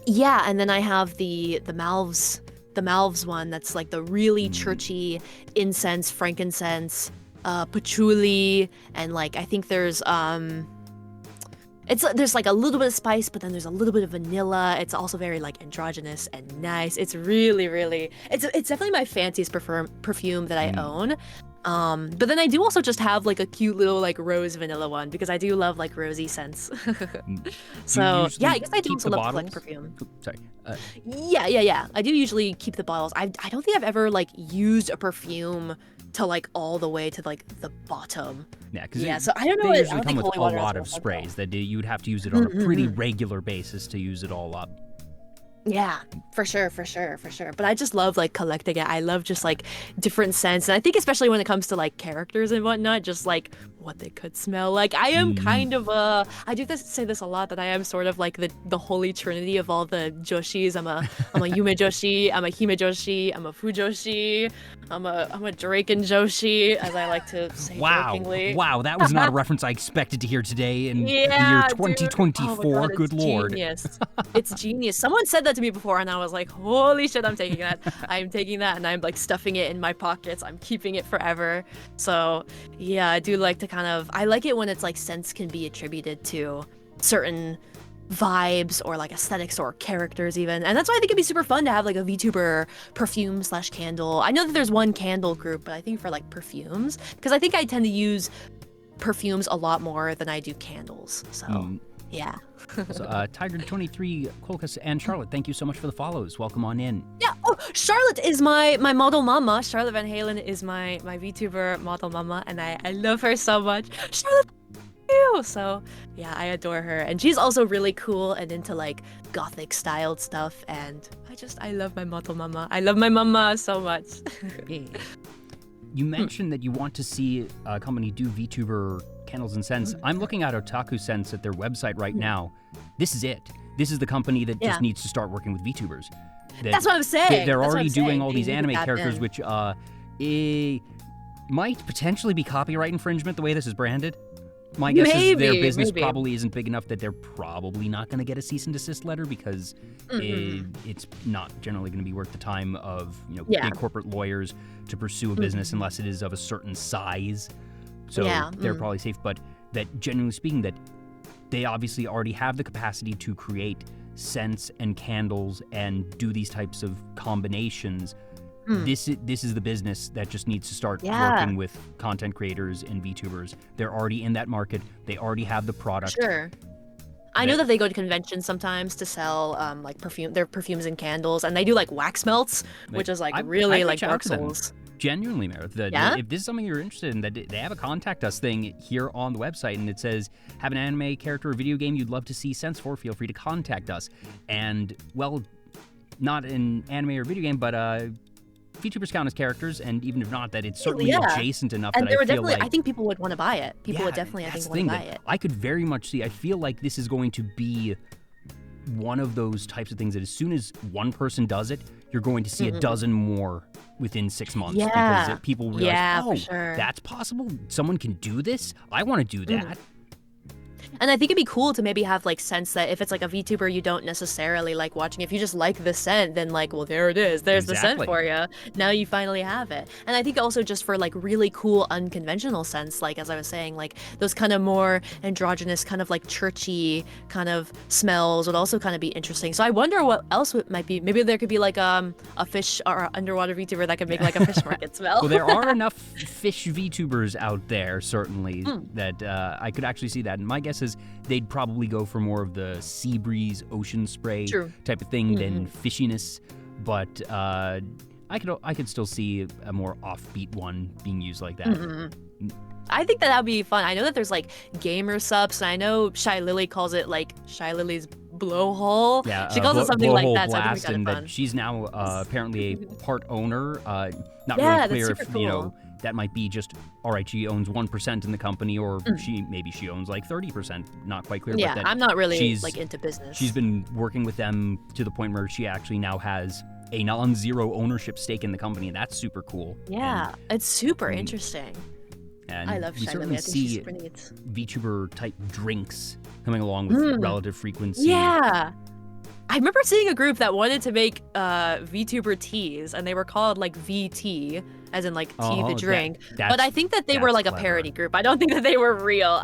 Yeah, and then I have the Malves one that's like the really churchy incense, frankincense, patchouli, and like I think there's like a little bit of spice, but then there's a little bit of vanilla. It's also very like androgynous and nice. It's really, really, it's definitely my fanciest perfume that I own. But then I do also just have like a cute little like rose vanilla one because I do love like rosy scents. So yeah, I guess I do also love to collect perfume. Sorry. Yeah. I do usually keep the bottles. I don't think I've ever like used a perfume to like all the way to like the bottom. Yeah, so I don't know. They usually come with a lot of sprays that you'd have to use it on a pretty regular basis to use it all up. Yeah, for sure. But I just love like collecting it. I love just like different scents. And I think especially when it comes to like characters and whatnot, just like what they could smell like. I am kind of I do say this a lot, that I am sort of like the holy trinity of all the Joshis. I'm a Yume Joshi, I'm a Hime Joshi, I'm a Fu Joshi, I'm a Draken Joshi, as I like to say jokingly. Wow, that was not a reference I expected to hear today in the year 2024. Oh God, Good lord. Genius. It's genius. Someone said that to me before and I was like, holy shit, I'm taking that. I'm taking that and I'm like stuffing it in my pockets. I'm keeping it forever. So yeah, I do like to I like it when it's like scents can be attributed to certain vibes or like aesthetics or characters even. And that's why I think it'd be super fun to have like a VTuber perfume / candle. I know that there's one candle group, but I think for like perfumes, because I think I tend to use perfumes a lot more than I do candles. So yeah. So, Tiger23, Kolkas, and Charlotte, thank you so much for the follows. Welcome on in. Yeah. Oh, Charlotte is my model mama. Charlotte Van Halen is my VTuber model mama, and I love her so much. Charlotte, you. So yeah, I adore her, and she's also really cool and into like gothic styled stuff. And I love my model mama. I love my mama so much. You mentioned that you want to see a company do VTuber candles and scents. I'm looking at Otaku Sense at their website right now. This is it. This is the company that just needs to start working with VTubers. That's what I'm saying. They're already doing all these anime characters, which might potentially be copyright infringement the way this is branded. My guess is their business probably isn't big enough that they're probably not going to get a cease and desist letter because it's not generally going to be worth the time of big corporate lawyers to pursue a business unless it is of a certain size. so Yeah, they're probably safe. But that, genuinely speaking, that they obviously already have the capacity to create scents and candles and do these types of combinations. This is the business that just needs to start working with content creators and VTubers. They're already in that market. They already have the product. Sure. I know that they go to conventions sometimes to sell like their perfumes and candles, and they do like wax melts, which is like really like Dark Souls. Genuinely, Meredith. If this is something you're interested in, that they have a contact us thing here on the website, and it says, have an anime character or video game you'd love to see scents for, feel free to contact us. And, well, not an anime or video game, but VTubers count as characters, and even if not, that it's certainly adjacent enough and that I feel like... I think people would want to buy it. People would definitely, I think, want to buy it. I could very much see, I feel like this is going to be one of those types of things that as soon as one person does it, you're going to see a dozen more within 6 months. Because people realize, for sure. That's possible? Someone can do this? I want to do that. And I think it'd be cool to maybe have like scents that if it's like a VTuber you don't necessarily like watching, if you just like the scent, then like, well, there it is. There's the scent for you. Now you finally have it. And I think also just for like really cool unconventional scents, like as I was saying, like those kind of more androgynous, kind of like churchy kind of smells would also kind of be interesting. So I wonder what else it might be. Maybe there could be like a fish or underwater VTuber that could make like a fish market smell. Well, there are enough fish VTubers out there, certainly, that I could actually see that. And my guess is they'd probably go for more of the sea breeze, ocean spray type of thing than fishiness. But I could still see a more offbeat one being used like that. I think that would be fun. I know that there's like gamer subs, and I know Shy Lily calls it like Shy Lily's blowhole. Yeah, she calls it something like that. Blast, so I think and that she's now apparently a part owner. Not really clear if cool. That might be just, all right, she owns 1% in the company, or maybe she owns like 30%. Not quite clear. Yeah, but that I'm not really like into business. She's been working with them to the point where she actually now has a non-zero ownership stake in the company, and that's super cool. Yeah, it's super interesting. And I love we Shy certainly Lily. I think she's see super neat. VTuber type drinks coming along with relative frequency. Yeah. I remember seeing a group that wanted to make VTuber teas, and they were called like VT, as in like tea the drink. But I think that they were like a parody group. I don't think that they were real.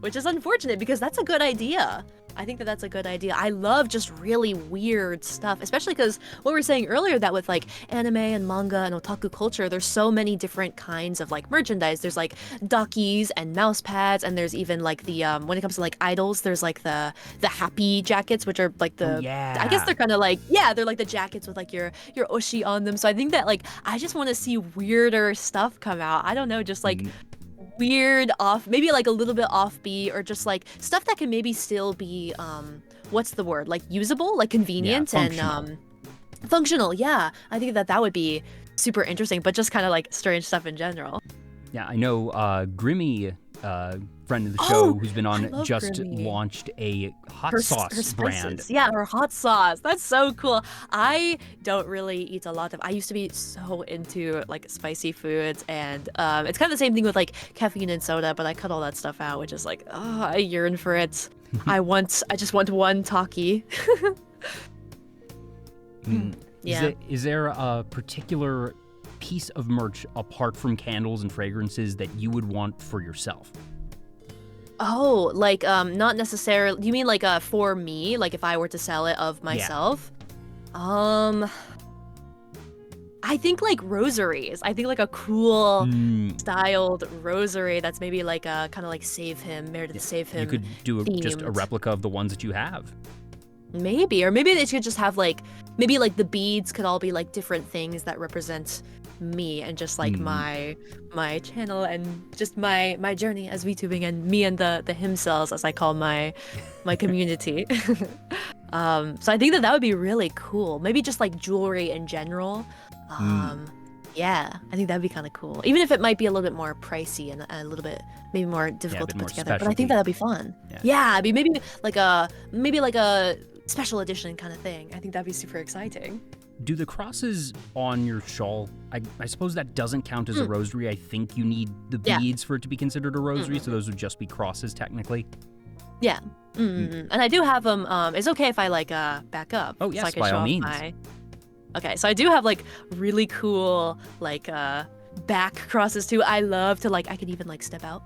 Which is unfortunate because that's a good idea. I think that that's a good idea. I love just really weird stuff, especially because what we were saying earlier, that with like anime and manga and otaku culture, there's so many different kinds of like merchandise. There's like duckies and mouse pads, and there's even like the when it comes to like idols, there's like the happy jackets, which are like the I guess they're kind of like they're like the jackets with like your oshi on them. So I think that like I just want to see weirder stuff come out. I don't know, just like weird maybe like a little bit offbeat, or just like stuff that can maybe still be what's the word, like usable, like convenient and functional. I think that would be super interesting, but just kind of like strange stuff in general. I know Grimmy, friend of the show who's been on, just Grimmy. Launched a hot sauce brand. Her hot sauce. That's so cool. I don't really eat a lot of. I used to be so into like spicy foods, and it's kind of the same thing with like caffeine and soda, but I cut all that stuff out, which is like, I yearn for it. I just want one Taki. Is there a particular piece of merch apart from candles and fragrances that you would want for yourself? Like not necessarily. You mean like for me, like if I were to sell it of myself? I think like rosaries. I think like a cool styled rosary that's maybe like a kind of like Meredith SAVEHYMN. You could do just a replica of the ones that you have. Maybe, or maybe they should just have like, maybe like the beads could all be like different things that represent me, and just like my channel, and just my journey as VTubing, and me and the hymn cells, as I call my community. So I think that would be really cool. Maybe just like jewelry in general. I think that'd be kind of cool, even if it might be a little bit more pricey and a little bit maybe more difficult to put together. But I think that'd be fun. It'd be maybe like a special edition kind of thing. I think that'd be super exciting. Do the crosses on your shawl, I suppose that doesn't count as a rosary. I think you need the beads for it to be considered a rosary, so those would just be crosses technically. And I do have them. It's okay if I like back up. So I can by show all means. Okay, so I do have like really cool like back crosses too. I love to I can even step out.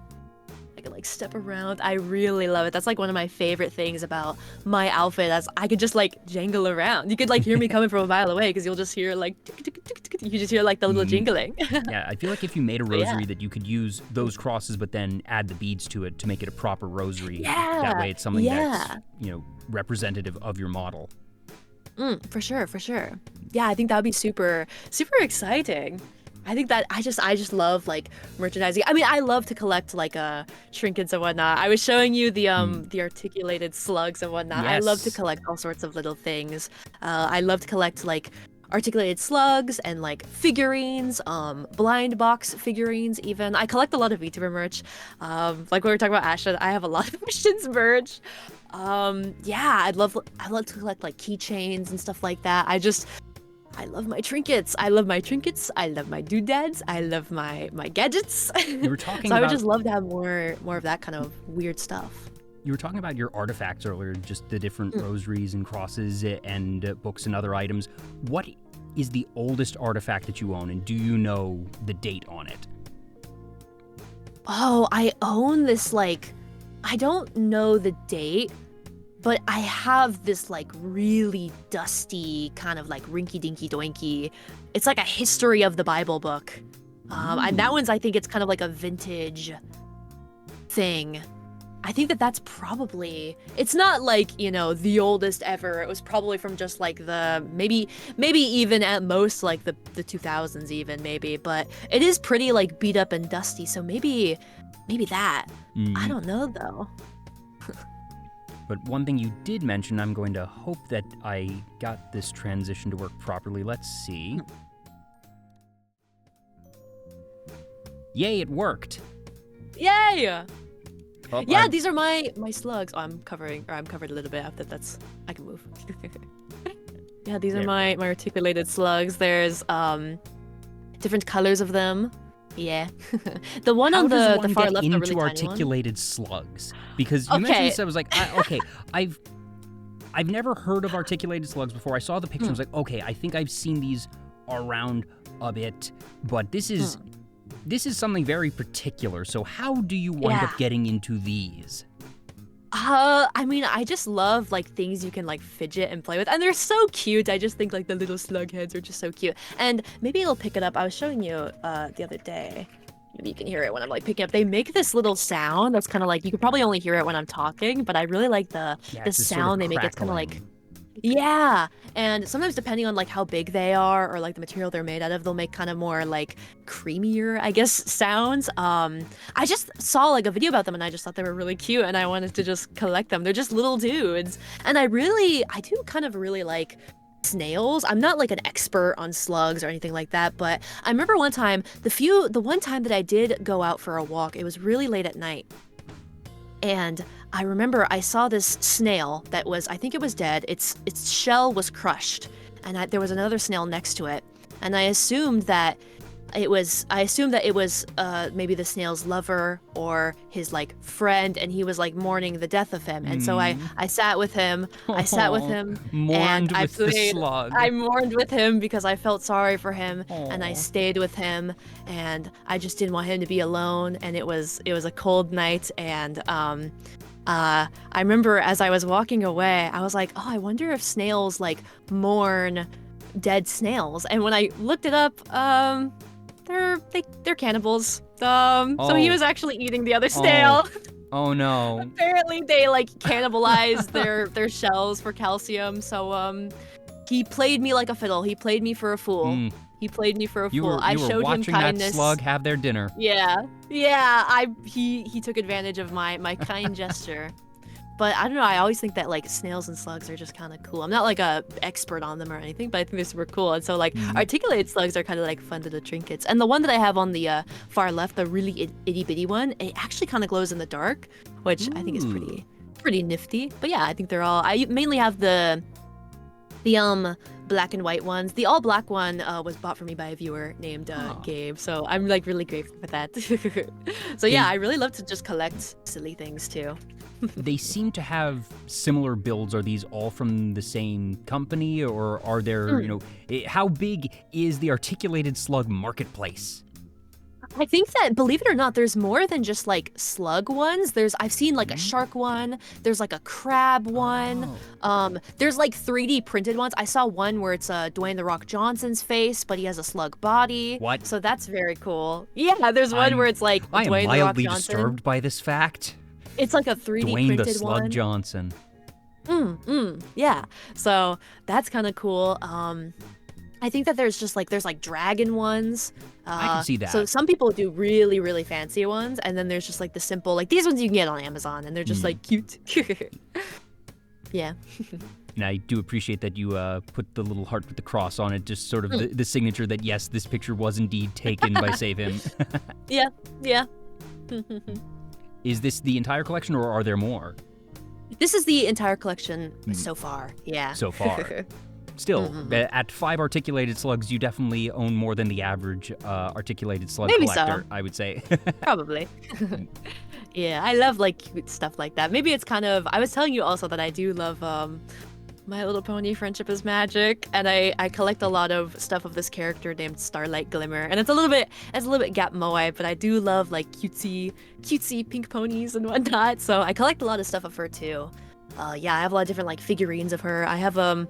I can step around. I really love it. That's one of my favorite things about my outfit. As I could just jangle around. You could hear me coming from a mile away because you'll just hear you just hear the little jingling. Yeah, I feel like if you made a rosary that you could use those crosses but then add the beads to it to make it a proper rosary. Yeah. That way it's something that's, representative of your model. For sure, for sure. Yeah, I think that would be super, super exciting. I think that I just love merchandising. I mean, I love to collect trinkets and whatnot. I was showing you the articulated slugs and whatnot. Yes. I love to collect all sorts of little things. I love to collect articulated slugs and figurines, blind box figurines even. I collect a lot of VTuber merch. Like we were talking about Ashton, I have a lot of Ashton's merch. Yeah, I love to collect keychains and stuff like that. I love my trinkets. I love my trinkets. I love my doodads. I love my gadgets. You were talking so about... I would just love to have more of that kind of weird stuff. You were talking about your artifacts earlier, just the different rosaries and crosses and books and other items. What is the oldest artifact that you own, and do you know the date on it? Oh, I own this I don't know the date, but I have this really dusty kind of rinky-dinky doinky. It's a history of the Bible book. And that one's, I think it's kind of a vintage thing. I think that's probably, it's not the oldest ever. It was probably from just the, maybe even at most the 2000s even maybe, but it is pretty beat up and dusty. So maybe that. I don't know though. But one thing you did mention, I'm going to hope that I got this transition to work properly. Let's see. Yay, it worked. Yay! Oh, Yeah, these are my slugs. Oh, I'm covered a little bit after I can move. Yeah, these are my articulated slugs. There's different colors of them. Yeah. The one on the far left, the really tiny articulated slugs? Because you mentioned this, I was like, I've never heard of articulated slugs before. I saw the picture, I was like, okay, I think I've seen these around a bit, but this is something very particular. So how do you wind up getting into these? I mean, I just love things you can fidget and play with, and they're so cute. I just think the little slug heads are just so cute. And maybe it'll pick it up. I was showing you the other day. Maybe you can hear it when I'm picking up. They make this little sound that's kind of you could probably only hear it when I'm talking, but I really like the sound sort of they make. It's kind of yeah, and sometimes depending on how big they are or the material they're made out of, they'll make kind of more creamier, I guess, sounds. I just saw a video about them and I just thought they were really cute and I wanted to just collect them. They're just little dudes, and I do kind of really like snails. I'm not an expert on slugs or anything like that, but I remember one time, the one time that I did go out for a walk, it was really late at night, and I remember I saw this snail that was, I think it was dead. Its shell was crushed, and there was another snail next to it, and I assumed that it was maybe the snail's lover or his friend, and he was mourning the death of him. And so I sat with him. I sat with him, mourned with the slug. I mourned with him because I felt sorry for him, and I stayed with him, and I just didn't want him to be alone. And it was a cold night, and I remember as I was walking away, I was like, oh, I wonder if snails mourn dead snails. And when I looked it up, they're cannibals. So he was actually eating the other snail. Oh no. Apparently they cannibalize their shells for calcium. So he played me like a fiddle. He played me for a fool. He played me for a fool. I showed him kindness. You were watching that slug have their dinner. Yeah. He took advantage of my kind gesture. But I don't know, I always think that snails and slugs are just kind of cool. I'm not a expert on them or anything, but I think they're super cool. And so articulated slugs are kind of fun little trinkets. And the one that I have on the far left, the really itty bitty one, it actually kind of glows in the dark, which I think is pretty nifty. But yeah, I think they're all, I mainly have the black and white ones. The all black one was bought for me by a viewer named Gabe, so I'm really grateful for that. So yeah, I really love to just collect silly things too. They seem to have similar builds. Are these all from the same company, or are there, how big is the articulated slug marketplace? I think that, believe it or not, there's more than just like slug ones. I've seen like a shark one. There's like a crab one. There's like 3D printed ones. I saw one where it's Dwayne The Rock Johnson's face, but he has a slug body. What? So that's very cool. Yeah, there's one where it's like I am Dwayne The Rock mildly Johnson. disturbed by this fact. It's like a 3D Dwayne printed the Slug one. Johnson. Yeah. So that's kind of cool. I think that there's dragon ones. I can see that. So some people do really, really fancy ones, and then there's just like the simple, like these ones you can get on Amazon, and they're just like cute. Yeah. And I do appreciate that you put the little heart with the cross on it, just sort of the signature that, yes, this picture was indeed taken by Save Him. Yeah. Is this the entire collection, or are there more? This is the entire collection so far. Yeah. So far. Still, at 5 articulated slugs, you definitely own more than the average articulated slug Maybe collector, so. I would say. Probably. Yeah, I love like cute stuff like that. Maybe it's kind of, I was telling you also that I do love My Little Pony Friendship is Magic, and I collect a lot of stuff of this character named Starlight Glimmer, and it's a little bit Gap Moai, but I do love like cutesy pink ponies and whatnot, so I collect a lot of stuff of her too. Yeah, I have a lot of different like figurines of her. I have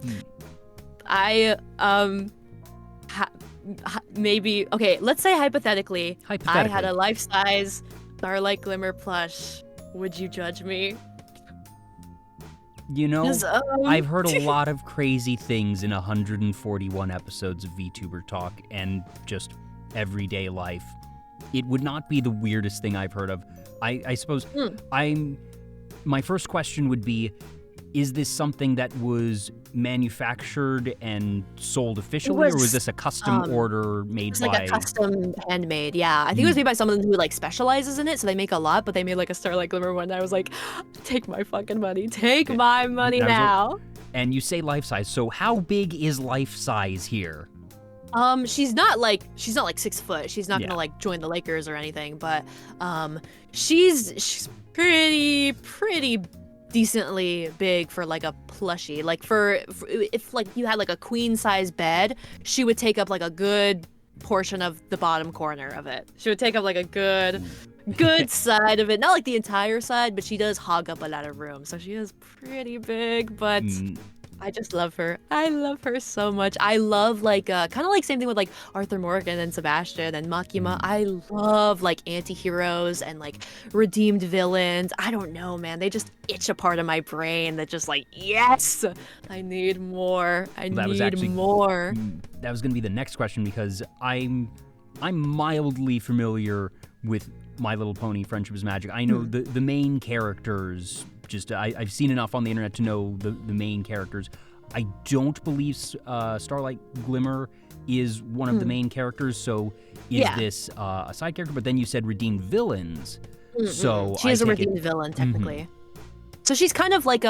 maybe, okay, let's say hypothetically, I had a life-size Starlight Glimmer plush. Would you judge me? You know, I've heard a lot of crazy things in 141 episodes of VTuber Talk and just everyday life. It would not be the weirdest thing I've heard of. I suppose my first question would be, is this something that was manufactured and sold officially, or was this a custom order made by... like a custom handmade, yeah. I think it was made by someone who like specializes in it, so they make a lot, but they made like a Starlight Glimmer one, and I was like, take my fucking money. Take my money now. And you say life size, so how big is life size here? She's not like 6 foot. She's not gonna like join the Lakers or anything, but she's pretty decently big for like a plushie. Like for if like you had like a queen size bed, she would take up like a good portion of the bottom corner of it. She would take up like a good side of it. Not like the entire side, but she does hog up a lot of room. So she is pretty big, but I just love her. I love her so much. I love like kind of like same thing with like Arthur Morgan and Sebastian and Makima. I love like anti-heroes and like redeemed villains. I don't know, man. They just itch a part of my brain that just like, yes, I need more. I need more. That was going to be the next question, because I'm mildly familiar with My Little Pony Friendship is Magic. I know the main characters. Just I've seen enough on the internet to know the main characters. I don't believe Starlight Glimmer is one of the main characters, so is this a side character? But then you said redeemed villains, so she is a redeemed villain technically. So she's kind of like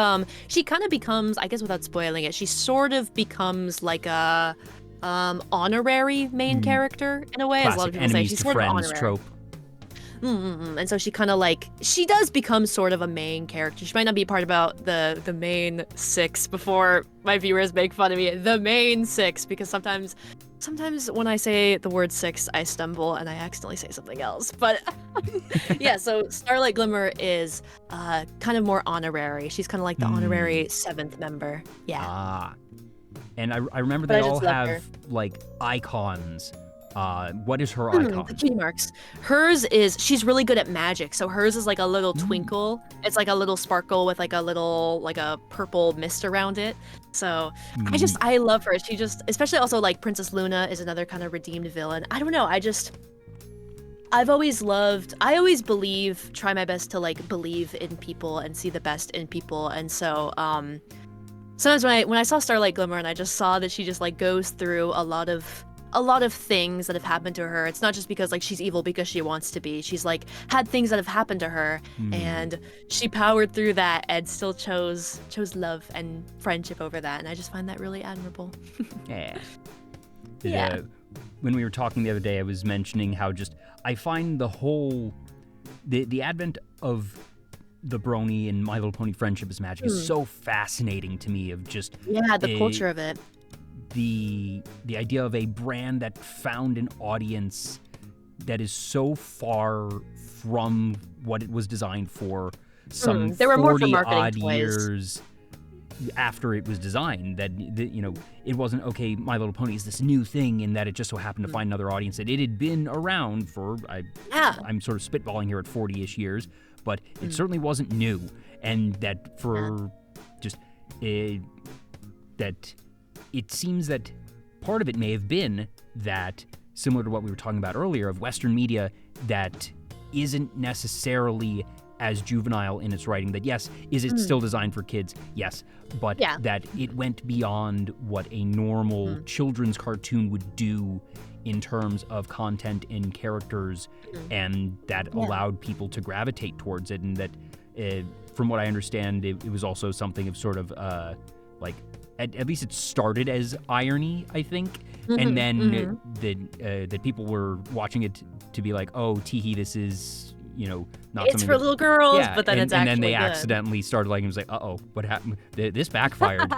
she kind of becomes, I guess without spoiling it, she sort of becomes like a honorary main character in a way. Classic as a lot of people say, enemies she's to sort of friends honorary. trope. And so she kind of like, she does become sort of a main character. She might not be part about the main 6 before my viewers make fun of me. The main 6, because sometimes when I say the word 6, I stumble and I accidentally say something else. But yeah, so Starlight Glimmer is kind of more honorary. She's kind of like the honorary 7th member. Yeah. And I remember they all have like icons. What is her icon? The key marks. Hers is, she's really good at magic. So hers is like a little twinkle. It's like a little sparkle with like a little, like a purple mist around it. So I love her. She just, especially also like Princess Luna is another kind of redeemed villain. I don't know. I always try my best to like believe in people and see the best in people. And so, sometimes when I saw Starlight Glimmer and I just saw that she just like goes through a lot of things that have happened to her. It's not just because like she's evil because she wants to be. She's like had things that have happened to her, and she powered through that and still chose love and friendship over that. And I just find that really admirable. Yeah. When we were talking the other day, I was mentioning how just I find the whole the advent of the brony and My Little Pony Friendship is Magic is so fascinating to me. Of just the culture of it. The idea of a brand that found an audience that is so far from what it was designed for some There were more for 40 marketing odd toys. years after it was designed, that it wasn't, okay, My Little Pony is this new thing, and that it just so happened to find another audience, that it had been around for I'm sort of spitballing here at 40-ish years, but it certainly wasn't new, and that for just that it seems that part of it may have been that, similar to what we were talking about earlier, of Western media that isn't necessarily as juvenile in its writing, that yes, is it still designed for kids? Yes, but that it went beyond what a normal children's cartoon would do in terms of content and characters, and that allowed people to gravitate towards it, and that from what I understand, it was also something of sort of like, at least it started as irony, I think, and then that people were watching it to be like, oh, teehee, this is, not it's for little girls, but then it's actually and then they good. accidentally started liking it. It was like, uh-oh, what happened? This backfired.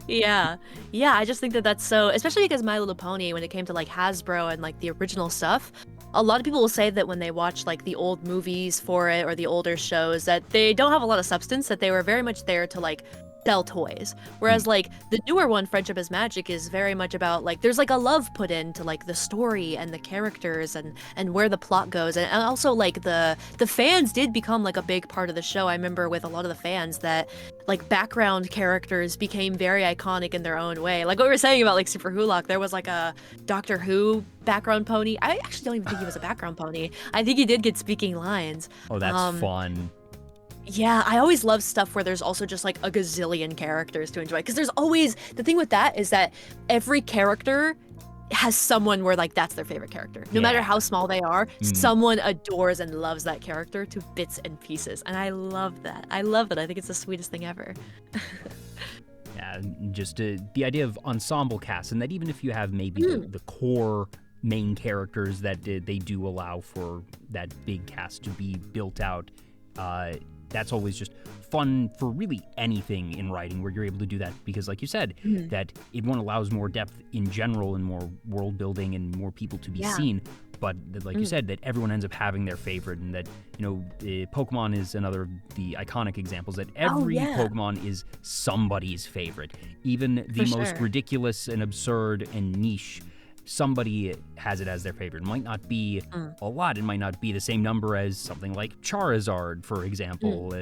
Yeah, I just think that that's so, especially because My Little Pony, when it came to like Hasbro and like the original stuff, a lot of people will say that when they watch like the old movies for it or the older shows, that they don't have a lot of substance, that they were very much there to like sell toys. Whereas like the newer one, Friendship is Magic, is very much about like, there's like a love put into like the story and the characters and where the plot goes, and also like the fans did become like a big part of the show. I remember with a lot of the fans that like background characters became very iconic in their own way. Like what we were saying about like Super Hulock, there was like a Doctor Who background pony. I actually don't even think he was a background pony. I think he did get speaking lines. Oh, that's fun. Yeah, I always love stuff where there's also just like a gazillion characters to enjoy, because there's always, the thing with that is that every character has someone where like that's their favorite character. No matter how small they are, someone adores and loves that character to bits and pieces. And I love that. I think it's the sweetest thing ever. Yeah, just the idea of ensemble casts, and that even if you have maybe the core main characters, that they do allow for that big cast to be built out. That's always just fun for really anything in writing where you're able to do that, because like you said, that it allows more depth in general and more world building and more people to be seen. But like you said, that everyone ends up having their favorite, and that, Pokemon is another of the iconic examples, that every Pokemon is somebody's favorite. Even the most ridiculous and absurd and niche, somebody has it as their favorite. It might not be a lot. It might not be the same number as something like Charizard, for example.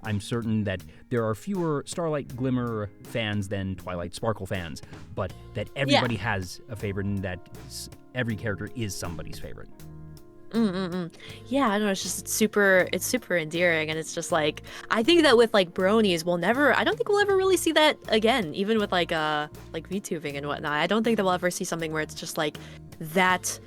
I'm certain that there are fewer Starlight Glimmer fans than Twilight Sparkle fans, but that everybody has a favorite, and that every character is somebody's favorite. Yeah, I don't know, it's super endearing, and it's just like, I think that with like bronies, I don't think we'll ever really see that again, even with like VTubing and whatnot. I don't think that we'll ever see something where it's just like that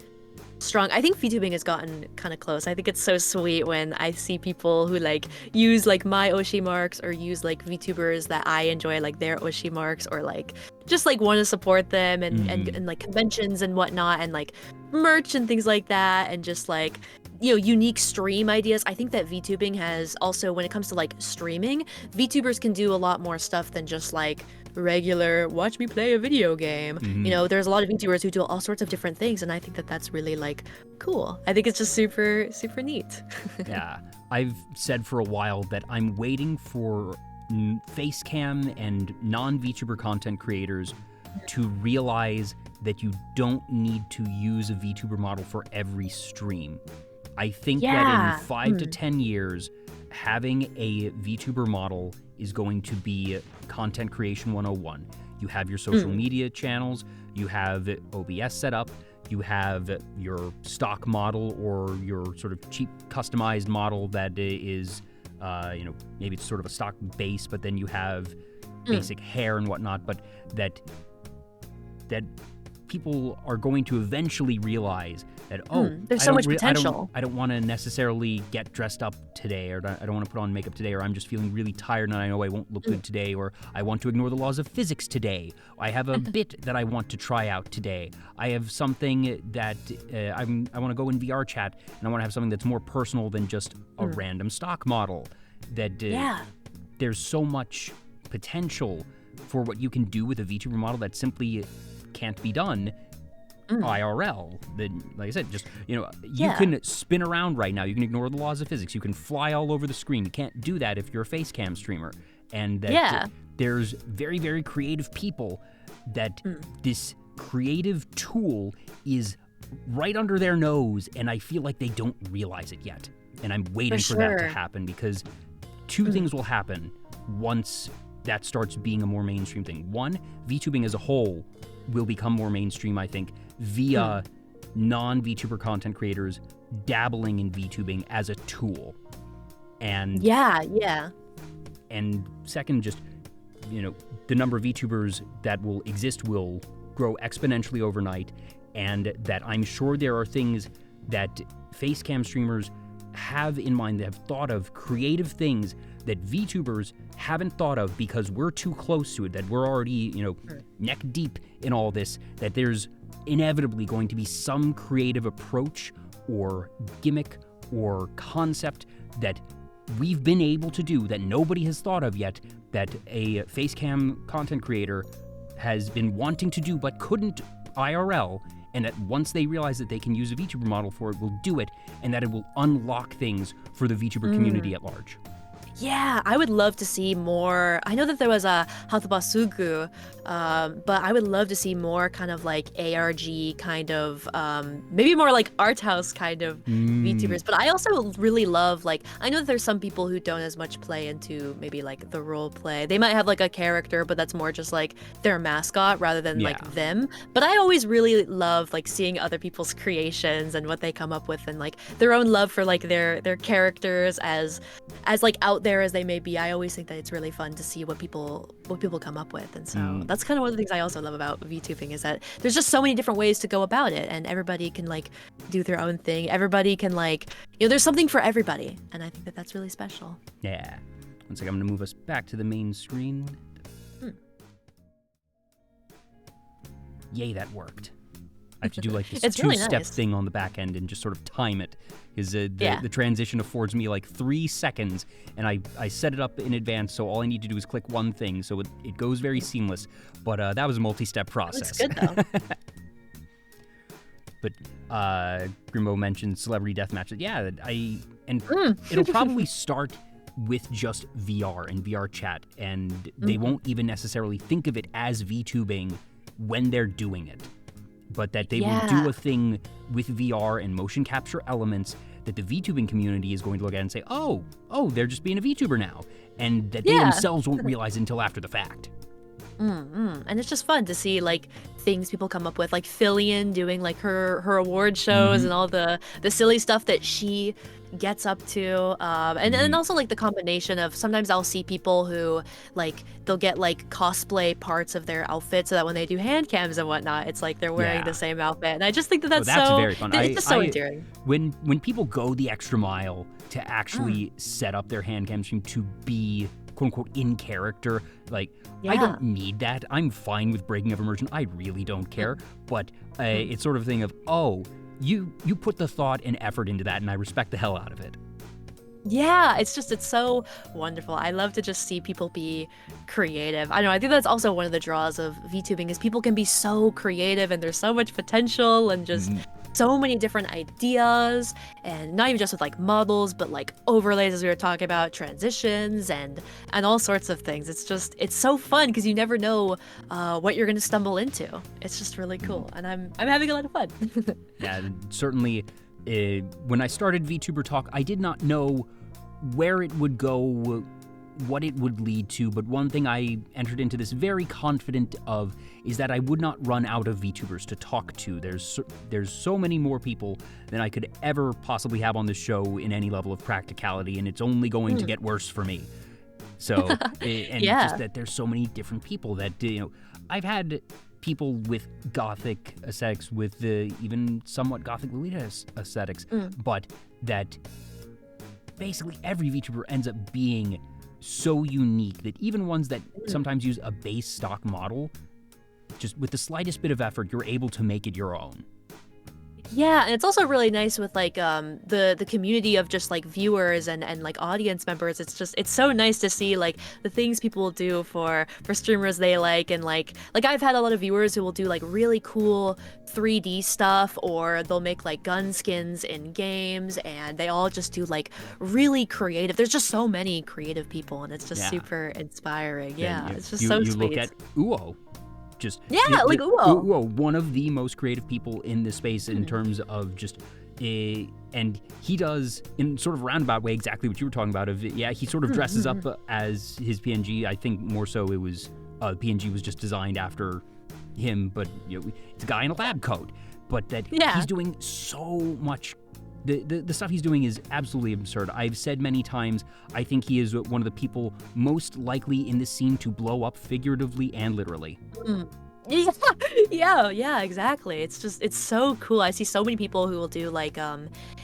strong. I think VTubing has gotten kind of close. I think it's so sweet when I see people who like use like my Oshi marks, or use like VTubers that I enjoy like their Oshi marks, or like just like want to support them, and like conventions and whatnot, and like merch and things like that, and just like, unique stream ideas. I think that VTubing has also, when it comes to like streaming, VTubers can do a lot more stuff than just like regular watch me play a video game. There's a lot of VTubers who do all sorts of different things, and I think that that's really like cool. I think it's just super neat. Yeah, I've said for a while that I'm waiting for facecam and non-VTuber content creators to realize that you don't need to use a VTuber model for every stream. I think that in 5 to 10 years, having a VTuber model is going to be content creation 101. You have your social media channels, you have OBS set up, you have your stock model, or your sort of cheap customized model that is, maybe it's sort of a stock base, but then you have basic hair and whatnot, but that people are going to eventually realize that, there's so much potential. I don't want to necessarily get dressed up today, or I don't want to put on makeup today, or I'm just feeling really tired and I know I won't look good today, or I want to ignore the laws of physics today. I have a bit that I want to try out today. I have something that I want to go in VR chat, and I want to have something that's more personal than just a random stock model. That there's so much potential for what you can do with a VTuber model that simply can't be done IRL. Then, like I said, just, you Yeah. can spin around right now. You can ignore the laws of physics. You can fly all over the screen. You can't do that if you're a face cam streamer. And that there's very, very creative people that this creative tool is right under their nose, and I feel like they don't realize it yet. And I'm waiting for that to happen, because two things will happen once that starts being a more mainstream thing. One, VTubing as a whole will become more mainstream, I think, via non-VTuber content creators dabbling in VTubing as a tool. And and second, just, the number of VTubers that will exist will grow exponentially overnight, and that I'm sure there are things that facecam streamers have in mind, that have thought of, creative things that VTubers haven't thought of because we're too close to it, that we're already, neck deep in all this, that there's inevitably going to be some creative approach or gimmick or concept that we've been able to do that nobody has thought of yet, that a facecam content creator has been wanting to do but couldn't IRL, and that once they realize that they can use a VTuber model for it, will do it, and that it will unlock things for the VTuber community at large. Yeah, I would love to see more. I know that there was a Hatobasugu, but I would love to see more kind of like ARG kind of, maybe more like art house kind of VTubers. But I also really love, like, I know that there's some people who don't as much play into maybe like the role play. They might have like a character, but that's more just like their mascot rather than like them. But I always really love like seeing other people's creations and what they come up with, and like their own love for like their characters as like out there as they may be. I always think that it's really fun to see what people come up with, and so that's kind of one of the things I also love about VTubing, is that there's just so many different ways to go about it, and everybody can like do their own thing. Everybody can like, there's something for everybody, and I think that that's really special. Yeah. One second, I'm gonna move us back to the main screen. Yay, that worked. I have to do like this two-step thing on the back end and just sort of time it, because the transition affords me like 3 seconds, and I set it up in advance, so all I need to do is click one thing, so it goes very seamless. But that was a multi-step process. It's good though. But Grimbo mentioned celebrity death matches. Yeah, it'll probably start with just VR and VR chat, and they won't even necessarily think of it as VTubing when they're doing it. But that they will do a thing with VR and motion capture elements that the VTubing community is going to look at and say, oh, they're just being a VTuber now. And that they themselves won't realize until after the fact. And it's just fun to see like things people come up with, like Fillion doing like her award shows and all the silly stuff that she gets up to, and then also like the combination of, sometimes I'll see people who like they'll get like cosplay parts of their outfit so that when they do hand cams and whatnot, it's like they're wearing the same outfit, and I just think that's so very fun. It's just so endearing. When people go the extra mile to actually set up their hand cam stream to be quote unquote in character, like I don't need that. I'm fine with breaking of immersion. I really don't care. But it's sort of a thing of, you put the thought and effort into that, and I respect the hell out of it. Yeah, it's so wonderful. I love to just see people be creative. I know, I think that's also one of the draws of VTubing, is people can be so creative, and there's so much potential, and just so many different ideas, and not even just with like models, but like overlays, as we were talking about, transitions and all sorts of things. It's so fun because you never know what you're going to stumble into. It's just really cool, and I'm having a lot of fun. Yeah, certainly. When I started Vtuber Talk, I did not know where it would go, what it would lead to, but one thing I entered into this very confident of is that I would not run out of VTubers to talk to. There's so many more people than I could ever possibly have on the show in any level of practicality, and it's only going to get worse for me. So, just that there's so many different people that, I've had people with gothic aesthetics, with even somewhat gothic Lolita aesthetics, but that basically every VTuber ends up being so unique that even ones that sometimes use a base stock model, just with the slightest bit of effort, you're able to make it your own. Yeah, and it's also really nice with like the community of just like viewers and like audience members. It's so nice to see like the things people will do for streamers they like, and like I've had a lot of viewers who will do like really cool 3D stuff, or they'll make like gun skins in games, and they all just do like really creative. There's just so many creative people, and it's just super inspiring. Yeah, it's just so you sweet. look at Uo. Like Uo. Uo, one of the most creative people in this space in terms of just and he does in sort of roundabout way exactly what you were talking about. He sort of dresses up as his PNG. I think more so it was PNG was just designed after him, but it's a guy in a lab coat. But that he's doing so much. The stuff he's doing is absolutely absurd. I've said many times, I think he is one of the people most likely in this scene to blow up figuratively and literally. Yeah, exactly. It's so cool. I see so many people who will do like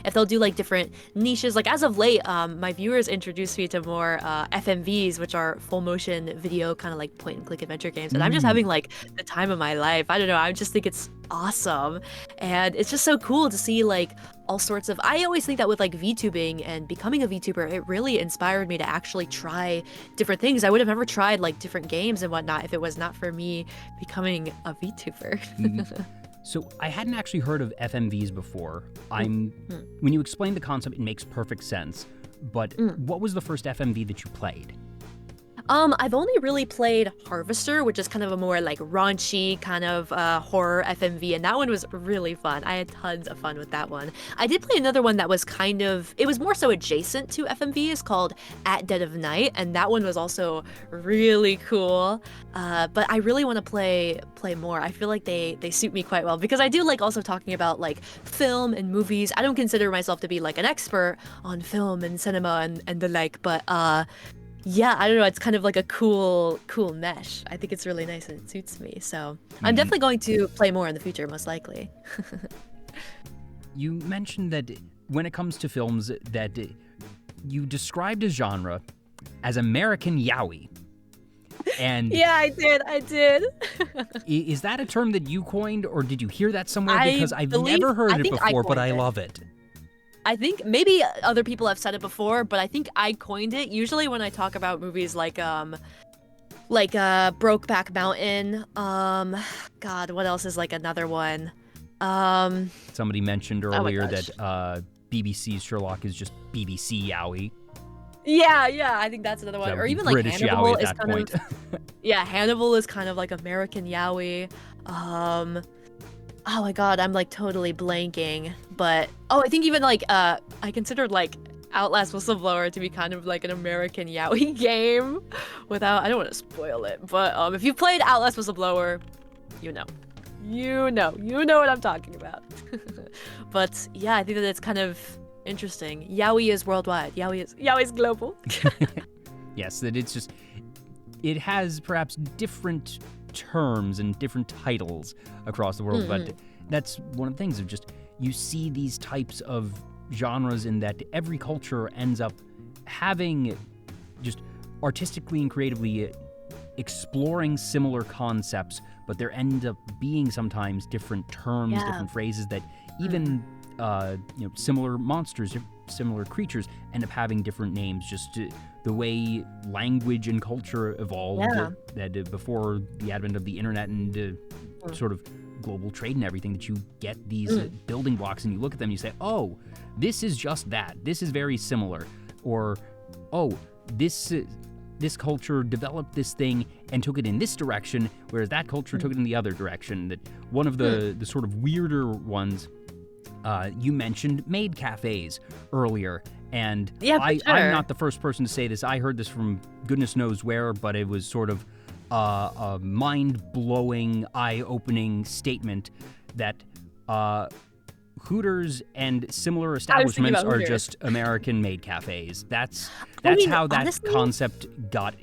if they'll do like different niches. Like as of late, my viewers introduced me to more FMVs, which are full motion video kind of like point and click adventure games, and I'm just having like the time of my life. I don't know, I just think it's awesome, and it's just so cool to see like all sorts of. I always think that with like VTubing and becoming a VTuber, it really inspired me to actually try different things. I would have never tried like different games and whatnot if it was not for me becoming a VTuber. So I hadn't actually heard of FMVs before. When you explain the concept, it makes perfect sense. But what was the first FMV that you played? I've only really played Harvester, which is kind of a more like raunchy kind of horror FMV, and that one was really fun. I had tons of fun with that one. I did play another one that was it was more so adjacent to FMVs, called At Dead of Night, and that one was also really cool. But I really want to play more. I feel like they suit me quite well, because I do like also talking about like film and movies. I don't consider myself to be like an expert on film and cinema and the like, but yeah, I don't know, it's kind of like a cool mesh. I think it's really nice and it suits me. So I'm definitely going to play more in the future, most likely. You mentioned that when it comes to films that you described a genre as American yaoi. And yeah, I did. Is that a term that you coined, or did you hear that somewhere? Because I've never heard it before, but I love it. I think maybe other people have said it before, but I think I coined it. Usually when I talk about movies like Brokeback Mountain, God, what else is like another one? Somebody mentioned earlier that BBC's Sherlock is just BBC yaoi. Yeah, I think that's another one. Or even like British Hannibal yaoi is at that kind point. of yeah, Hannibal is kind of like American yaoi. Oh my god, I'm like totally blanking. But I think even like I considered like Outlast Whistleblower to be kind of like an American yaoi game. I don't want to spoil it, but if you've played Outlast Whistleblower, you know what I'm talking about. But yeah, I think that it's kind of interesting. Yaoi is worldwide. Yaoi is global. Yes, that it has perhaps different terms and different titles across the world, but that's one of the things of just you see these types of genres in that every culture ends up having just artistically and creatively exploring similar concepts, but there end up being sometimes different terms, different phrases that even similar monsters, similar creatures end up having different names. Just the way language and culture evolved, that before the advent of the internet and sort of global trade and everything, that you get these building blocks and you look at them and you say, oh, this is just that. This is very similar. Or, oh, this culture developed this thing and took it in this direction, whereas that culture took it in the other direction. That one of the sort of weirder ones, you mentioned maid cafes earlier, and I'm not the first person to say this. I heard this from goodness knows where, but it was sort of a mind-blowing, eye-opening statement that Hooters and similar establishments are just American maid cafes. That's how that concept got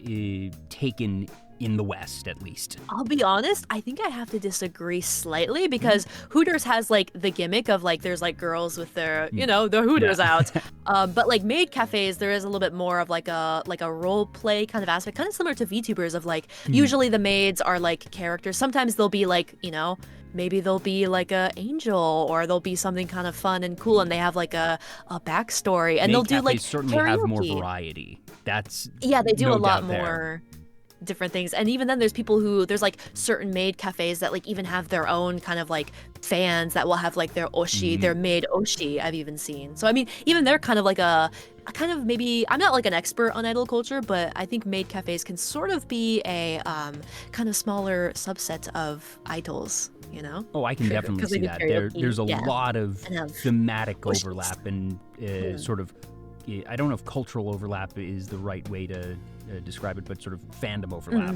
taken in the West, at least. I'll be honest, I think I have to disagree slightly because Hooters has like the gimmick of like there's like girls with their, their Hooters out. But like maid cafes, there is a little bit more of like a role play kind of aspect, kind of similar to VTubers of like usually the maids are like characters. Sometimes they'll be like, maybe they'll be like a angel or they'll be something kind of fun and cool and they have like a backstory and Maid they'll do like certainly karaoke. have more variety. That's they do no a lot doubt there. more different things. And even then there's people who there's like certain maid cafes that like even have their own kind of like fans that will have like their oshi, their maid oshi I've even seen. So I mean even they're kind of like a kind of maybe I'm not like an expert on idol culture, but I think maid cafes can sort of be a kind of smaller subset of idols, Oh, I can definitely see that. There's a lot of thematic overlap and sort of, I don't know if cultural overlap is the right way to describe it, but sort of fandom overlap.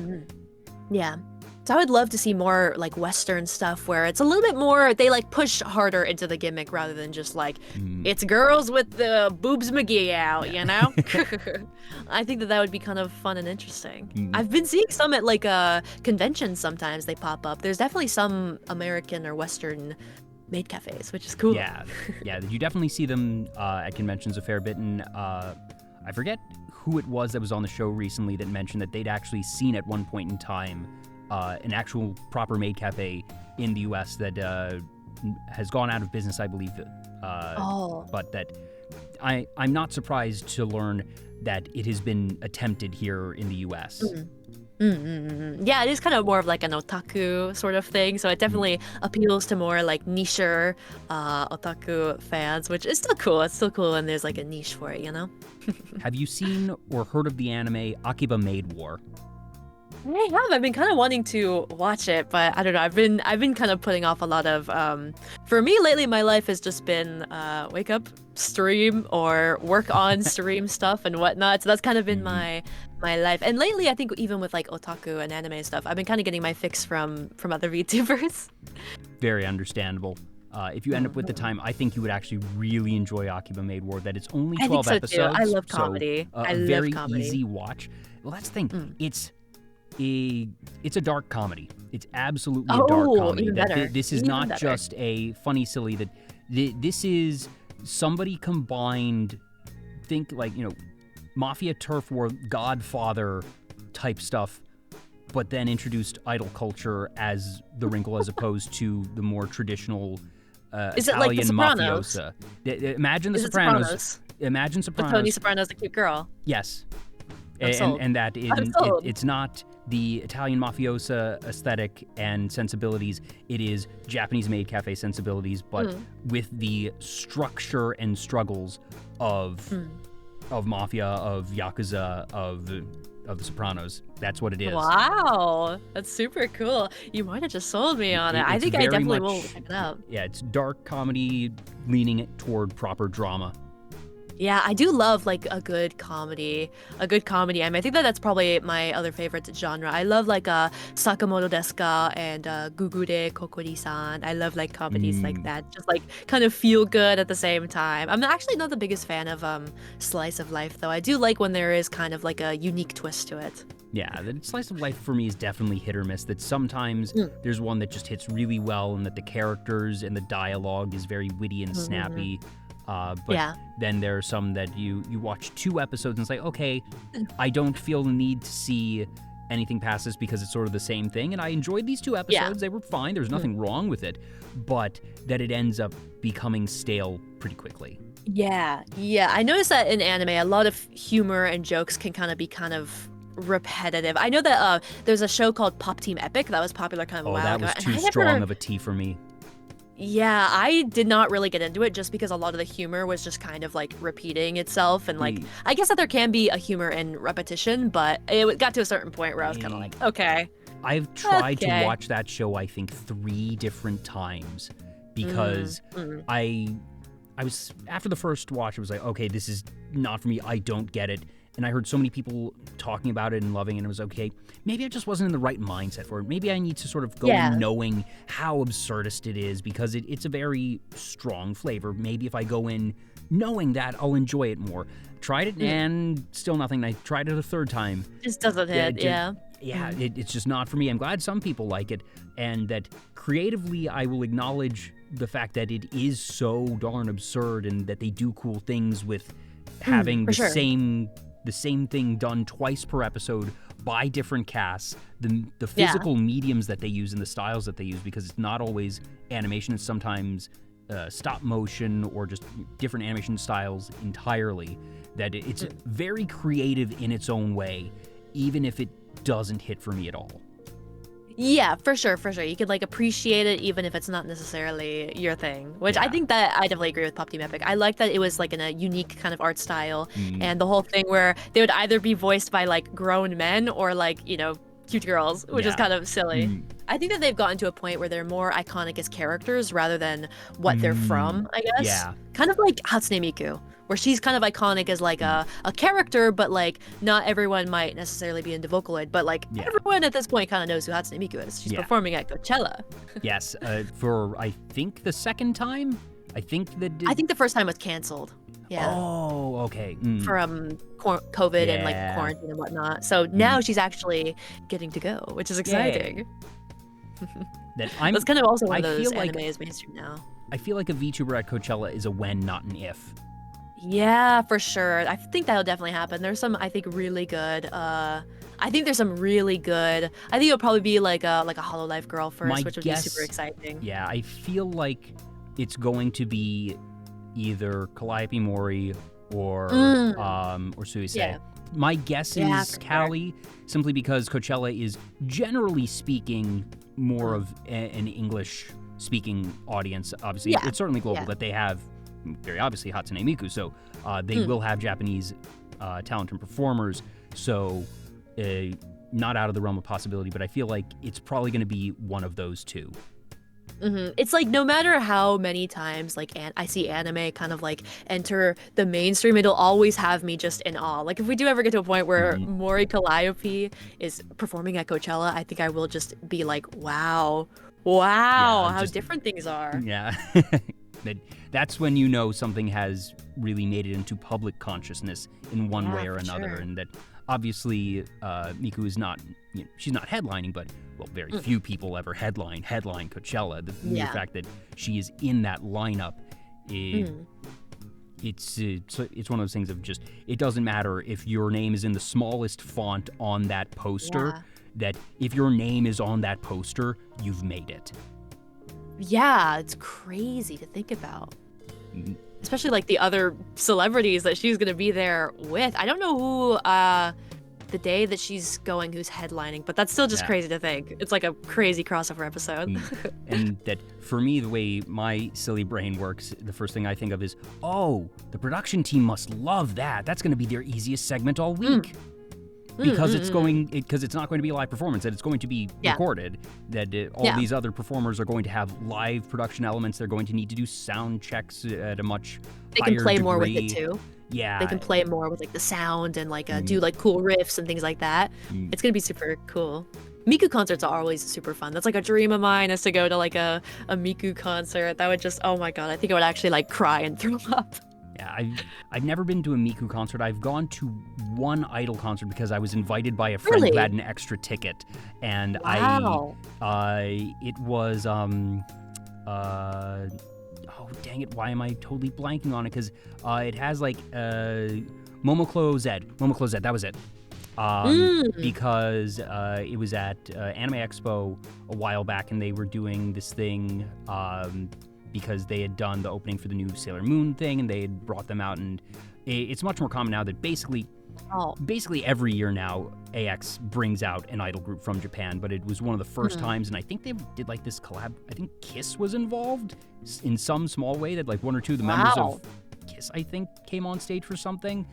Yeah. So I would love to see more like Western stuff where it's a little bit more, they like push harder into the gimmick rather than just like, it's girls with the boobs McGee out, I think that would be kind of fun and interesting. I've been seeing some at like conventions sometimes they pop up. There's definitely some American or Western maid cafes, which is cool. Yeah, you definitely see them at conventions a fair bit, and I forget who it was that was on the show recently that mentioned that they'd actually seen at one point in time an actual proper maid cafe in the U.S. that has gone out of business, I believe. But that I'm not surprised to learn that it has been attempted here in the U.S. Yeah, it is kind of more of like an otaku sort of thing, so it definitely appeals to more like niche otaku fans, which is still cool. It's still cool, and there's like a niche for it, Have you seen or heard of the anime Akiba Maid War? I have. I've been kind of wanting to watch it, but I don't know. I've been kind of putting off a lot of. For me lately, my life has just been wake up, stream, or work on stream stuff and whatnot. So that's kind of been my life. And lately, I think even with like otaku and anime stuff, I've been kind of getting my fix from other VTubers. Very understandable. If you end up with the time, I think you would actually really enjoy Akiba Maid War. That it's only 12 episodes. Too. I love comedy. So, very easy watch. Well, that's the thing. It's a dark comedy. It's absolutely a dark comedy. Even better. This is not just a funny, silly. This is somebody combined. Think like Mafia, Turf War, Godfather type stuff, but then introduced idol culture as the wrinkle, as opposed to the more traditional is Italian it like the Sopranos? mafiosa. Imagine the Sopranos. Imagine Sopranos. But Tony Soprano's a cute girl. Yes. sold. And that it's not the Italian mafiosa aesthetic and sensibilities. It is Japanese maid cafe sensibilities, but with the structure and struggles of mafia, of yakuza, of the Sopranos. That's what it is. Wow, that's super cool. You might have just sold me on it. I think I definitely will check it out. Yeah, it's dark comedy leaning toward proper drama. Yeah, I do love like a good comedy. I mean, I think that's probably my other favorite genre. I love like Sakamoto Desu ka and Gugure Kokori-san. I love like comedies like that, just like kind of feel good at the same time. I'm actually not the biggest fan of slice of life though. I do like when there is kind of like a unique twist to it. Yeah, the slice of life for me is definitely hit or miss. That sometimes there's one that just hits really well, and that the characters and the dialogue is very witty and snappy. But then there are some that you watch 2 episodes and it's like, okay, I don't feel the need to see anything past this because it's sort of the same thing. And I enjoyed these 2 episodes. Yeah. They were fine. There's nothing wrong with it. But that it ends up becoming stale pretty quickly. Yeah. I noticed that in anime, a lot of humor and jokes can kind of repetitive. I know that there's a show called Pop Team Epic that was popular kind of a while ago. That was too strong of a T for me. Yeah, I did not really get into it just because a lot of the humor was just kind of like repeating itself, and like I guess that there can be a humor in repetition, but it got to a certain point where I was kind of like, okay. I've tried to watch that show I think 3 different times because I was, after the first watch, I was like, okay, this is not for me. I don't get it. And I heard so many people talking about it and loving it, and it was okay. Maybe I just wasn't in the right mindset for it. Maybe I need to sort of go in knowing how absurdist it is, because it's a very strong flavor. Maybe if I go in knowing that, I'll enjoy it more. Tried it and still nothing. I tried it a 3rd time. Just doesn't hit, yeah, it's just not for me. I'm glad some people like it, and that creatively I will acknowledge the fact that it is so darn absurd and that they do cool things with having the same thing done twice per episode by different casts, the physical mediums that they use and the styles that they use, because it's not always animation, it's sometimes stop motion or just different animation styles entirely, that it's very creative in its own way, even if it doesn't hit for me at all. Yeah, for sure. You could like appreciate it even if it's not necessarily your thing, which I think that I definitely agree with Pop Team Epic. I like that it was like in a unique kind of art style, and the whole thing where they would either be voiced by like grown men or like, you know, cute girls, which is kind of silly. I think that they've gotten to a point where they're more iconic as characters rather than what they're from, I guess. Yeah. Kind of like Hatsune Miku, where she's kind of iconic as like a character, but like not everyone might necessarily be into Vocaloid, but like everyone at this point kind of knows who Hatsune Miku is. She's performing at Coachella. Yes, for I think the second time? I think the first time was canceled. Yeah. Oh, okay. For COVID and like quarantine and whatnot. So now she's actually getting to go, which is exciting. That's kind of also one of those anime is mainstream now. I feel like a VTuber at Coachella is a when, not an if. Yeah, for sure. I think that'll definitely happen. There's some, I think, really good. I think there's some really good. I think it'll probably be like a Hololive girl first, which would be super exciting. Yeah, I feel like it's going to be either Calliope Mori or Suisei. Yeah. My guess is Callie, simply because Coachella is generally speaking more of an English-speaking audience. Obviously, it's certainly global that they have. Very obviously Hatsune Miku, so they will have Japanese talent and performers, so not out of the realm of possibility, but I feel like it's probably going to be one of those two. It's like no matter how many times like I see anime kind of like enter the mainstream, it'll always have me just in awe. Like if we do ever get to a point where Mori Calliope is performing at Coachella, I think I will just be like, wow, how different things are. Yeah. That's when you know something has really made it into public consciousness in one way or another, and that obviously Miku is not, she's not headlining, but very few people ever headline Coachella. The mere fact that she is in that lineup, it's one of those things of just, it doesn't matter if your name is in the smallest font on that poster. That if your name is on that poster, you've made it. Yeah, it's crazy to think about. Especially like the other celebrities that she's gonna be there with. I don't know who the day that she's going who's headlining, but that's still just crazy to think. It's like a crazy crossover episode. And that for me, the way my silly brain works, the first thing I think of is, oh, the production team must love that. That's gonna be their easiest segment all week. Because it's not going to be a live performance, that it's going to be recorded, that all these other performers are going to have live production elements. They're going to need to do sound checks at a much higher degree. They can play more with it too. Yeah. They can play more with like the sound and like do like cool riffs and things like that. It's going to be super cool. Miku concerts are always super fun. That's like a dream of mine, is to go to like a Miku concert. That would just, oh my god, I think I would actually like cry and throw up. Yeah, I've never been to a Miku concert. I've gone to one Idol concert because I was invited by a friend who had an extra ticket, and it was oh dang it, why am I totally blanking on it? Because it has like Momoclo Z, that was it. Because it was at Anime Expo a while back, and they were doing this thing because they had done the opening for the new Sailor Moon thing, and they had brought them out, and it's much more common now that basically every year now AX brings out an idol group from Japan, but it was one of the first times, and I think they did like this collab. I think Kiss was involved in some small way, that like one or two of the members of Kiss, I think, came on stage for something.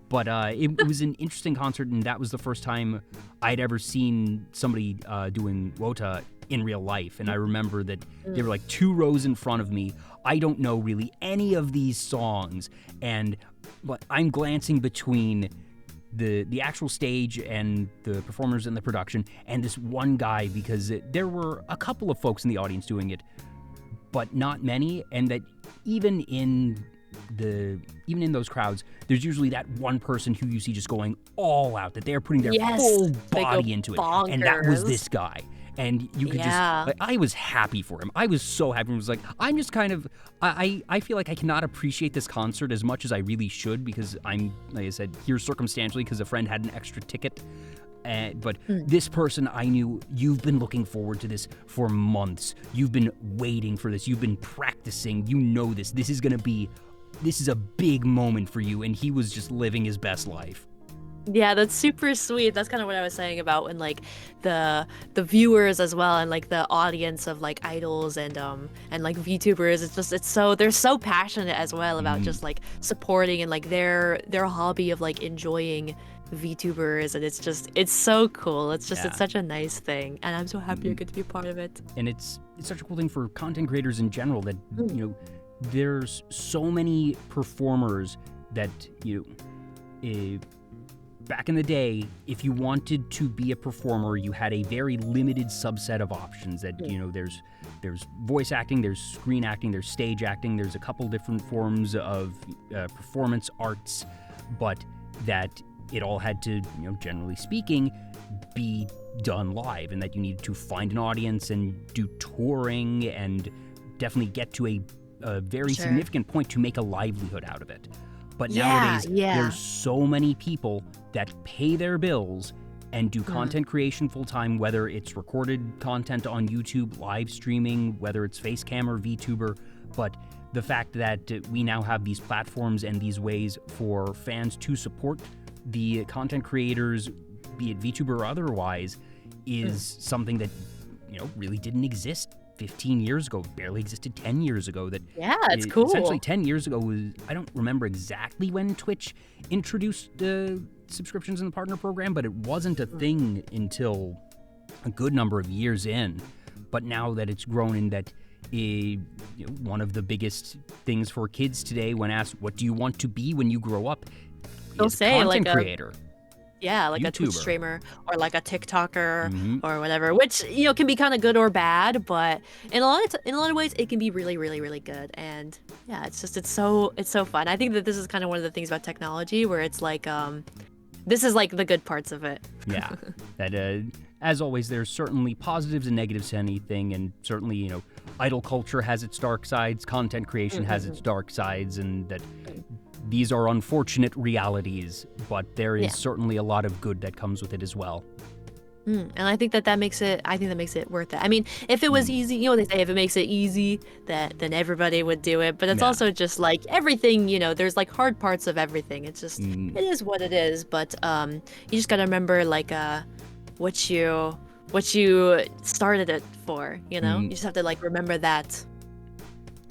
But it was an interesting concert, and that was the first time I'd ever seen somebody doing Wota in real life. And I remember that they were like 2 rows in front of me. I don't know really any of these songs, but I'm glancing between the actual stage and the performers and the production and this one guy, because there were a couple of folks in the audience doing it, but not many, and that even in even in those crowds, there's usually that one person who you see just going all out, that they're putting their Yes, full they go body into it. And that was bonkers. this guy. And you could Yeah. just, like, I was happy for him. I was so happy. It was like, I'm just kind of, I feel like I cannot appreciate this concert as much as I really should, because I'm, like I said, here circumstantially because a friend had an extra ticket. But this person, I knew, you've been looking forward to this for months. You've been waiting for this. You've been practicing. You know this. This is a big moment for you. And he was just living his best life. Yeah, that's super sweet. That's kind of what I was saying about when like the viewers as well, and like the audience of like idols and like VTubers. They're so passionate as well about just like supporting and like their hobby of like enjoying VTubers, and it's so cool. It's such a nice thing, and I'm so happy I get to be a part of it. And it's such a cool thing for content creators in general that there's so many performers that back in the day, if you wanted to be a performer, you had a very limited subset of options. That there's voice acting, there's screen acting, there's stage acting, there's a couple different forms of performance arts, but that it all had to, generally speaking, be done live, and that you needed to find an audience and do touring and definitely get to a very significant point to make a livelihood out of it. But nowadays, there's so many people that pay their bills and do content creation full-time, whether it's recorded content on YouTube, live streaming, whether it's Facecam or VTuber. But the fact that we now have these platforms and these ways for fans to support the content creators, be it VTuber or otherwise, is something that, really didn't exist 15 years ago, barely existed 10 years ago. It's cool. Essentially 10 years ago I don't remember exactly when Twitch introduced the subscriptions in the partner program, but it wasn't a thing until a good number of years in. But now that it's grown, and that one of the biggest things for kids today, when asked, what do you want to be when you grow up? They'll say content creator. Yeah, like YouTuber. a Twitch streamer or like a TikToker or whatever, which can be kind of good or bad, but in a lot of ways it can be really, really, really good. And yeah, it's so fun. I think that this is kind of one of the things about technology where it's like this is like the good parts of it. Yeah, that as always, there's certainly positives and negatives to anything, and certainly idol culture has its dark sides, content creation has its dark sides, and that. These are unfortunate realities, but there is certainly a lot of good that comes with it as well. And I think that makes it worth it. I mean, if it was easy, they say if it makes it easy, then everybody would do it. But it's also just like everything, there's like hard parts of everything. It's just, it is what it is. But you just gotta remember like what you started it for, You just have to like remember that.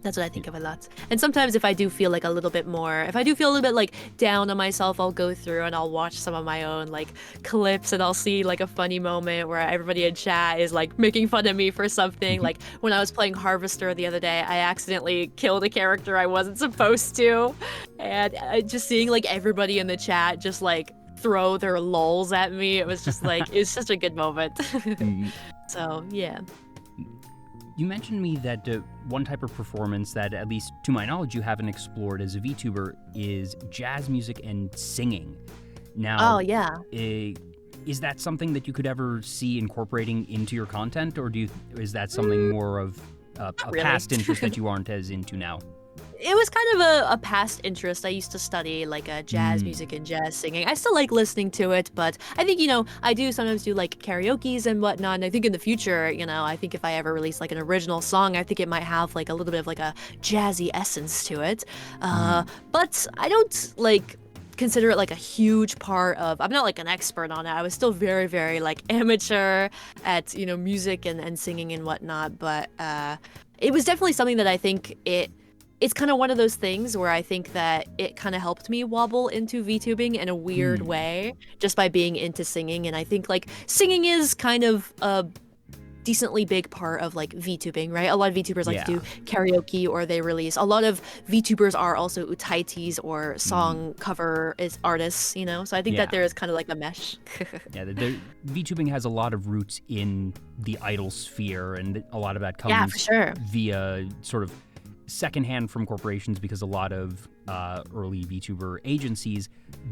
That's what I think of a lot. And sometimes if I do feel like a little bit like down on myself, I'll go through and I'll watch some of my own like clips, and I'll see like a funny moment where everybody in chat is like making fun of me for something. Like when I was playing Harvester the other day, I accidentally killed a character I wasn't supposed to. And just seeing like everybody in the chat just like throw their lols at me, it was just like, it's such a good moment. So yeah. You mentioned me that one type of performance that, at least to my knowledge, you haven't explored as a VTuber is jazz music and singing. Now, is that something that you could ever see incorporating into your content, or is that something more of a past interest that you aren't as into now? It was kind of a past interest. I used to study like jazz music and jazz singing. I still like listening to it, but I think, I do sometimes do like karaoke's and whatnot. And I think in the future, I think if I ever release like an original song, I think it might have like a little bit of like a jazzy essence to it. But I don't like consider it like a huge part of, I'm not like an expert on it. I was still very, very like amateur at, music and singing and whatnot. But it was definitely something that I think it's kind of one of those things where I think that it kind of helped me wobble into VTubing in a weird way, just by being into singing. And I think like singing is kind of a decently big part of like VTubing, right? A lot of VTubers like to do karaoke, or they release. A lot of VTubers are also utaitis or song cover artists, So I think that there is kind of like a mesh. VTubing has a lot of roots in the idol sphere, and a lot of that comes for sure. via sort of secondhand from corporations because a lot of early VTuber agencies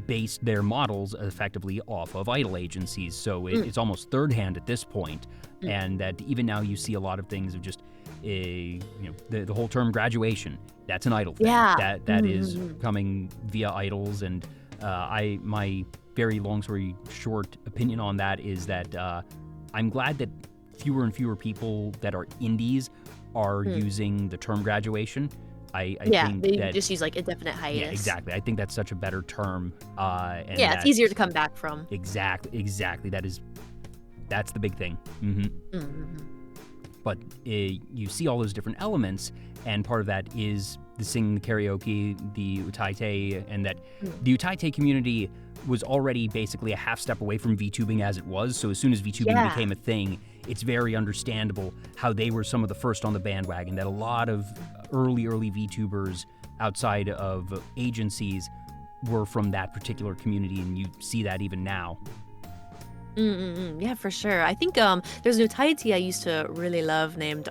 based their models effectively off of idol agencies. So it's almost third hand at this point. And that even now you see a lot of things of just, the whole term graduation. That's an idol thing. Yeah. That is coming via idols. And my very long story short opinion on that is that I'm glad that fewer and fewer people that are indies are using the term graduation. I think they that, just use like indefinite hiatus. Yeah, exactly. I think that's such a better term. And yeah, it's easier to come back from. Exactly. That's the big thing. But you see all those different elements, and part of that is the singing, the karaoke, the utaite, and that the utaite community was already basically a half step away from VTubing as it was. So as soon as VTubing became a thing, it's very understandable how they were some of the first on the bandwagon, that a lot of early VTubers outside of agencies were from that particular community, and you see that even now. Yeah, for sure. I think there's an utaiti I used to really love named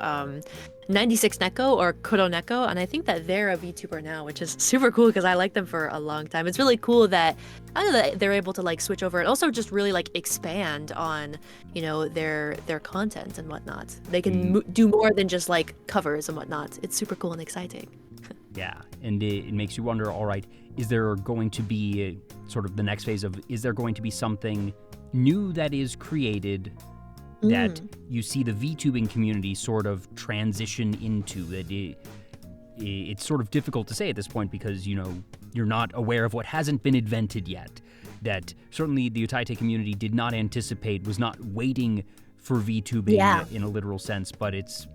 96 Neko or Kuro Neko, and I think that they're a VTuber now, which is super cool because I liked them for a long time. It's really cool that I don't know that they're able to like switch over and also just really like expand on their content and whatnot. They can do more than just like covers and whatnot. It's super cool and exciting. Yeah, and it makes you wonder, all right, is there going to be sort of the next phase of, is there going to be something new that is created that you see the VTubing community sort of transition into? That it's sort of difficult to say at this point because, you're not aware of what hasn't been invented yet. That certainly the utaite community did not anticipate, was not waiting for VTubing in a literal sense, but it's,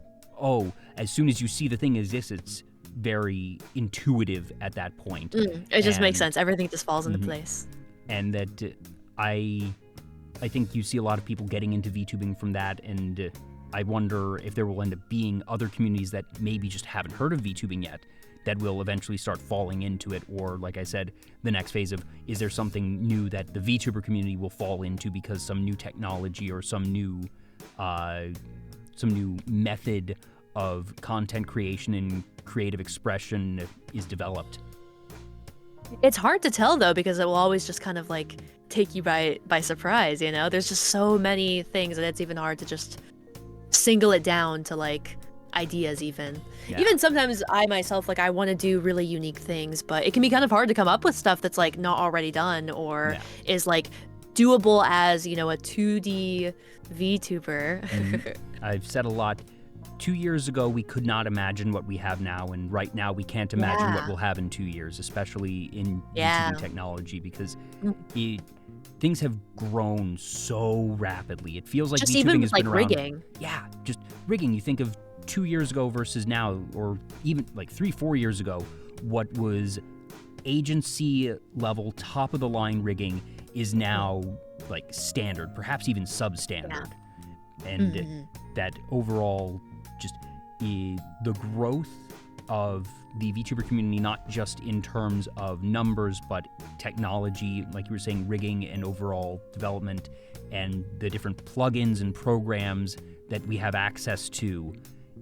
as soon as you see the thing exists, it's very intuitive at that point. It just makes sense. Everything just falls into place. And that I think you see a lot of people getting into VTubing from that, and I wonder if there will end up being other communities that maybe just haven't heard of VTubing yet that will eventually start falling into it, or like I said, the next phase of, is there something new that the VTuber community will fall into because some new technology or some new method of content creation and creative expression is developed? It's hard to tell though, because it will always just kind of like take you by surprise, There's just so many things that it's even hard to just single it down to like ideas even. Even sometimes I myself, like, I want to do really unique things, but it can be kind of hard to come up with stuff that's like not already done or is like doable as, a 2D VTuber. I've said a lot. 2 years ago, we could not imagine what we have now, and right now we can't imagine what we'll have in 2 years, especially in VTubing technology, because things have grown so rapidly. It feels like just VTubing even has like been around. rigging. Yeah, just rigging. You think of 2 years ago versus now, or even like 3-4 years ago, what was agency level, top of the line rigging is now like standard, perhaps even substandard. And that overall, just the growth of the VTuber community, not just in terms of numbers, but technology, like you were saying, rigging and overall development, and the different plugins and programs that we have access to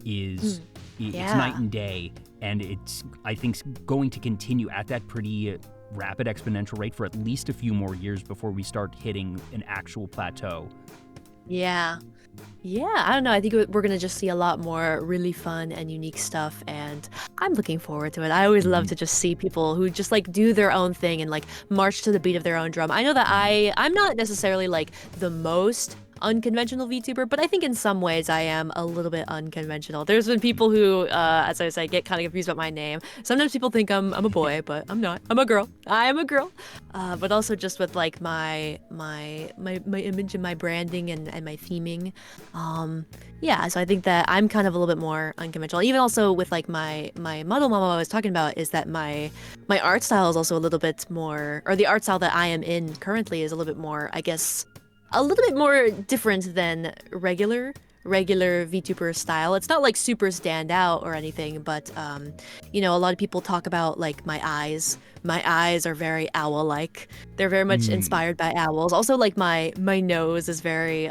is it's night and day. And it's, I think, going to continue at that pretty rapid exponential rate for at least a few more years before we start hitting an actual plateau. Yeah, I don't know. I think we're going to just see a lot more really fun and unique stuff, and I'm looking forward to it. I always love to just see people who just like do their own thing and like march to the beat of their own drum. I know that I'm not necessarily like the most unconventional VTuber, but I think in some ways I am a little bit unconventional. There's been people who, as I say, get kind of confused about my name. Sometimes people think I'm a boy, but I'm not. I'm a girl. I am a girl. But also just with like my image and my branding and my theming. So I think that I'm kind of a little bit more unconventional. Even also with like my model mama I was talking about, is that my art style is also a little bit more, or the art style that I am in currently is a little bit more, I guess, a little bit more different than regular VTuber style. It's not like super stand out or anything, but a lot of people talk about like my eyes my eyes are very owl-like. They're very much inspired by owls. Also, like my nose is very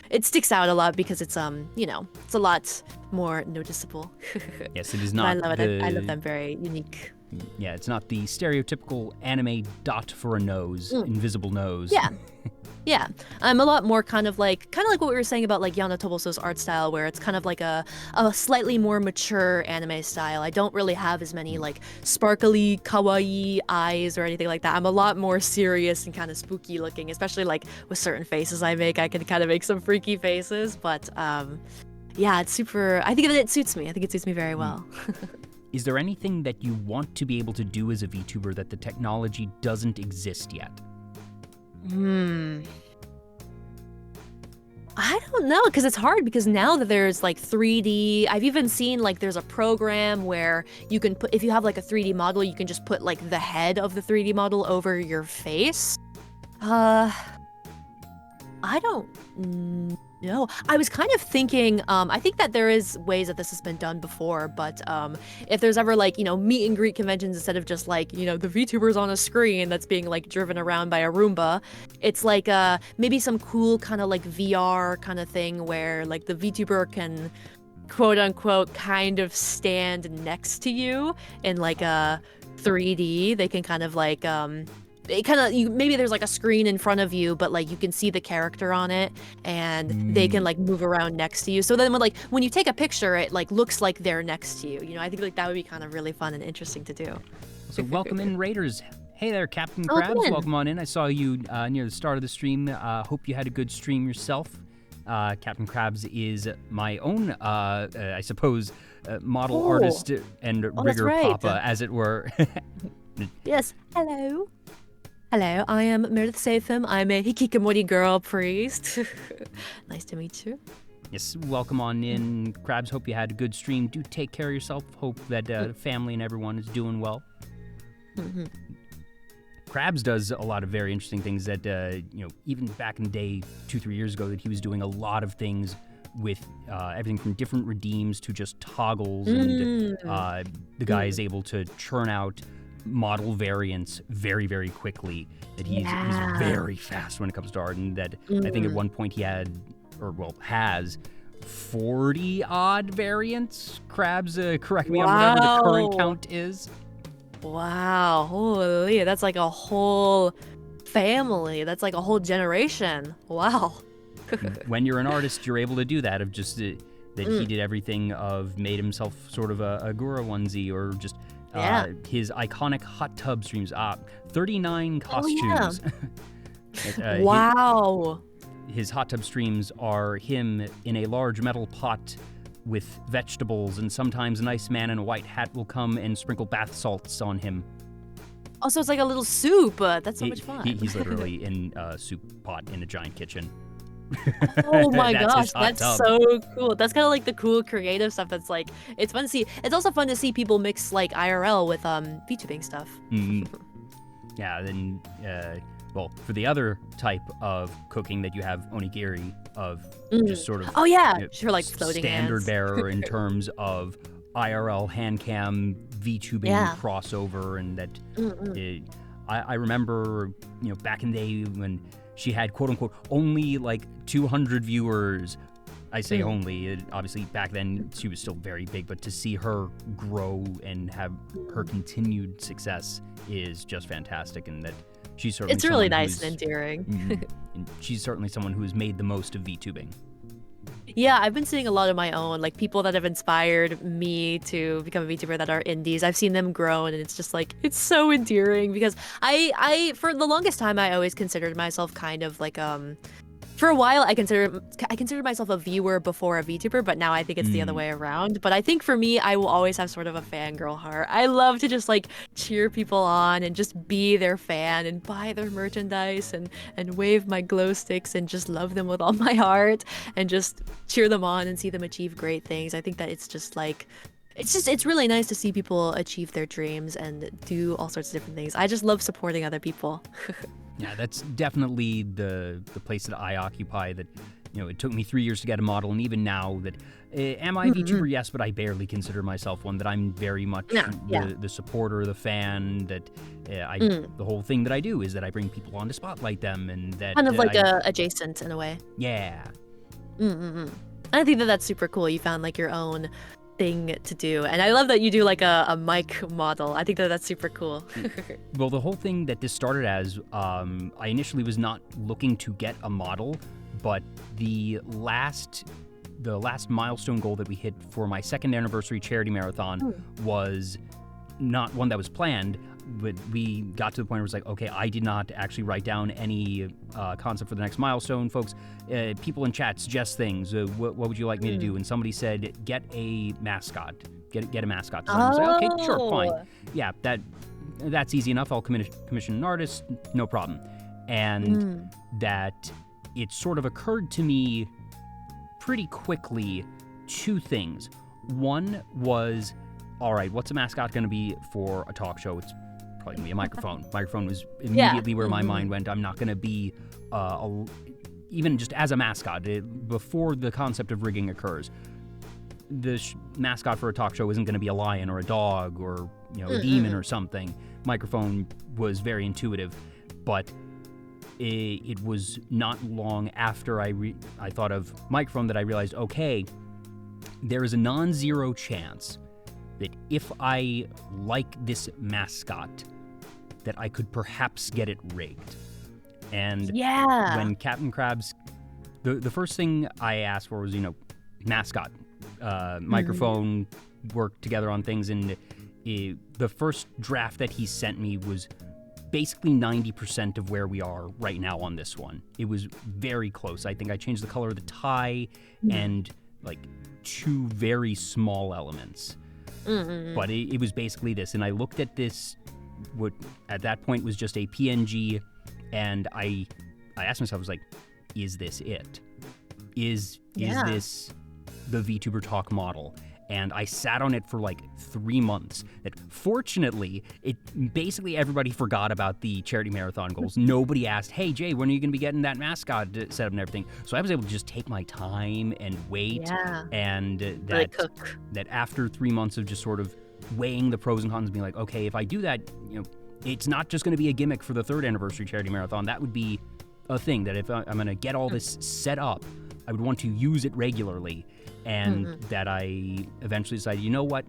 it sticks out a lot because it's it's a lot more noticeable. Yes, it is But I not love the... it. I love them, very unique. Yeah, it's not the stereotypical anime dot for a nose, invisible nose. Yeah. Yeah, I'm a lot more kind of like what we were saying about like Yana Toboso's art style, where it's kind of like a slightly more mature anime style. I don't really have as many like sparkly, kawaii eyes or anything like that. I'm a lot more serious and kind of spooky looking, especially like with certain faces I make. I can kind of make some freaky faces, but yeah, it's super. I think that it suits me. I think it suits me very well. Is there anything that you want to be able to do as a VTuber that the technology doesn't exist yet? I don't know, because it's hard, because now that there's like 3D, I've even seen like there's a program where you can put, if you have like a 3D model, you can just put like the head of the 3D model over your face. I don't know. I was kind of thinking, I think that there is ways that this has been done before, but if there's ever like, meet and greet conventions, instead of just like, the VTubers on a screen that's being like driven around by a Roomba, it's like maybe some cool kind of like VR kind of thing where like the VTuber can quote unquote kind of stand next to you in like a 3D. They can kind of like maybe there's like a screen in front of you, but like you can see the character on it, and they can like move around next to you. So then when you take a picture, it like looks like they're next to you. I think like that would be kind of really fun and interesting to do. So welcome in, Raiders. Hey there, Captain Crabs. Welcome on in. I saw you near the start of the stream. Hope you had a good stream yourself. Captain Crabs is my own, I suppose, model artist and rigger papa, as it were. Yes. Hello. Hello, I am Meredith SAVEHYMN. I'm a hikikomori girl priest. Nice to meet you. Yes, welcome on in, Crabs. Hope you had a good stream. Do take care of yourself. Hope that family and everyone is doing well. Crabs does a lot of very interesting things that, even back in the day, 2-3 years ago, that he was doing a lot of things with everything from different redeems to just toggles. And the guy is able to churn out model variants very, very quickly. That he's very fast when it comes to art, and that I think at one point he had, has 40 odd variants. Crabs, correct me on whatever the current count is. Wow, holy, that's like a whole family. That's like a whole generation. Wow. When you're an artist, you're able to do that, of just that he did everything of made himself sort of a Gura onesie, or just his iconic hot tub streams. 39 costumes. Wow. His hot tub streams are him in a large metal pot with vegetables, and sometimes an Iceman in a white hat will come and sprinkle bath salts on him. Also, it's like a little soup. That's so much fun. He's literally in a soup pot in a giant kitchen. Oh my gosh, that's so cool. That's kind of like the cool creative stuff that's like, it's fun to see. It's also fun to see people mix like IRL with VTubing stuff. Yeah, then for the other type of cooking that you have onigiri, of just sort of sure, like floating standard hands. bearer in terms of IRL hand cam VTubing crossover, and that I remember back in the day when she had quote unquote only like 200 viewers. I say only, obviously back then she was still very big, but to see her grow and have her continued success is just fantastic, and that she's certainly it's really nice and endearing. And she's certainly someone who has made the most of VTubing. Yeah, I've been seeing a lot of my own, like people that have inspired me to become a VTuber that are indies. I've seen them grow, and it's just like, it's so endearing, because I for the longest time, I always considered myself kind of like, for a while, I considered myself a viewer before a VTuber, but now I think it's the other way around. But I think for me, I will always have sort of a fangirl heart. I love to just like cheer people on and just be their fan and buy their merchandise and wave my glow sticks and just love them with all my heart and just cheer them on and see them achieve great things. I think that it's just like, it's really nice to see people achieve their dreams and do all sorts of different things. I just love supporting other people. Yeah, that's definitely the place that I occupy, that it took me 3 years to get a model, and even now that am I a VTuber? Yes, but I barely consider myself one. That I'm very much the supporter, the fan. That the whole thing that I do is that I bring people on to spotlight them, and that kind of like adjacent in a way. Yeah. I think that that's super cool. You found like your own thing to do, and I love that you do like a mic model. I think that that's super cool. Well, the whole thing that this started as, I initially was not looking to get a model, but the last milestone goal that we hit for my 2nd anniversary charity marathon was not one that was planned, but we got to the point where it's like, okay, I did not actually write down any concept for the next milestone, folks. People in chat suggest things. What would you like me to do? And somebody said, get a mascot. Get a mascot. So I was like, okay, sure, fine. Yeah, that's easy enough. I'll commission an artist, no problem. And that it sort of occurred to me pretty quickly 2 things. One was, all right, what's a mascot going to be for a talk show? It's probably going to be a microphone. Microphone was immediately where my mind went. I'm not going to be, even just as a mascot, before the concept of rigging occurs, the mascot for a talk show isn't going to be a lion or a dog or a demon or something. Microphone was very intuitive, but it was not long after I thought of microphone that I realized, okay, there is a non-zero chance that if I like this mascot, that I could perhaps get it rigged. And when CAPTCRABS, the first thing I asked for was, mascot, microphone, work together on things, and the first draft that he sent me was basically 90% of where we are right now on this one. It was very close. I think I changed the color of the tie and like 2 very small elements. But it was basically this. And I looked at this, what at that point was just a PNG, and I asked myself, I was like, is this it? Is this the VTuber Talk model? And I sat on it for like 3 months. That fortunately, basically everybody forgot about the charity marathon goals. Nobody asked, hey, Jay, when are you going to be getting that mascot set up and everything? So I was able to just take my time and wait. And that after 3 months of just sort of weighing the pros and cons and being like, okay, if I do that, it's not just going to be a gimmick for the 3rd anniversary charity marathon. That would be a thing that if I'm going to get all this set up, I would want to use it regularly. And that I eventually decided, you know what,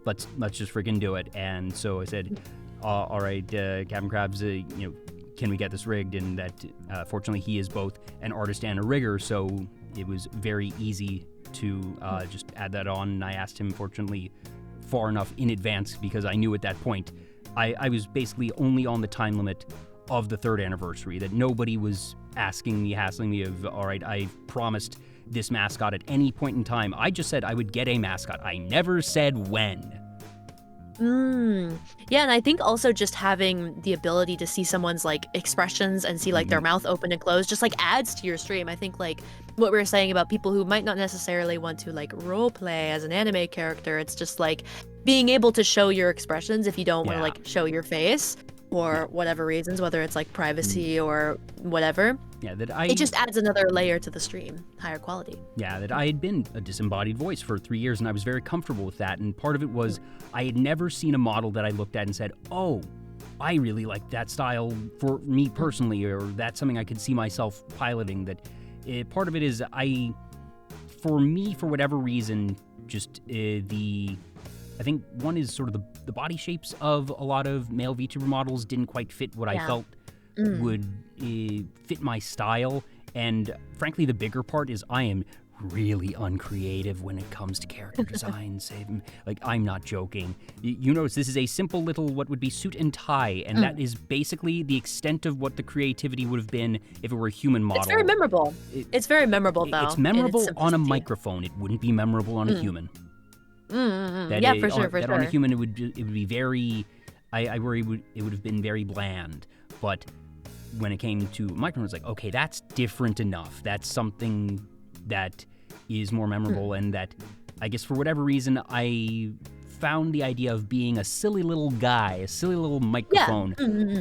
let's just freaking do it. And so I said, all right, CAPTCRABS, can we get this rigged? And that fortunately he is both an artist and a rigger, so it was very easy to just add that on. And I asked him, fortunately, far enough in advance, because I knew at that point I was basically only on the time limit of the 3rd anniversary, that nobody was asking me, hassling me of, all right, I promised this mascot at any point in time. I just said I would get a mascot. I never said when. Yeah, and I think also just having the ability to see someone's like expressions and see like their mouth open and close just like adds to your stream. I think like what we were saying about people who might not necessarily want to like role play as an anime character, it's just like being able to show your expressions if you don't want to like show your face for whatever reasons, whether it's like privacy or whatever. Yeah, it just adds another layer to the stream, higher quality. Yeah, that I had been a disembodied voice for 3 years, and I was very comfortable with that. And part of it was I had never seen a model that I looked at and said, oh, I really like that style for me personally, or that's something I could see myself piloting. That part of it is for me, for whatever reason, just I think one is sort of the body shapes of a lot of male VTuber models didn't quite fit what I felt would fit my style. And frankly, the bigger part is I am really uncreative when it comes to character design. Like, I'm not joking. You notice this is a simple little what would be suit and tie, and that is basically the extent of what the creativity would have been if it were a human model. It's very memorable. It's very memorable, though. It's memorable on a microphone. It wouldn't be memorable on a human. Yeah, for sure. On a human, it would be very. I worry it would have been very bland. But when it came to microphone, it's like, okay, that's different enough. That's something that is more memorable, and that I guess for whatever reason I found the idea of being a silly little guy, a silly little microphone,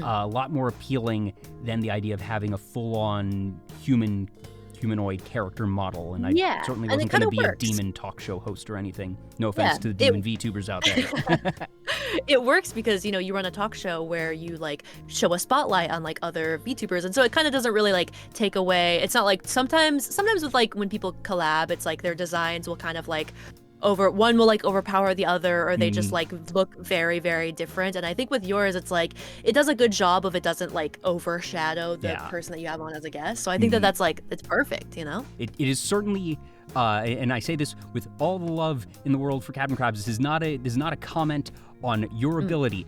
a lot more appealing than the idea of having a full-on human humanoid character model, and I Yeah, certainly and wasn't it going to kinda be a works. demon talk show host or anything. No offense to the it demon VTubers out there. it works because, you know, you run a talk show where you like show a spotlight on like other VTubers, and so it kind of doesn't really like take away. It's not like sometimes with like when people collab, it's like their designs will kind of like one will like overpower the other, or they just like look very, very different. And I think with yours, it's like it does a good job of it doesn't like overshadow the person that you have on as a guest. So I think that that's like it's perfect, you know. It is certainly, and I say this with all the love in the world for CAPTCRABS. This is not a comment on your ability.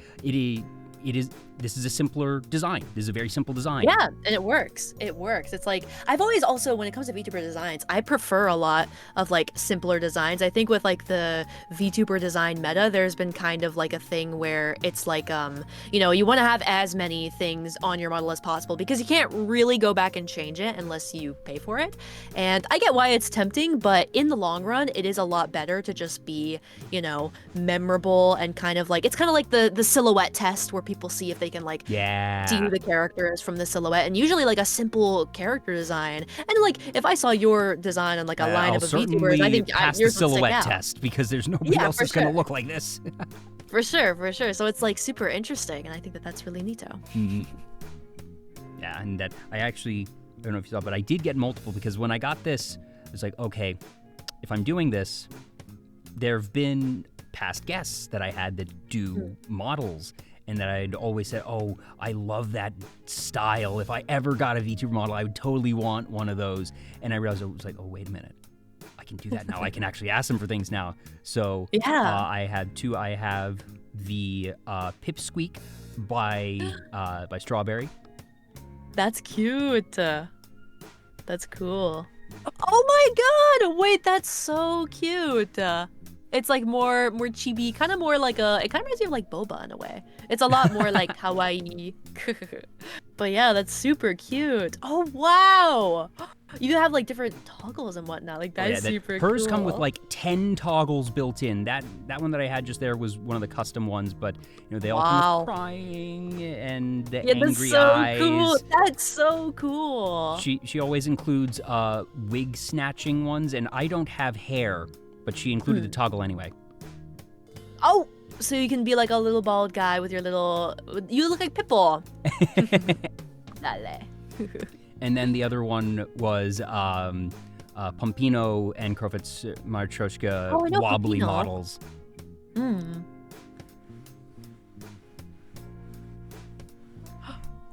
This is a simpler design. This is a very simple design. Yeah, and it works. It works. It's like I've always also, when it comes to VTuber designs, I prefer a lot of like simpler designs. I think with like the VTuber design meta, there's been kind of like a thing where it's like you know, you want to have as many things on your model as possible because you can't really go back and change it unless you pay for it. And I get why it's tempting, but in the long run, it is a lot better to just be, you know, memorable and kind of like, it's kind of like the silhouette test where people see if they can like see who the character is from the silhouette, and usually like a simple character design. And like if I saw your design on like a lineup of VTubers, I think pass the silhouette test because there's nobody else that's going to look like this. For sure. So it's like super interesting, and I think that that's really neato. Yeah, and that I don't know if you saw, but I did get multiple because when I got this, it's like, okay, if I'm doing this, there have been past guests that I had that do models, and that I'd always said, oh, I love that style. If I ever got a VTuber model, I would totally want one of those. And I realized it was like, oh, wait a minute. I can do that now. I can actually ask them for things now. So I had two. I have the PIPSQUEAK by Strawberry. That's cute. That's cool. Oh my god! Wait, that's so cute. It's like more chibi, kind of more like it kind of reminds me of like boba in a way. It's a lot more like Hawaii. But yeah, that's super cute. Oh wow! You have like different toggles and whatnot. Like that is super cool. Hers come with like 10 toggles built in. That one that I had just there was one of the custom ones, but you know they all come with crying and the angry eyes. Cool. That's so cool. She always includes wig snatching ones, and I don't have hair, but she included the toggle anyway. Oh, so you can be like a little bald guy with your little. You look like Pitbull. And then the other one was PUMPIINO and CROWPHET's Matryoshka wobbly PUMPIINO. models.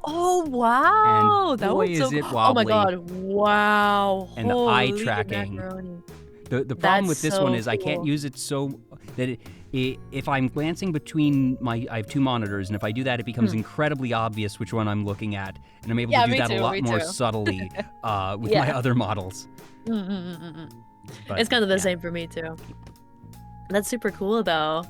Oh wow! And that boy, was so is it cool. wobbly. Oh my god! Wow! And the eye tracking. Macaroni. The problem with this one is I can't cool. use it so that if I'm glancing between I have two monitors, and if I do that, it becomes incredibly obvious which one I'm looking at, and I'm able to do that a lot more subtly with my other models. But, it's kind of the same for me too. That's super cool though.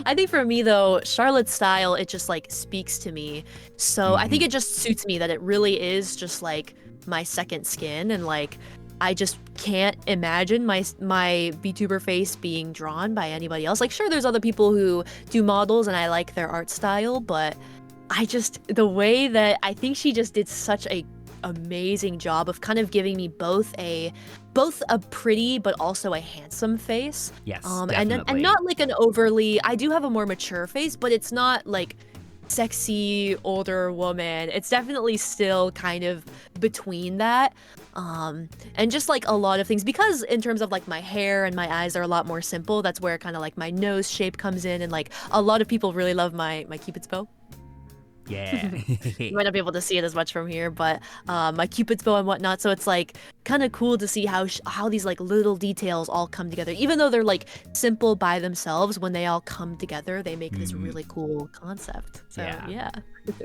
I think for me though, Charlotte's style, it just like speaks to me. So I think it just suits me that it really is just like my second skin, and like I just can't imagine my VTuber face being drawn by anybody else. Like, sure, there's other people who do models and I like their art style, but the way that I think she just did such a amazing job of kind of giving me both a pretty but also a handsome face. Yes, and not like an overly. I do have a more mature face, but it's not like sexy older woman. It's definitely still kind of between that. And just like a lot of things, because in terms of like my hair and my eyes are a lot more simple, that's where kind of like my nose shape comes in, and like a lot of people really love my Cupid's bow. Yeah. You might not be able to see it as much from here, but my Cupid's bow and whatnot. So it's like kind of cool to see how these like little details all come together. Even though they're like simple by themselves, when they all come together, they make this really cool concept. So yeah.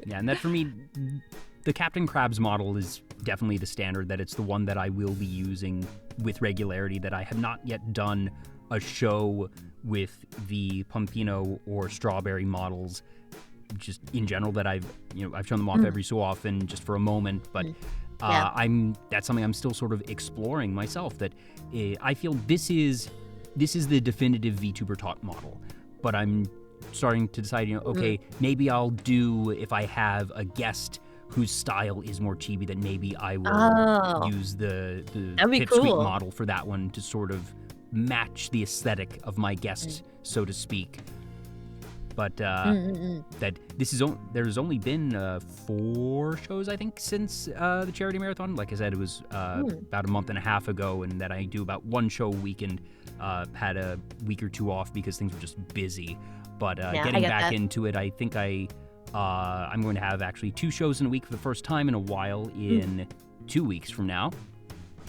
Yeah, and that for me, the CAPTCRABS model is definitely the standard. That it's the one that I will be using with regularity. That I have not yet done a show with the PUMPIINO or Strawberry models. Just in general, that I've shown them off every so often just for a moment, but that's something I'm still sort of exploring myself. That I feel this is the definitive VTuber Talk model, but I'm starting to decide, okay, maybe I'll do, if I have a guest whose style is more chibi, then maybe I will Oh, use the that'd be Pipsqueak cool. model for that one to sort of match the aesthetic of my guest, so to speak. But that this is there's only been 4 shows, I think, since the charity marathon. Like I said, it was about a month and a half ago, and that I do about 1 show a week, and had a week or 2 off because things were just busy. But Yeah, I getting get back that. into it, I think I'm going to have actually 2 shows in a week for the first time in a while in 2 weeks from now,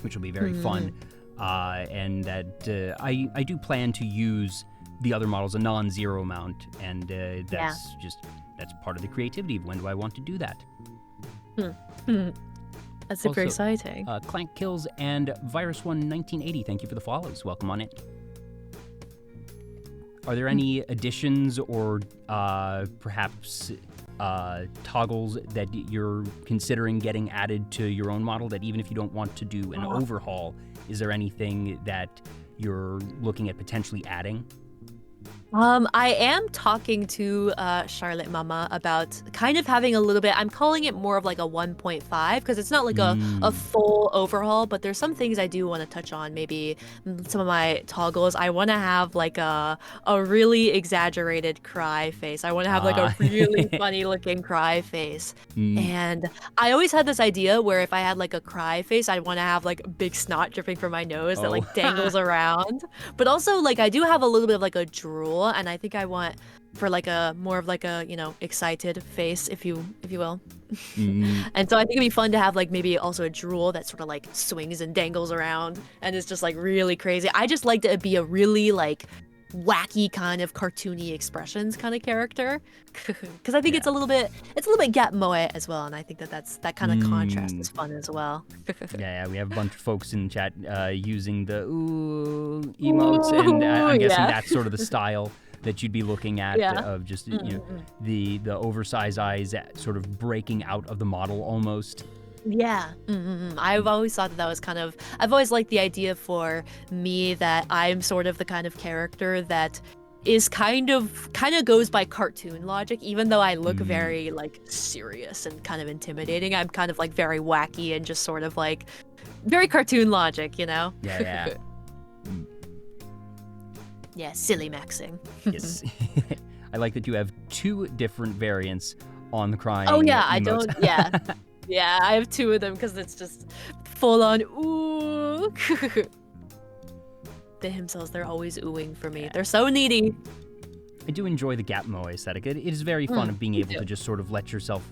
which will be very fun. And that I do plan to use the other models a non-zero amount, and that's part of the creativity of when do I want to do that. That's super Also, exciting. Clank Kills and Virus11980, thank you for the follows. Welcome on in. Are there any additions or perhaps toggles that you're considering getting added to your own model, that even if you don't want to do an overhaul, is there anything that you're looking at potentially adding? I am talking to Charlotte Mama about kind of having a little bit, I'm calling it more of like a 1.5, because it's not like a full overhaul, but there's some things I do want to touch on. Maybe some of my toggles. I want to have like a really exaggerated cry face. I want to have like a really funny looking cry face. And I always had this idea where if I had like a cry face, I'd want to have like big snot dripping from my nose that like dangles around. But also, like, I do have a little bit of like a drool, and I think I want for like a more of like a, you know, excited face, if you will. And so I think it'd be fun to have like maybe also a drool that sort of like swings and dangles around and is just like really crazy. I just like to be a really like wacky kind of cartoony expressions kind of character, because I think it's a little bit Gap Moe as well, and I think that kind of contrast is fun as well. Yeah, we have a bunch of folks in chat using the ooh emotes, and I'm guessing that's sort of the style that you'd be looking at, of just you know, the oversized eyes sort of breaking out of the model almost. Yeah, I've always thought that was kind of, I've always liked the idea for me that I'm sort of the kind of character that is kind of goes by cartoon logic, even though I look very like serious and kind of intimidating. I'm kind of like very wacky and just sort of like very cartoon logic, you know? Yeah. Yeah, silly maxing. Yes. I like that you have 2 different variants on the crying. Oh yeah, emotes. Yeah, I have 2 of them because it's just full on ooh. They themselves, they're always oohing for me. They're so needy. I do enjoy the Gap Moe aesthetic. It is very fun of being able to just sort of let yourself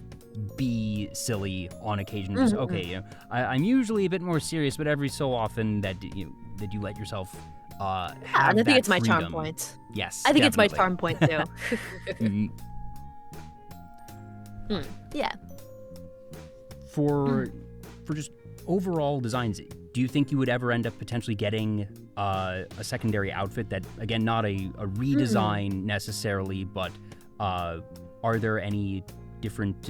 be silly on occasion. Just, okay, you know, I'm usually a bit more serious, but every so often that you let yourself have and I think it's my freedom. charm point. Yes, I think definitely. it's my charm point too. Yeah. For just overall designs, do you think you would ever end up potentially getting a secondary outfit that, again, not a redesign necessarily, but are there any different,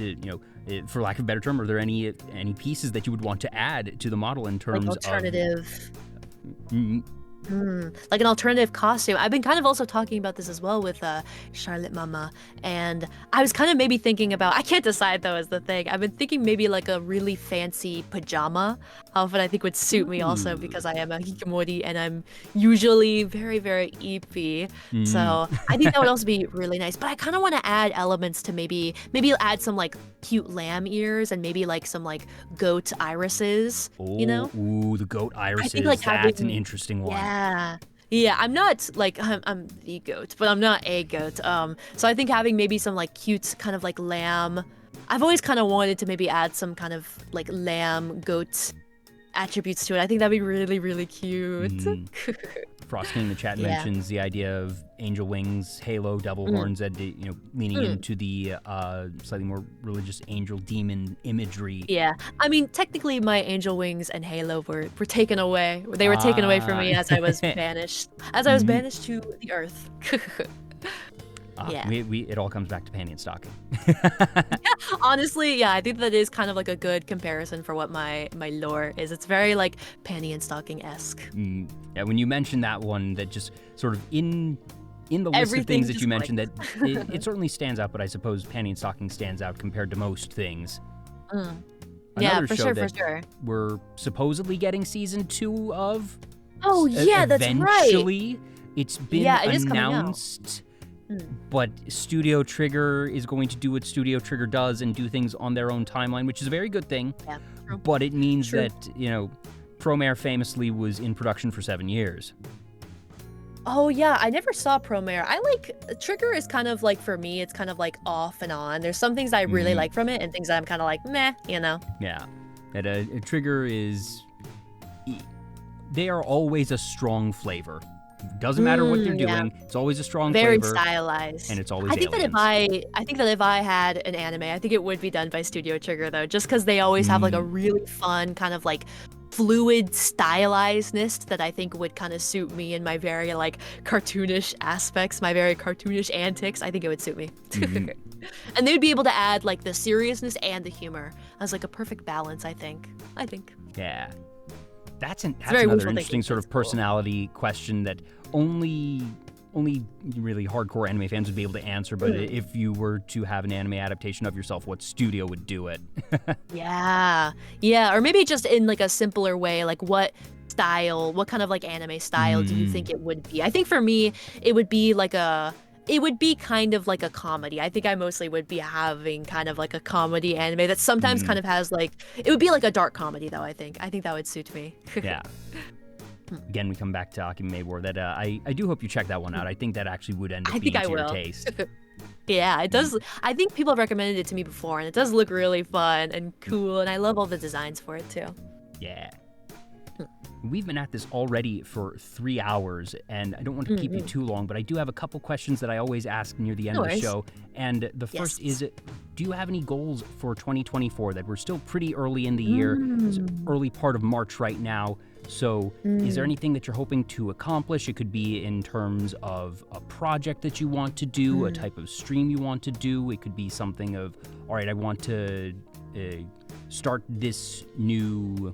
for lack of a better term, are there any pieces that you would want to add to the model in terms like alternative of... like an alternative costume. I've been kind of also talking about this as well with Charlotte Mama, and I was kind of maybe thinking about, I can't decide though is the thing. I've been thinking maybe like a really fancy pajama outfit I think would suit me also, because I am a hikikomori and I'm usually very, very ippy. So I think that would also be really nice. But I kind of want to add elements to maybe add some like cute lamb ears and maybe like some like goat irises, you know? Ooh, the goat irises. think, like, that's an having- interesting one. Yeah, I'm not like I'm the goat, but I'm not a goat. So I think having maybe some like cute kind of like lamb. I've always kind of wanted to maybe add some kind of like lamb goat attributes to it. I think that'd be really, really cute. Frosting in the chat mentions the idea of angel wings, halo, devil horns, and leaning into the slightly more religious angel demon imagery. Yeah, I mean, technically, my angel wings and halo were taken away. They were taken away from me as I was banished. As I was banished to the earth. It all comes back to panty and stocking. Honestly, yeah, I think that is kind of like a good comparison for what my lore is. It's very like panty and stocking-esque. Yeah, when you mentioned that one, that just sort of in the list of things that you mentioned, that it certainly stands out, but I suppose panty and stocking stands out compared to most things. Mm. Yeah, Another for show sure, for that sure. we're supposedly getting season 2 of. Oh yeah, that's right. Eventually, it's been Yeah, it is coming out. announced, Mm. but Studio Trigger is going to do what Studio Trigger does and do things on their own timeline, which is a very good thing. Yeah, true. But it means True. that, Promare famously was in production for 7 years. Oh yeah, I never saw Promare. I like Trigger is kind of like, for me, it's kind of like off and on. There's some things I really like from it and things that I'm kind of like meh, you know. Yeah, that a Trigger is. They are always a strong flavor. Doesn't matter what they're doing. It's always a strong Very flavor. stylized. And it's always I think aliens. that if I had an anime, I think it would be done by Studio Trigger though, just because they always have like a really fun kind of like fluid stylizedness that I think would kind of suit me in my very like cartoonish aspects, my very cartoonish antics. I think it would suit me. And they'd be able to add like the seriousness and the humor as like a perfect balance, I think. Yeah. That's very another wishful interesting thinking. sort of That's cool. personality question that only really hardcore anime fans would be able to answer. But if you were to have an anime adaptation of yourself, what studio would do it? Yeah, or maybe just in like a simpler way, like what kind of like anime style do you think it would be? I think for me, it would be kind of like a comedy. I think I mostly would be having kind of like a comedy anime that sometimes kind of has like, it would be like a dark comedy though, I think that would suit me. Yeah. Again, we come back to Akime War. That I do hope you check that one out. I think that actually would end up being to your taste. Yeah, it does. I think people have recommended it to me before, and it does look really fun and cool, and I love all the designs for it too. Yeah. We've been at this already for 3 hours, and I don't want to keep you too long, but I do have a couple questions that I always ask near the end of the show. And the first is, do you have any goals for 2024? That we're still pretty early in the year, it's early part of March right now. So is there anything that you're hoping to accomplish? It could be in terms of a project that you want to do, a type of stream you want to do. It could be something of, all right, I want to start this new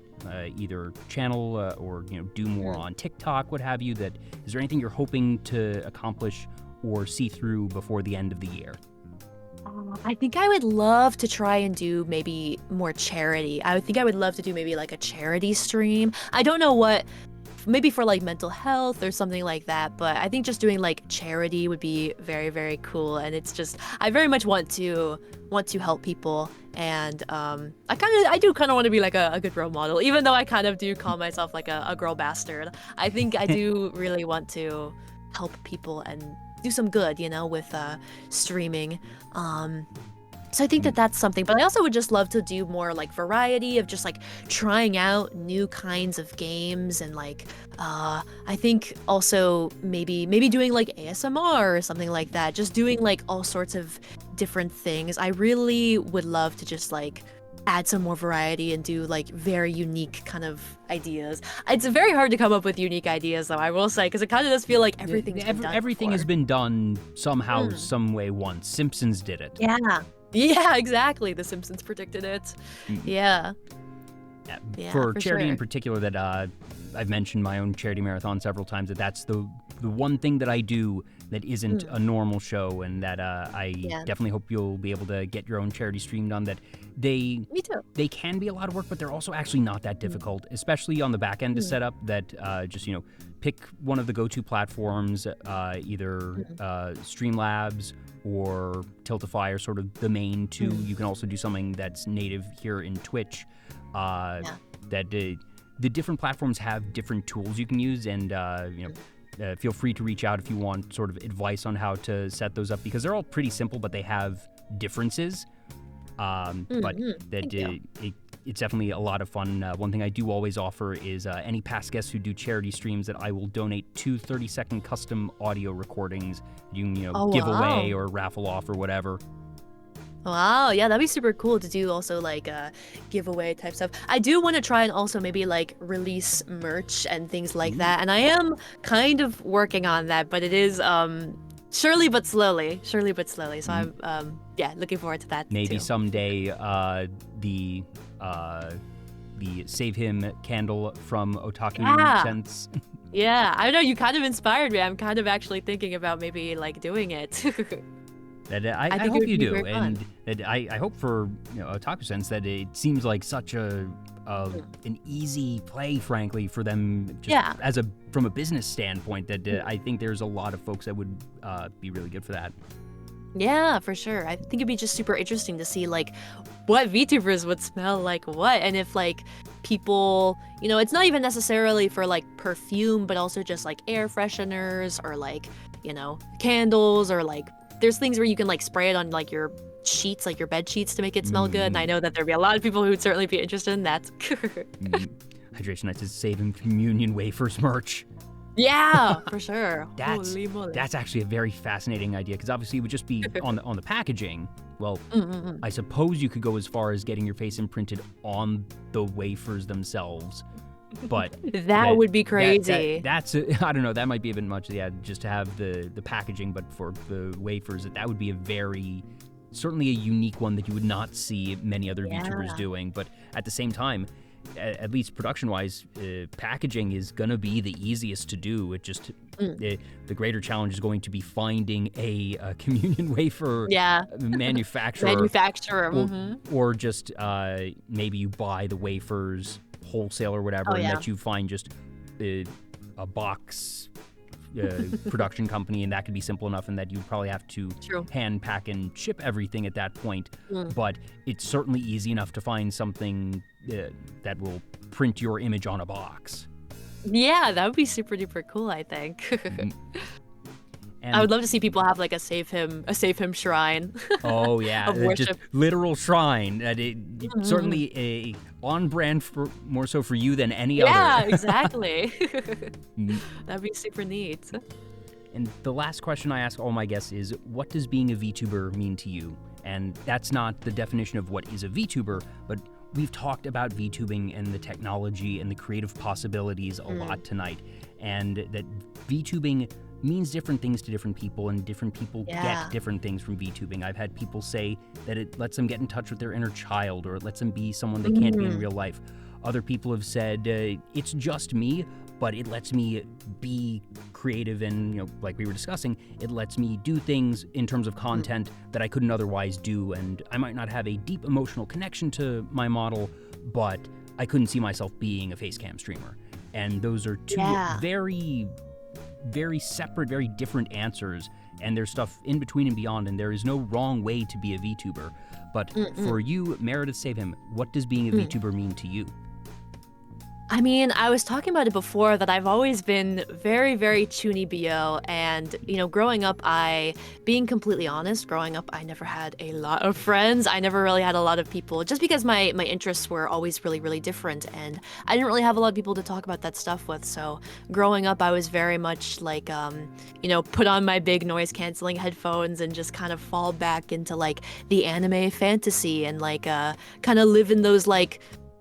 either channel or do more on TikTok, what have you. That is there anything you're hoping to accomplish or see through before the end of the year? I think I would love to try and do maybe more charity. I think I would love to do maybe like a charity stream. I don't know what, maybe for like mental health or something like that, but I think just doing like charity would be very, very cool. And it's just, I very much want to help people. And I do kind of want to be like a good role model, even though I kind of do call myself like a girl bastard. I think I do really want to help people and do some good, with streaming. So I think that's something, but I also would just love to do more like variety of just like trying out new kinds of games and like I think also maybe doing like ASMR or something like that, just doing like all sorts of different things. I really would love to just like add some more variety and do like very unique kind of ideas. It's very hard to come up with unique ideas though, I will say, because it kind of does feel like everything's been done everything before. has been done somehow, some way once. Simpsons did it. Yeah, exactly. The Simpsons predicted it. Yeah, for charity sure. in particular, that I've mentioned my own charity marathon several times, that's the one thing that I do that isn't a normal show, and that I definitely hope you'll be able to get your own charity stream done. That Me too. they can be a lot of work, but they're also actually not that difficult, especially on the back end to set up. That just pick one of the go-to platforms, either Streamlabs or Tiltify are sort of the main two. You can also do something that's native here in Twitch. That the different platforms have different tools you can use, and feel free to reach out if you want sort of advice on how to set those up, because they're all pretty simple, but they have differences. But it's definitely a lot of fun. One thing I do always offer is any past guests who do charity streams that I will donate 2 30-second custom audio recordings you can give away or raffle off or whatever. Wow, yeah, that'd be super cool to do also like giveaway type stuff. I do want to try and also maybe like release merch and things like that, and I am kind of working on that, but it is surely but slowly. So I'm looking forward to that. Maybe too. someday the Save Him candle from Otaku Sense. Yeah, I know, you kind of inspired me. I'm kind of actually thinking about maybe like doing it. That I I think it hope would you be do, very fun. and that I hope for a Otaku sense that it seems like such an easy play, frankly, for them just Yeah. as from a business standpoint. That I think there's a lot of folks that would be really good for that. Yeah, for sure. I think it'd be just super interesting to see like what VTubers would smell like what, and if like people, it's not even necessarily for like perfume, but also just like air fresheners or like, candles, or like there's things where you can like spray it on like your sheets, like your bed sheets, to make it smell good. And I know that there'd be a lot of people who would certainly be interested in that. Hydration Nights is saving communion wafers merch. Yeah, for sure. Holy moly. That's actually a very fascinating idea, because obviously it would just be on the packaging. Well, I suppose you could go as far as getting your face imprinted on the wafers themselves, but that would be crazy. That's I don't know. That might be a bit much. Yeah, just to have the packaging, but for the wafers, that would be certainly a unique one that you would not see many other VTubers doing. But at the same time, at least production-wise, packaging is gonna be the easiest to do. It just the greater challenge is going to be finding a communion wafer manufacturer, or just maybe you buy the wafers wholesale or whatever, and that you find just a box production company, and that could be simple enough, and that you'd probably have to hand pack and ship everything at that point. But it's certainly easy enough to find something that will print your image on a box. Yeah, that would be super duper cool, I think. And I would love to see people have like a save him shrine. Oh yeah, of worship. Just literal shrine. Certainly a on brand for more so for you than any other. Yeah, exactly. That'd be super neat. And the last question I ask all my guests is, what does being a VTuber mean to you? And that's not the definition of what is a VTuber, but we've talked about VTubing and the technology and the creative possibilities a lot tonight, and that VTubing means different things to different people, and different people get different things from VTubing. I've had people say that it lets them get in touch with their inner child, or it lets them be someone they can't be in real life. Other people have said it's just me, but it lets me be creative, and like we were discussing, it lets me do things in terms of content that I couldn't otherwise do, and I might not have a deep emotional connection to my model, but I couldn't see myself being a facecam streamer. And those are two very separate, very different answers, and there's stuff in between and beyond, and there is no wrong way to be a VTuber. But for you, Meredith SAVEHYMN, what does being a VTuber mean to you? I mean, I was talking about it before that I've always been very, very chunibyo, and growing up, being completely honest, I never had a lot of friends. I never really had a lot of people, just because my interests were always really, really different, and I didn't really have a lot of people to talk about that stuff with. So growing up, I was very much like, put on my big noise canceling headphones and just kind of fall back into like the anime fantasy, and like kind of live in those like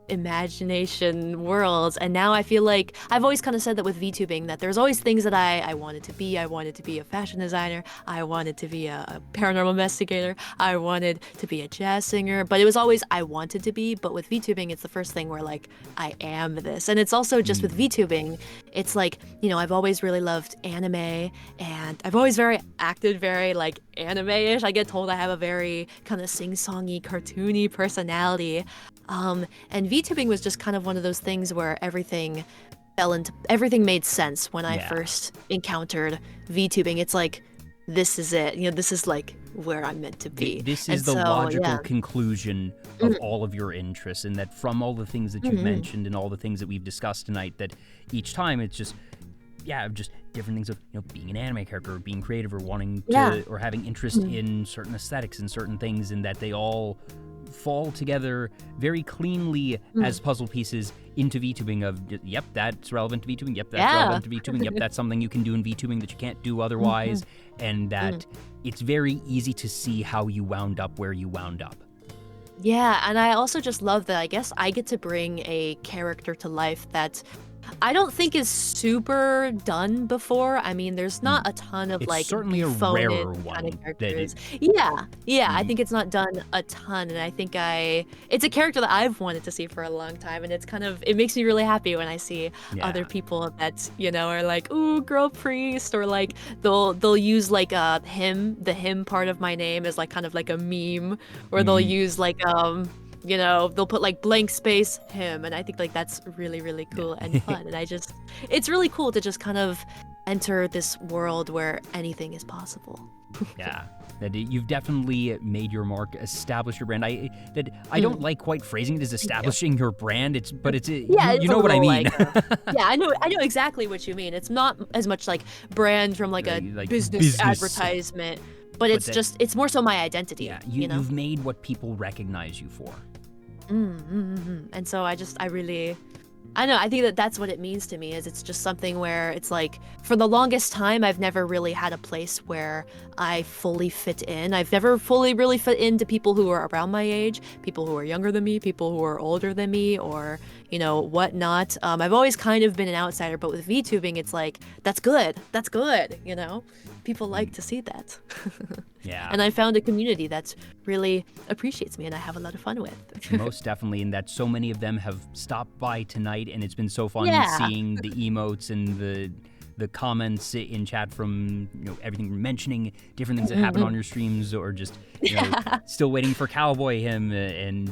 imagination worlds. And now I feel like I've always kind of said that with VTubing, that there's always things that I wanted to be. I wanted to be a fashion designer. I wanted to be a paranormal investigator. I wanted to be a jazz singer. But it was always I wanted to be. But with VTubing, it's the first thing where like I am this. And it's also just with VTubing, it's like, I've always really loved anime, and I've always acted very like anime-ish. I get told I have a very kind of sing-songy, cartoony personality. And VTubing was just kind of one of those things where everything made sense when I first encountered VTubing. It's like, this is it. This is like where I'm meant to be. This is the logical conclusion of all of your interests, and that from all the things that you've mentioned and all the things that we've discussed tonight, that each time it's just different things of being an anime character, or being creative, or wanting to, or having interest in certain aesthetics and certain things, and that they all fall together very cleanly as puzzle pieces into VTubing of, yep, that's relevant to VTubing, yep, that's relevant to VTubing, yep, that's something you can do in VTubing that you can't do otherwise, and that it's very easy to see how you wound up where you wound up. Yeah, and I also just love that I guess I get to bring a character to life that I don't think is super done before. I mean, there's not a ton of It's like certainly a phone-in rarer kind one of that characters. it, Yeah, I Mhm. think it's not done a ton, and I think it's a character that I've wanted to see for a long time, and it makes me really happy when I see other Yeah. people that, are like, ooh, girl priest, or like they'll use like the hymn part of my name as like kind of like a meme, or they'll Mhm. use like they'll put like blank space him, and I think like that's really, really cool and fun. And it's really cool to just kind of enter this world where anything is possible. Yeah, that you've definitely made your mark, established your brand. I don't like quite phrasing it as establishing your brand. Yeah, You it's a know what I little mean. like, yeah, I know exactly what you mean. It's not as much like brand from like a Like business advertisement, but But it's more so my identity. Yeah, you know. you've made what people recognize you for. And so I know, I think that that's what it means to me, is it's just something where it's like, for the longest time, I've never really had a place where I fully fit in. I've never fully really fit into people who are around my age, people who are younger than me, people who are older than me, or, whatnot. I've always kind of been an outsider, but with VTubing, it's like, that's good, People like to see that. Yeah. And I found a community that really appreciates me and I have a lot of fun with. Most definitely, and that so many of them have stopped by tonight, and it's been so fun seeing the emotes and the comments in chat from everything from mentioning different things that happen on your streams, or just still waiting for Cowboy Hymn, and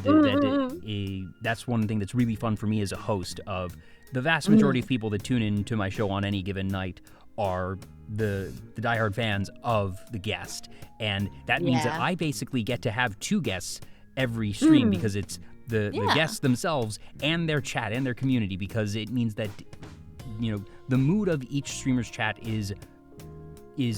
that's one thing that's really fun for me as a host. Of the vast majority of people that tune in to my show on any given night are the diehard fans of the guest, and that means that I basically get to have two guests every stream, because it's the guests themselves and their chat and their community, because it means that the mood of each streamer's chat is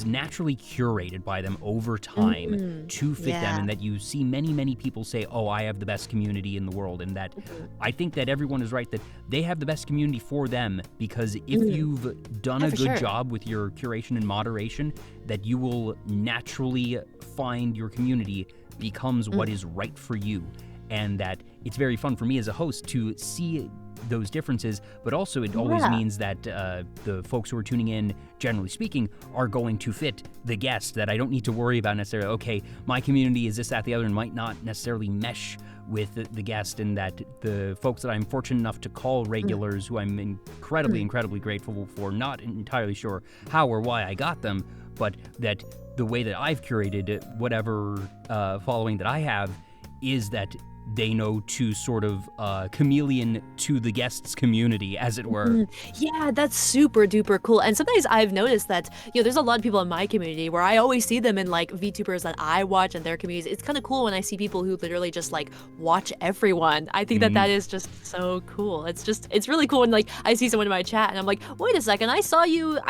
naturally curated by them over time to fit them, and that you see many people say, oh, I have the best community in the world, and that I think that everyone is right that they have the best community for them, because if you've done a good job with your curation and moderation, that you will naturally find your community becomes what is right for you, and that it's very fun for me as a host to see those differences, but also it always means that the folks who are tuning in, generally speaking, are going to fit the guest, that I don't need to worry about necessarily, okay, my community is this, that, the other, and might not necessarily mesh with the guest, and that the folks that I'm fortunate enough to call regulars, who I'm incredibly grateful for, not entirely sure how or why I got them, but that the way that I've curated whatever following that I have is that they know to sort of chameleon to the guests' community, as it were. Yeah, that's super duper cool. And sometimes I've noticed that, there's a lot of people in my community where I always see them in like VTubers that I watch and their communities. It's kind of cool when I see people who literally just like watch everyone. I think that is just so cool. It's really cool when like I see someone in my chat and I'm like, wait a second, I saw you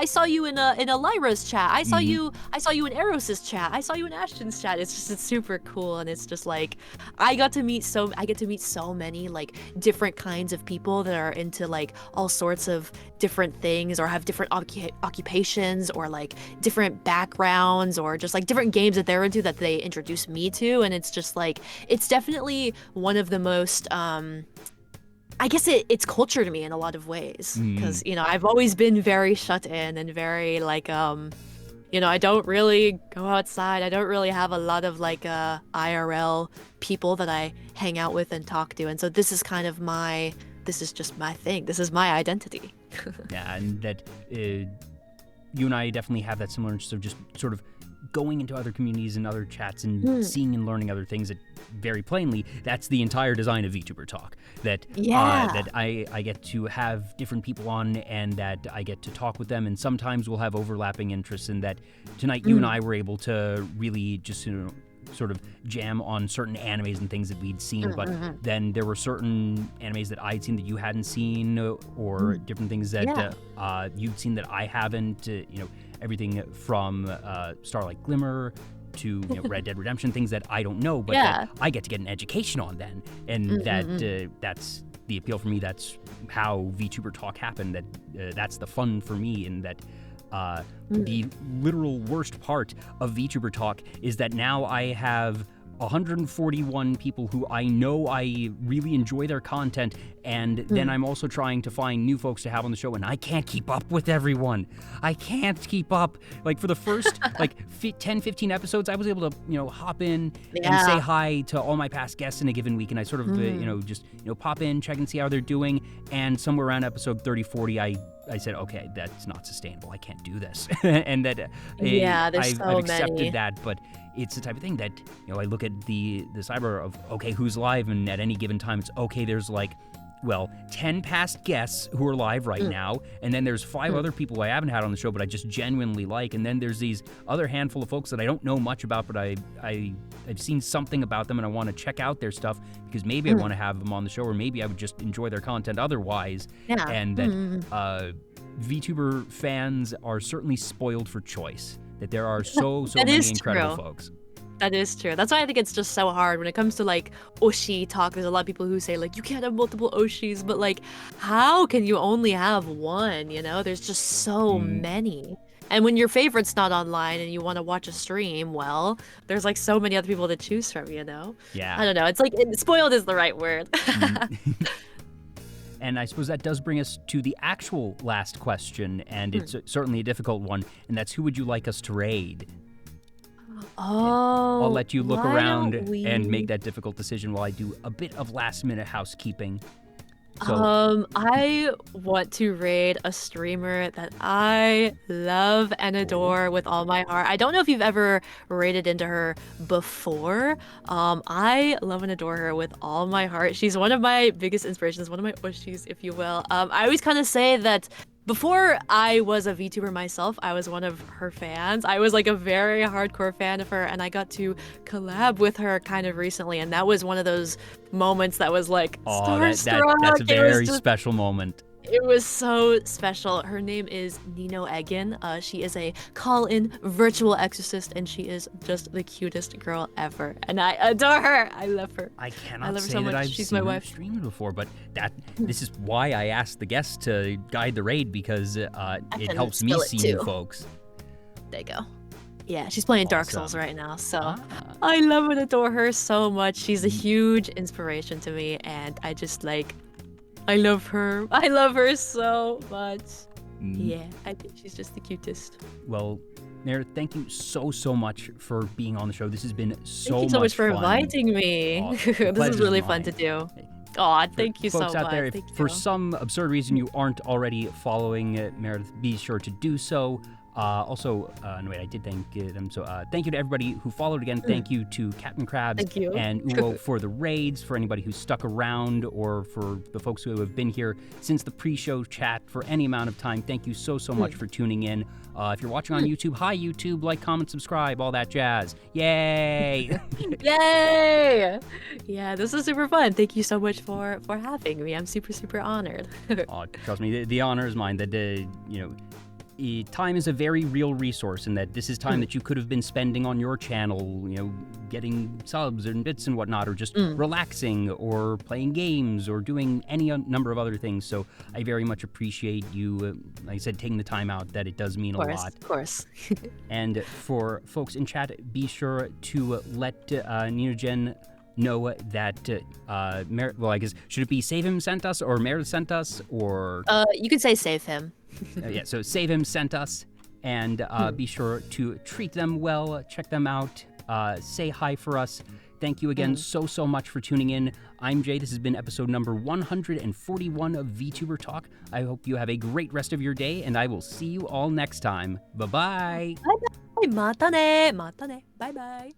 in a Lyra's chat. I saw you in Eros's chat. I saw you in Ashton's chat. It's super cool, and it's just like I get to meet so many like different kinds of people that are into like all sorts of different things, or have different occupations, or like different backgrounds, or just like different games that they're into that they introduce me to. And it's just like, it's definitely one of the most I guess it's culture to me in a lot of ways, because I've always been very shut in and very like I don't really go outside. I don't really have a lot of like IRL people that I hang out with and talk to. And so this is just my thing. This is my identity. Yeah, and that you and I definitely have that similar interest of just sort of going into other communities and other chats and seeing and learning other things. That very plainly, that's the entire design of Vtuber Talk. That that I get to have different people on, and that I get to talk with them, and sometimes we'll have overlapping interests. And that tonight you and I were able to really just sort of jam on certain animes and things that we'd seen, but then there were certain animes that I'd seen that you hadn't seen, or different things that you'd seen that I haven't. Everything from Starlight Glimmer to Red Dead Redemption, things that I don't know, but that I get to get an education on then, and that's the appeal for me. That's how VTuber Talk happened. That's the fun for me, and that the literal worst part of VTuber Talk is that now I have 141 people who I know I really enjoy their content, And then I'm also trying to find new folks to have on the show, and I can't keep up with everyone. I can't keep up. Like, for the first, 10, 15 episodes, I was able to, hop in and say hi to all my past guests in a given week, and I sort of, just pop in, check and see how they're doing, and somewhere around episode 30, 40, I said, okay, that's not sustainable. I can't do this. And that I've accepted that, but it's the type of thing that, I look at the cyber of, okay, who's live, and at any given time, it's, okay, there's 10 past guests who are live right now, and then there's 5 other people who I haven't had on the show, but I just genuinely like, and then there's these other handful of folks that I don't know much about, but I've seen something about them, and I want to check out their stuff, because maybe I want to have them on the show, or maybe I would just enjoy their content otherwise, and that VTuber fans are certainly spoiled for choice, that there are so many incredible folks. That is true. That's why I think it's just so hard when it comes to Oshi talk. There's a lot of people who say you can't have multiple Oshis, but how can you only have one? There's just so many. And when your favorite's not online and you want to watch a stream, well, there's so many other people to choose from. Yeah. I don't know. It's spoiled is the right word. And I suppose that does bring us to the actual last question, and it's certainly a difficult one, and that's, who would you like us to raid? Oh, I'll let you look around and make that difficult decision while I do a bit of last-minute housekeeping. So, I want to raid a streamer that I love and adore with all my heart. I don't know if you've ever raided into her before. I love and adore her with all my heart. She's one of my biggest inspirations, one of my oshis, if you will. I always kind of say that before I was a VTuber myself, I was one of her fans. I was a very hardcore fan of her, and I got to collab with her kind of recently, and that was one of those moments that was starstruck. That's a very special moment. It was so special. Her name is Nino Egan. She is a call-in virtual exorcist, and she is just the cutest girl ever. And I adore her. I love her. I cannot say that I've seen her stream before, but this is why I asked the guests to guide the raid, because it helps me see new folks. There you go. Yeah, she's playing Dark Souls right now, so I love and adore her so much. She's a huge inspiration to me, and I just I love her. I love her so much. Yeah, I think she's just the cutest. Well, Meredith, thank you so much for being on the show. This has been so much fun. Thank you so much for inviting me. This is really fun to do. Aw, thank you so much. Folks out there, if for some absurd reason you aren't already following Meredith, be sure to do so. Also, no, wait, I did thank them. So thank you to everybody who followed again. Thank you to CaptainCrabs and Uwo for the raids, for anybody who stuck around, or for the folks who have been here since the pre-show chat for any amount of time. Thank you so much for tuning in. If you're watching on YouTube, hi YouTube, like, comment, subscribe, all that jazz. Yay! Yay! Yeah, this is super fun. Thank you so much for having me. I'm super honored. Oh, trust me, the honor is mine. That time is a very real resource, and that this is time that you could have been spending on your channel, getting subs and bits and whatnot, or just relaxing, or playing games, or doing any number of other things. So I very much appreciate you, like I said, taking the time out. That it does mean a lot. Of course. And for folks in chat, be sure to let Nina Jen know that well, I guess, should it be Save Him sent us, or Meredith sent us, or you could say Save Him. Yeah, so Save Him sent us, and be sure to treat them well, check them out, say hi for us. Thank you again so much for tuning in. I'm Jay. This has been episode number 141 of VTuber Talk. I hope you have a great rest of your day, and I will see you all next time. Bye-bye. Bye-bye. Mata ne. Bye-bye.